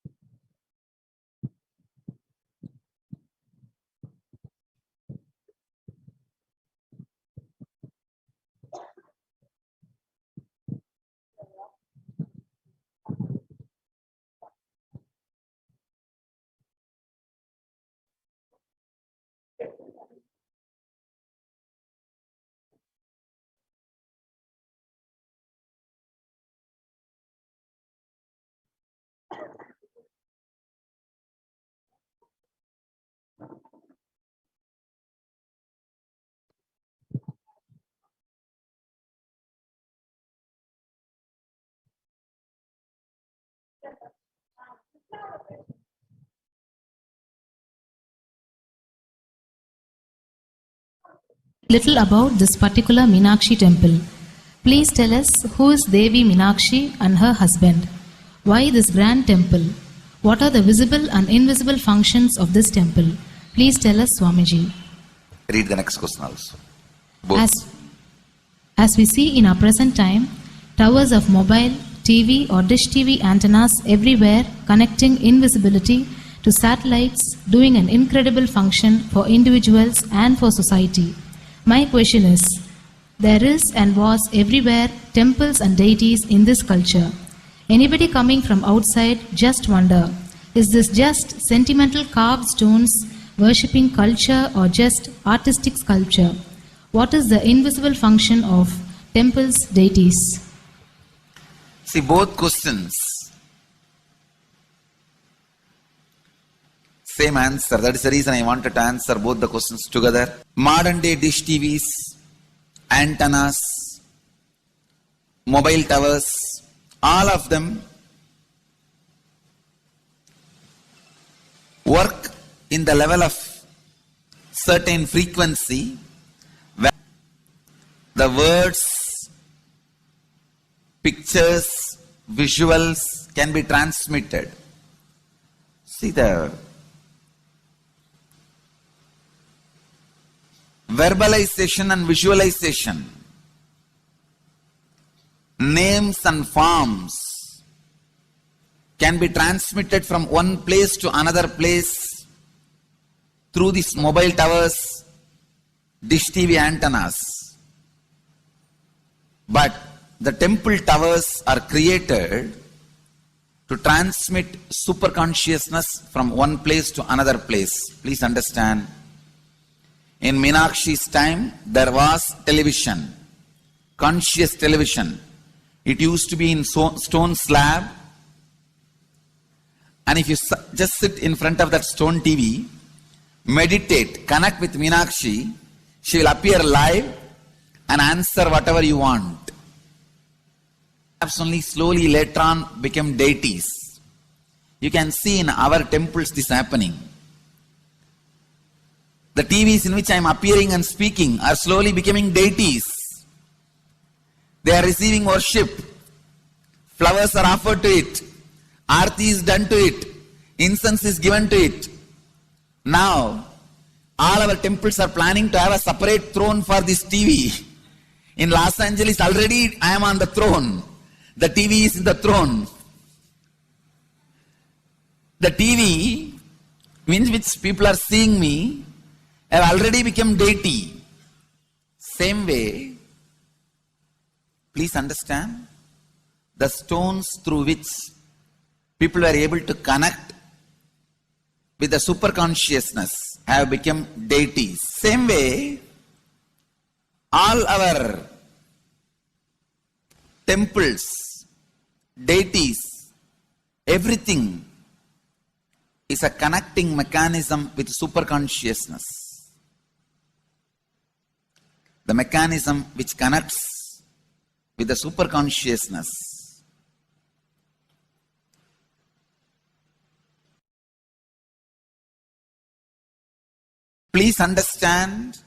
little about this particular Meenakshi temple. Please tell us who is Devi Meenakshi and her husband. Why this grand temple? What are the visible and invisible functions of this temple? Please tell us, Swamiji. Read the next question also. Both. As we see in our present time, towers of mobile, TV or dish TV antennas everywhere connecting invisibility to satellites, doing an incredible function for individuals and for society. My question is, there is and was everywhere temples and deities in this culture. Anybody coming from outside just wonder, is this just sentimental carved stones, worshipping culture or just artistic sculpture? What is the invisible function of temples, deities? See, both questions, same answer. That is the reason I wanted to answer both the questions together. Modern day dish TVs, antennas, mobile towers, all of them work in the level of certain frequency where the words, pictures, visuals can be transmitted. See, the verbalization and visualization, names and forms can be transmitted from one place to another place through these mobile towers, dish TV antennas. But the temple towers are created to transmit super consciousness from one place to another place. Please understand. In Meenakshi's time, there was television, conscious television. It used to be in stone slab. And if you just sit in front of that stone TV, meditate, connect with Meenakshi, she will appear live and answer whatever you want. Perhaps only slowly later on became deities. You can see in our temples this happening. The TVs in which I am appearing and speaking are slowly becoming deities. They are receiving worship. Flowers are offered to it. Aarti is done to it. Incense is given to it. Now, all our temples are planning to have a separate throne for this TV. In Los Angeles, already I am on the throne. The TV is in the throne. The TV, in which people are seeing me, have already become deity. Same way, please understand, the stones through which people were able to connect with the super consciousness have become deities. Same way, all our temples, deities, everything is a connecting mechanism with super consciousness. The mechanism which connects with the super consciousness please understand,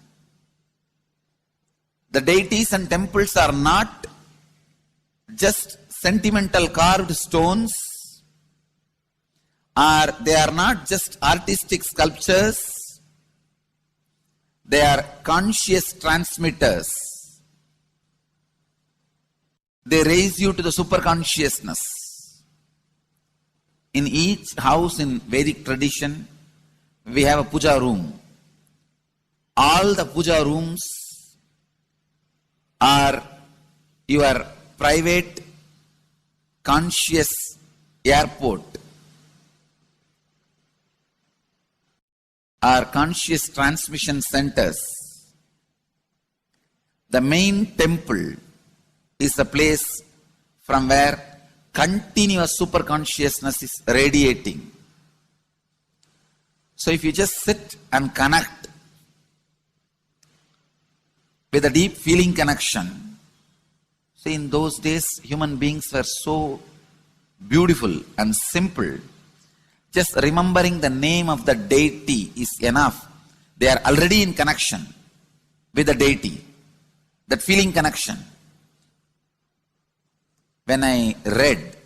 the deities and temples are not just sentimental carved stones, or they are not just artistic sculptures, they are conscious transmitters. They raise you to the super consciousness. In each house in Vedic tradition, we have a puja room. All the puja rooms are your private conscious airport, are conscious transmission centers. The main temple is the place from where continuous super consciousness is radiating. So if you just sit and connect with a deep feeling connection, see, in those days human beings were so beautiful and simple. Just remembering the name of the deity is enough. They are already in connection with the deity, that feeling connection. When I read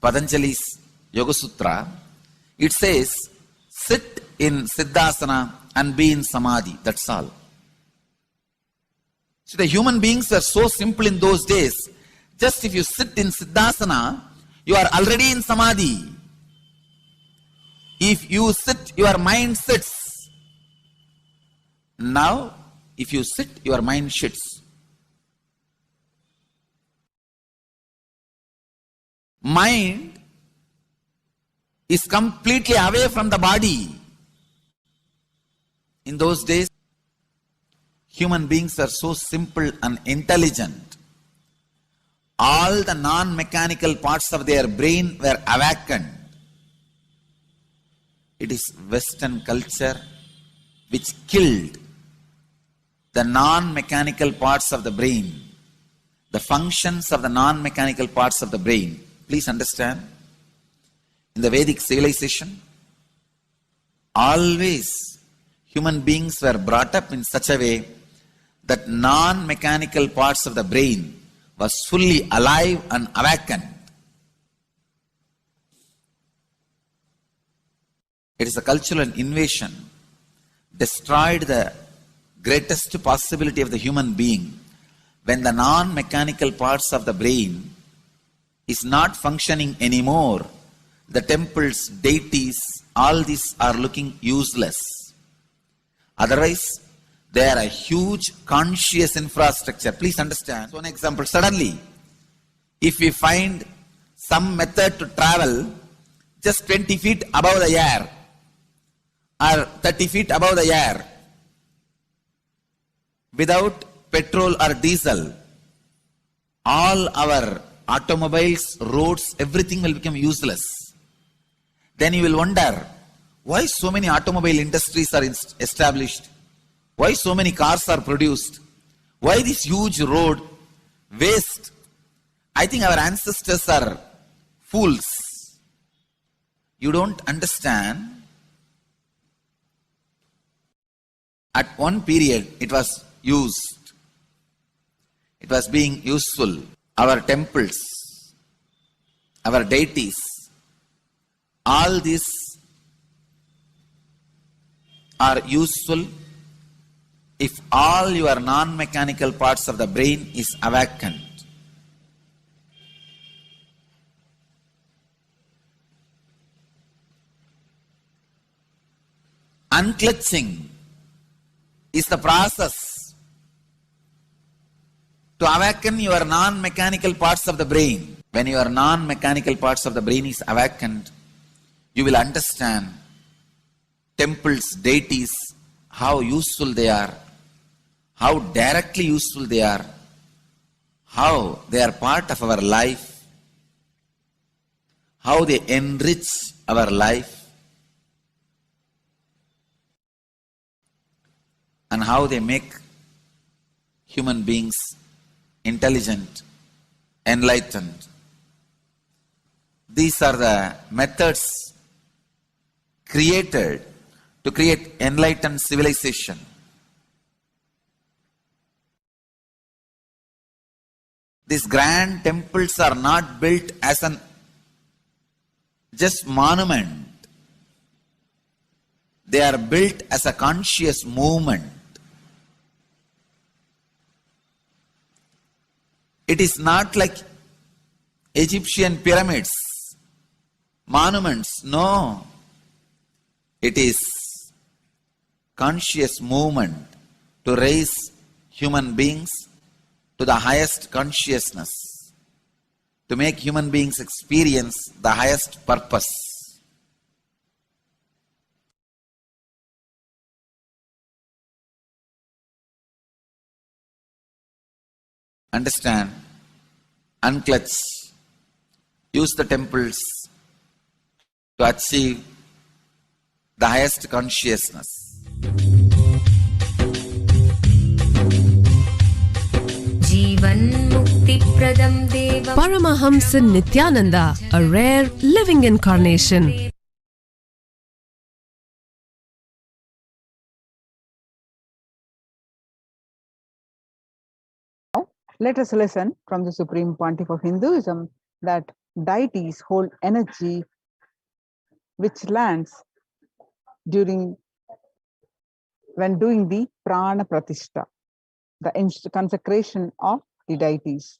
Patanjali's Yoga Sutra, it says, sit in Siddhasana and be in Samadhi. That's all. So the human beings were so simple in those days. Just if you sit in Siddhasana, you are already in Samadhi. If you sit, your mind sits. Now, if you sit, your mind sits. Mind is completely away from the body. In those days, human beings were so simple and intelligent. All the non-mechanical parts of their brain were awakened. It is Western culture which killed the non-mechanical parts of the brain, the functions of the non-mechanical parts of the brain. Please understand, in the Vedic civilization, always human beings were brought up in such a way that non-mechanical parts of the brain was fully alive and awakened. It is a cultural invasion, destroyed the greatest possibility of the human being when the non-mechanical parts of the brain is not functioning anymore. The temples, deities, all these are looking useless. Otherwise, they are a huge conscious infrastructure. Please understand. So, an example, suddenly, if we find some method to travel just 20 feet above the air or 30 feet above the air without petrol or diesel, all our automobiles, roads, everything will become useless. Then you will wonder, why so many automobile industries are established? Why so many cars are produced? Why this huge road waste? I think our ancestors are fools. You don't understand. At one period, it was used. It was being useful. Our temples, our deities, all these are useful if all your non-mechanical parts of the brain is awakened. Unclutching is the process to awaken your non-mechanical parts of the brain. When your non-mechanical parts of the brain is awakened, you will understand temples, deities, how useful they are, how directly useful they are, how they are part of our life, how they enrich our life, and how they make human beings intelligent, enlightened. These are the methods created to create enlightened civilization. These grand temples are not built as an just monument. They are built as a conscious movement. It is not like Egyptian pyramids, monuments. No. It is conscious movement to raise human beings to the highest consciousness, to make human beings experience the highest purpose. Understand, unclutch, use the temples to achieve the highest consciousness. Paramahamsa Nithyananda, a rare living incarnation. Let us listen from the Supreme Pontiff of Hinduism that deities hold energy which lands when doing the prana pratishtha, the consecration of the deities.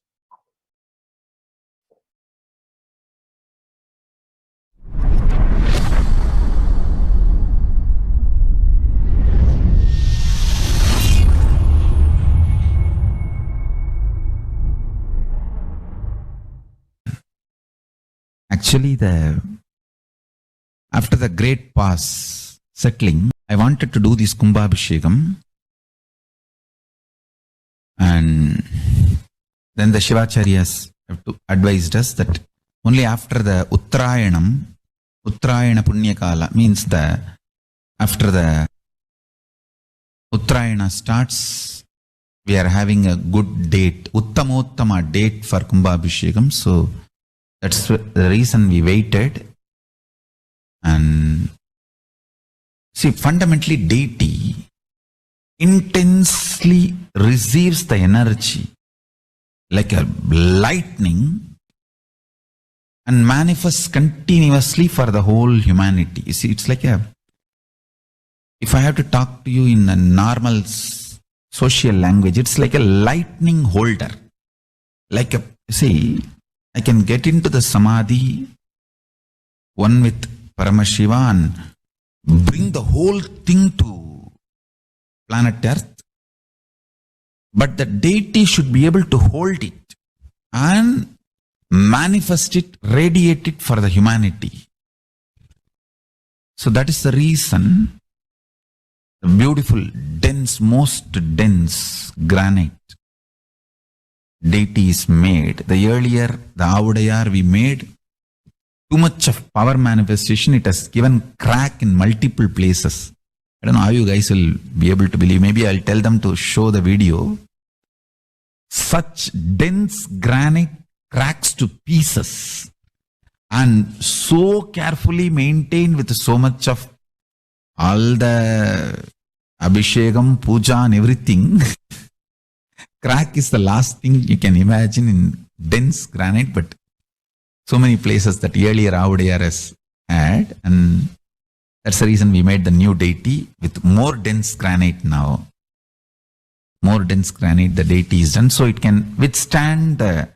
Actually, after the great pause settling, I wanted to do this Kumbhabhishekam, and then the Shivacharyas have advised us that only after the Uttrayanam, Uttrayana Punyakala means after the Uttrayana starts, we are having a good date, Uttamottama date for Kumbhabhishekam. So that's the reason we waited. And see, fundamentally, deity intensely receives the energy like a lightning and manifests continuously for the whole humanity. You see, it's like if I have to talk to you in a normal social language, it's like a lightning holder. I can get into the samadhi, one with Paramashiva, and bring the whole thing to planet Earth. But the deity should be able to hold it and manifest it, radiate it for the humanity. So that is the reason the beautiful, dense, most dense granite deity is made. The earlier, the Avudayar we made, too much of power manifestation, it has given crack in multiple places. I don't know how you guys will be able to believe. Maybe I'll tell them to show the video. Such dense granite cracks to pieces and so carefully maintained with so much of all the Abhishekam, Puja and everything. Crack is the last thing you can imagine in dense granite, but so many places that earlier Avudayar has had, and that's the reason we made the new deity with more dense granite now. More dense granite, the deity is done, so it can withstand the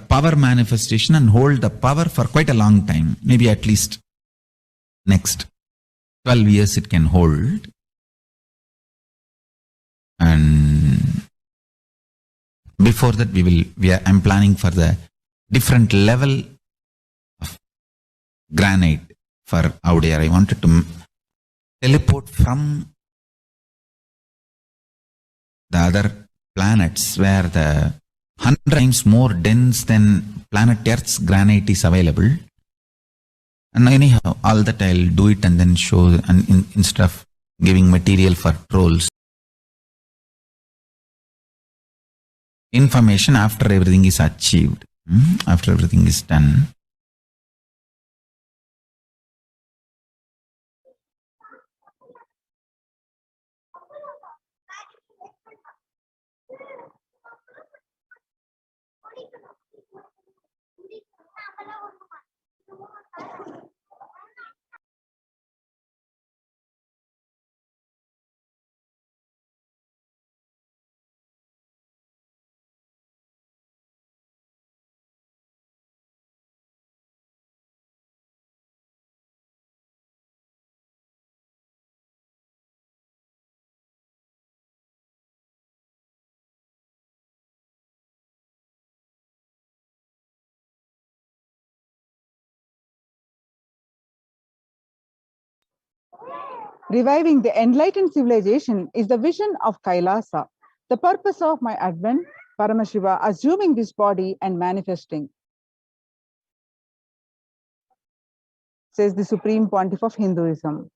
power manifestation and hold the power for quite a long time. Maybe at least next 12 years it can hold. And before that I'm planning for the different level of granite for Avudayar. I wanted to teleport from the other planets where the 100 times more dense than planet Earth's granite is available. And anyhow, all that I'll do it and then show, and instead of giving material for trolls. Information after everything is achieved, after everything is done. Reviving the enlightened civilization is the vision of Kailasa, the purpose of my advent, Paramashiva assuming this body and manifesting, says the Supreme Pontiff of Hinduism.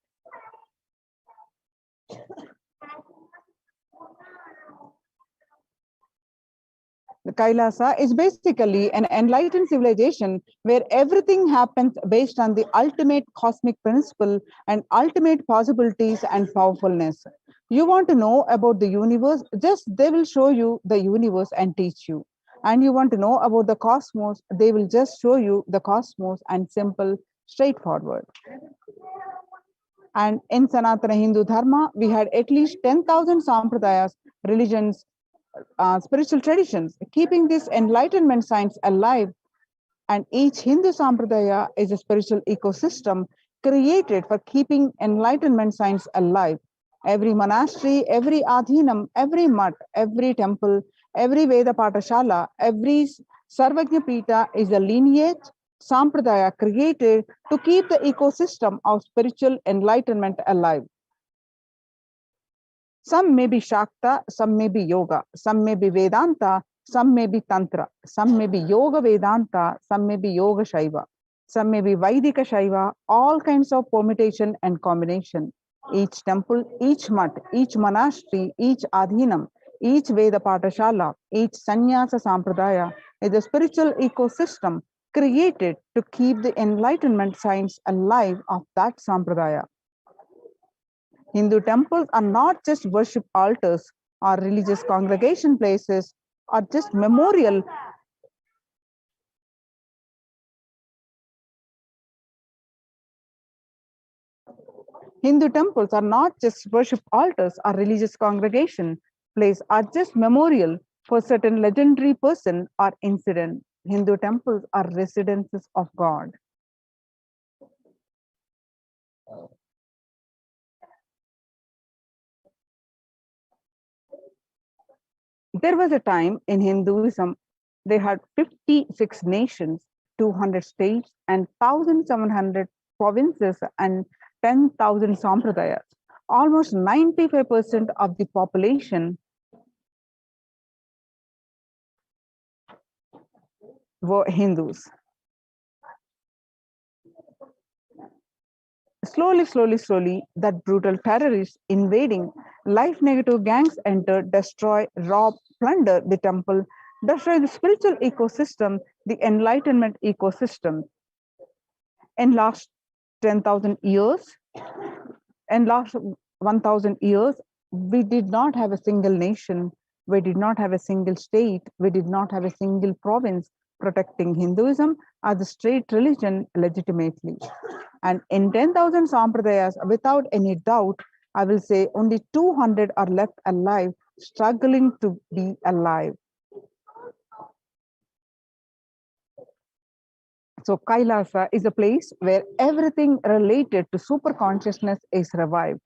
The Kailasa is basically an enlightened civilization where everything happens based on the ultimate cosmic principle and ultimate possibilities and powerfulness. You want to know about the universe, just they will show you the universe and teach you. And you want to know about the cosmos, they will just show you the cosmos and simple, straightforward. And in Sanatana Hindu Dharma, we had at least 10,000 sampradayas, religions, spiritual traditions, keeping this enlightenment science alive. And each Hindu sampradaya is a spiritual ecosystem created for keeping enlightenment science alive. Every monastery, every adhinam, every mutt, every temple, every Veda Patashala, every Sarvajna Pita is a lineage sampradaya created to keep the ecosystem of spiritual enlightenment alive. Some may be Shakta, some may be Yoga, some may be Vedanta, some may be Tantra, some may be Yoga Vedanta, some may be Yoga Shaiva, some may be Vaidika Shaiva, all kinds of permutation and combination. Each temple, each mutt, each monastery, each adhinam, each Veda Patashala, each Sannyasa Sampradaya is a spiritual ecosystem created to keep the enlightenment science alive of that Sampradaya. Hindu temples are not just worship altars or religious congregation places or just memorial. Hindu temples are not just worship altars or religious congregation place or just memorial for certain legendary person or incident. Hindu temples are residences of God. There was a time in Hinduism, they had 56 nations, 200 states, and 1,700 provinces and 10,000 sampradayas. Almost 95% of the population were Hindus. Slowly, that brutal terrorists invading, life negative gangs enter, destroy, rob, plunder the temple, destroy the spiritual ecosystem, the enlightenment ecosystem. In last 10,000 years, and last 1,000 years, we did not have a single nation, we did not have a single state, we did not have a single province protecting Hinduism as a state religion legitimately. And in 10,000 sampradayas, without any doubt, I will say only 200 are left alive, struggling to be alive. So Kailasa is a place where everything related to super consciousness is revived.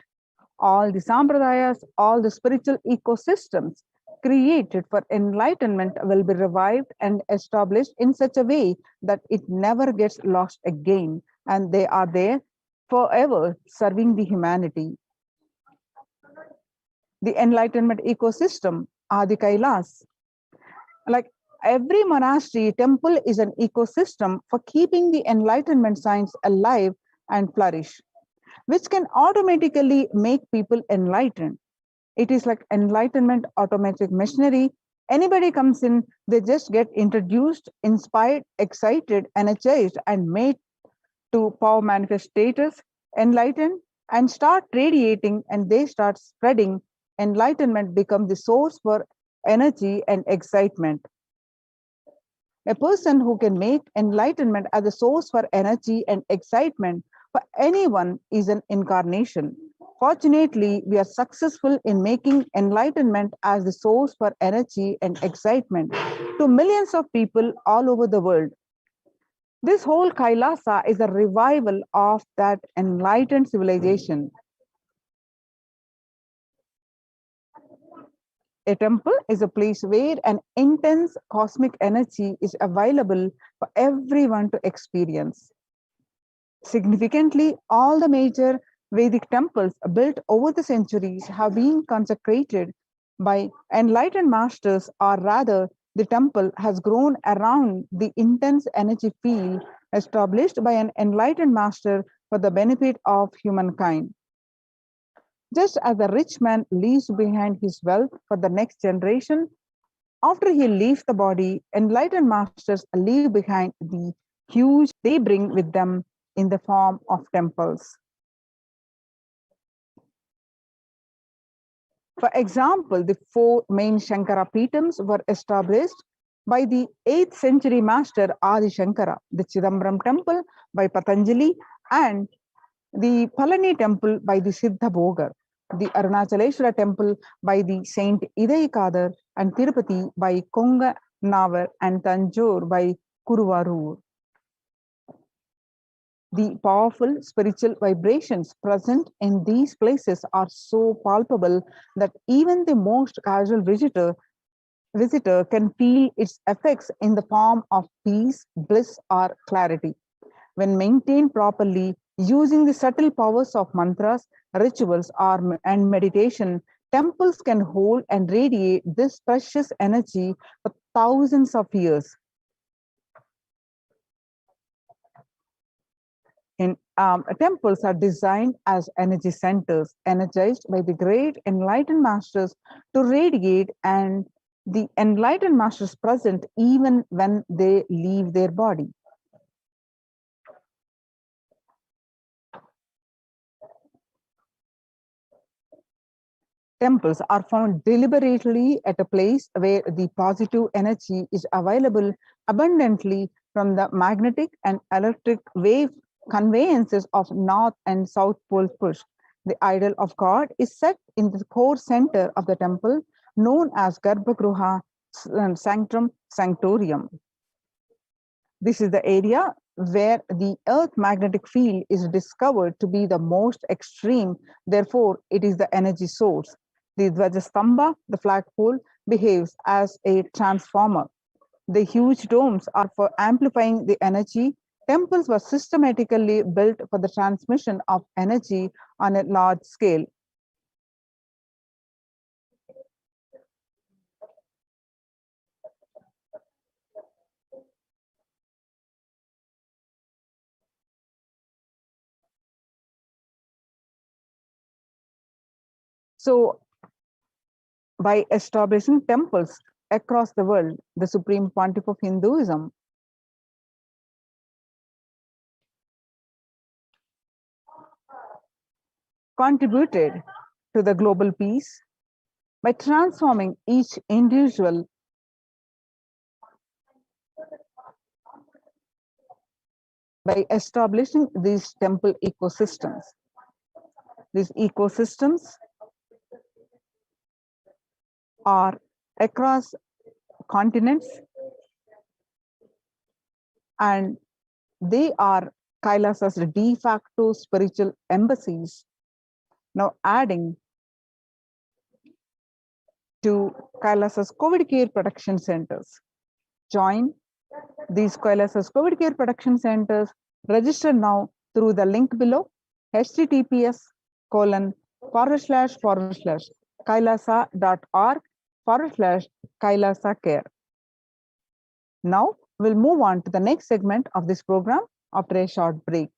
All the sampradayas, all the spiritual ecosystems created for enlightenment will be revived and established in such a way that it never gets lost again. And they are there forever serving the humanity. The enlightenment ecosystem are the Kailas. Like every monastery, temple is an ecosystem for keeping the enlightenment science alive and flourish, which can automatically make people enlightened. It is like enlightenment automatic machinery. Anybody comes in, they just get introduced, inspired, excited, energized, and made to power manifest status, enlightened, and start radiating, and they start spreading. Enlightenment becomes the source for energy and excitement. A person who can make enlightenment as a source for energy and excitement for anyone is an incarnation. Fortunately, we are successful in making enlightenment as the source for energy and excitement to millions of people all over the world. This whole Kailasa is a revival of that enlightened civilization. A temple is a place where an intense cosmic energy is available for everyone to experience. Significantly, all the major Vedic temples built over the centuries have been consecrated by enlightened masters, or rather, the temple has grown around the intense energy field established by an enlightened master for the benefit of humankind. Just as a rich man leaves behind his wealth for the next generation, after he leaves the body, enlightened masters leave behind the huge they bring with them in the form of temples. For example, the 4 main Shankara Pitams were established by the 8th century master Adi Shankara, the Chidambaram temple by Patanjali, and the Palani temple by the Siddha Bhogar, the Arunachaleshwara temple by the Saint Idayikadar, and Tirupati by Konga Navar, and Tanjore by Kuruvarur. The powerful spiritual vibrations present in these places are so palpable that even the most casual visitor can feel its effects in the form of peace, bliss, or clarity. When maintained properly, using the subtle powers of mantras, rituals, and meditation, temples can hold and radiate this precious energy for thousands of years. Temples are designed as energy centers, energized by the great enlightened masters to radiate, and the enlightened masters present even when they leave their body. Temples are found deliberately at a place where the positive energy is available abundantly from the magnetic and electric wave conveyances of North and South Pole push. The idol of God is set in the core center of the temple, known as Garbhagruha Sanctum Sanctorium. This is the area where the Earth magnetic field is discovered to be the most extreme. Therefore, it is the energy source. The Dvajastambha, the flagpole, behaves as a transformer. The huge domes are for amplifying the energy. Temples were systematically built for the transmission of energy on a large scale. So, by establishing temples across the world, the Supreme Pontiff of Hinduism contributed to the global peace by transforming each individual by establishing these temple ecosystems. These ecosystems are across continents, and they are Kailasa's de facto spiritual embassies, now adding to Kailasa's COVID care production centers. Join these Kailasa's COVID care production centers. Register now through the link below, https://kailasa.org/Kailasa care. Now we'll move on to the next segment of this program after a short break.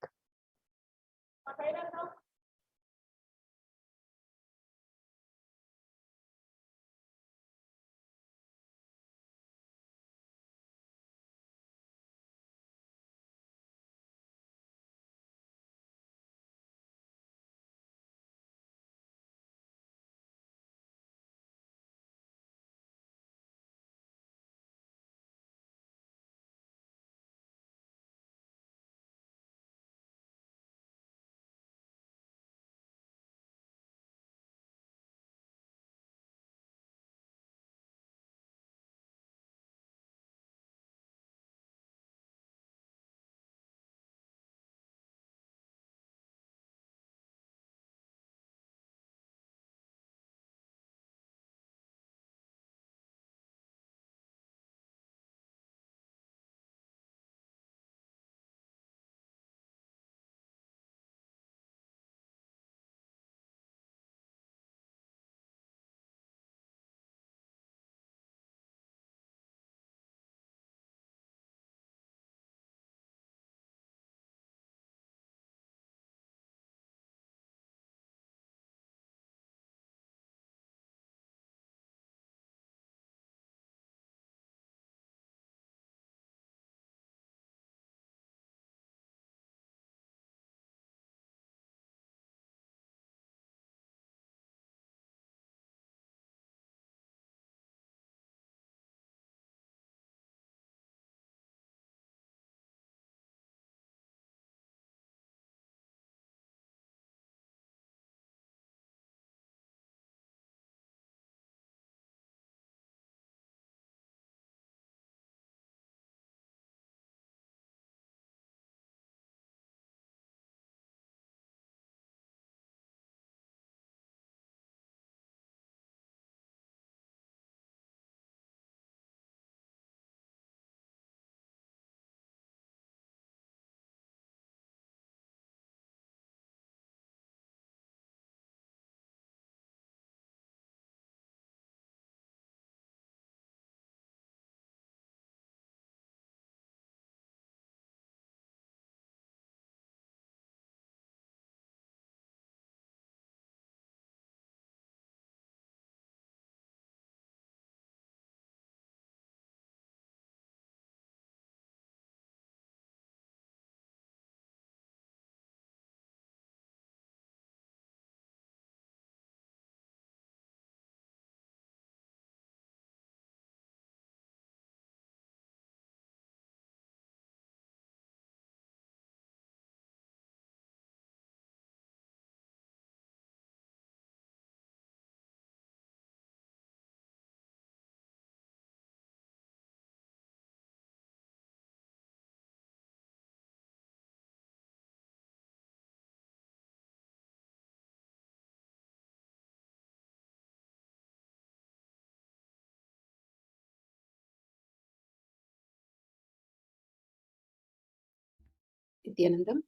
Nithyanandam,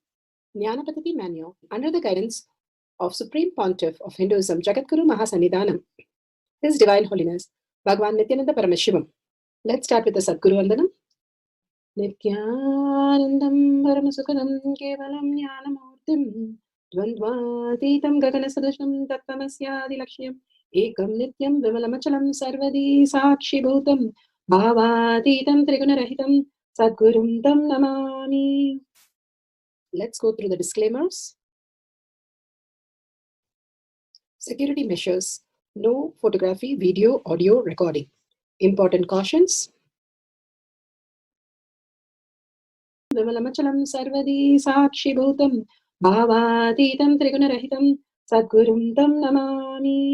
Jnanapatati Manual, under the guidance of Supreme Pontiff of Hinduism, Jagadguru Mahasannidhanam, His Divine Holiness, Bhagwan Nithyananda Paramashivam. Let's start with the Sadguru Vandanam. Nithyanandam Paramasukhanam Kevalam Jnanamurtim Dvandvatitam Gaganasadasham Tattvamasya Lakshmyam Ekam Nityam Vimalamachalam Sarvadi Sakshi Bhutam Bhavatitam Trigunarahitam Sadgurum Tam Namami. Let's go through the disclaimers. Security measures. No photography, video, audio recording. Important cautions. Vimalamachalam Sarvadi Sakshi Bhutam Bhavatitam Trigunarahitam Sadgurum Tam Namami.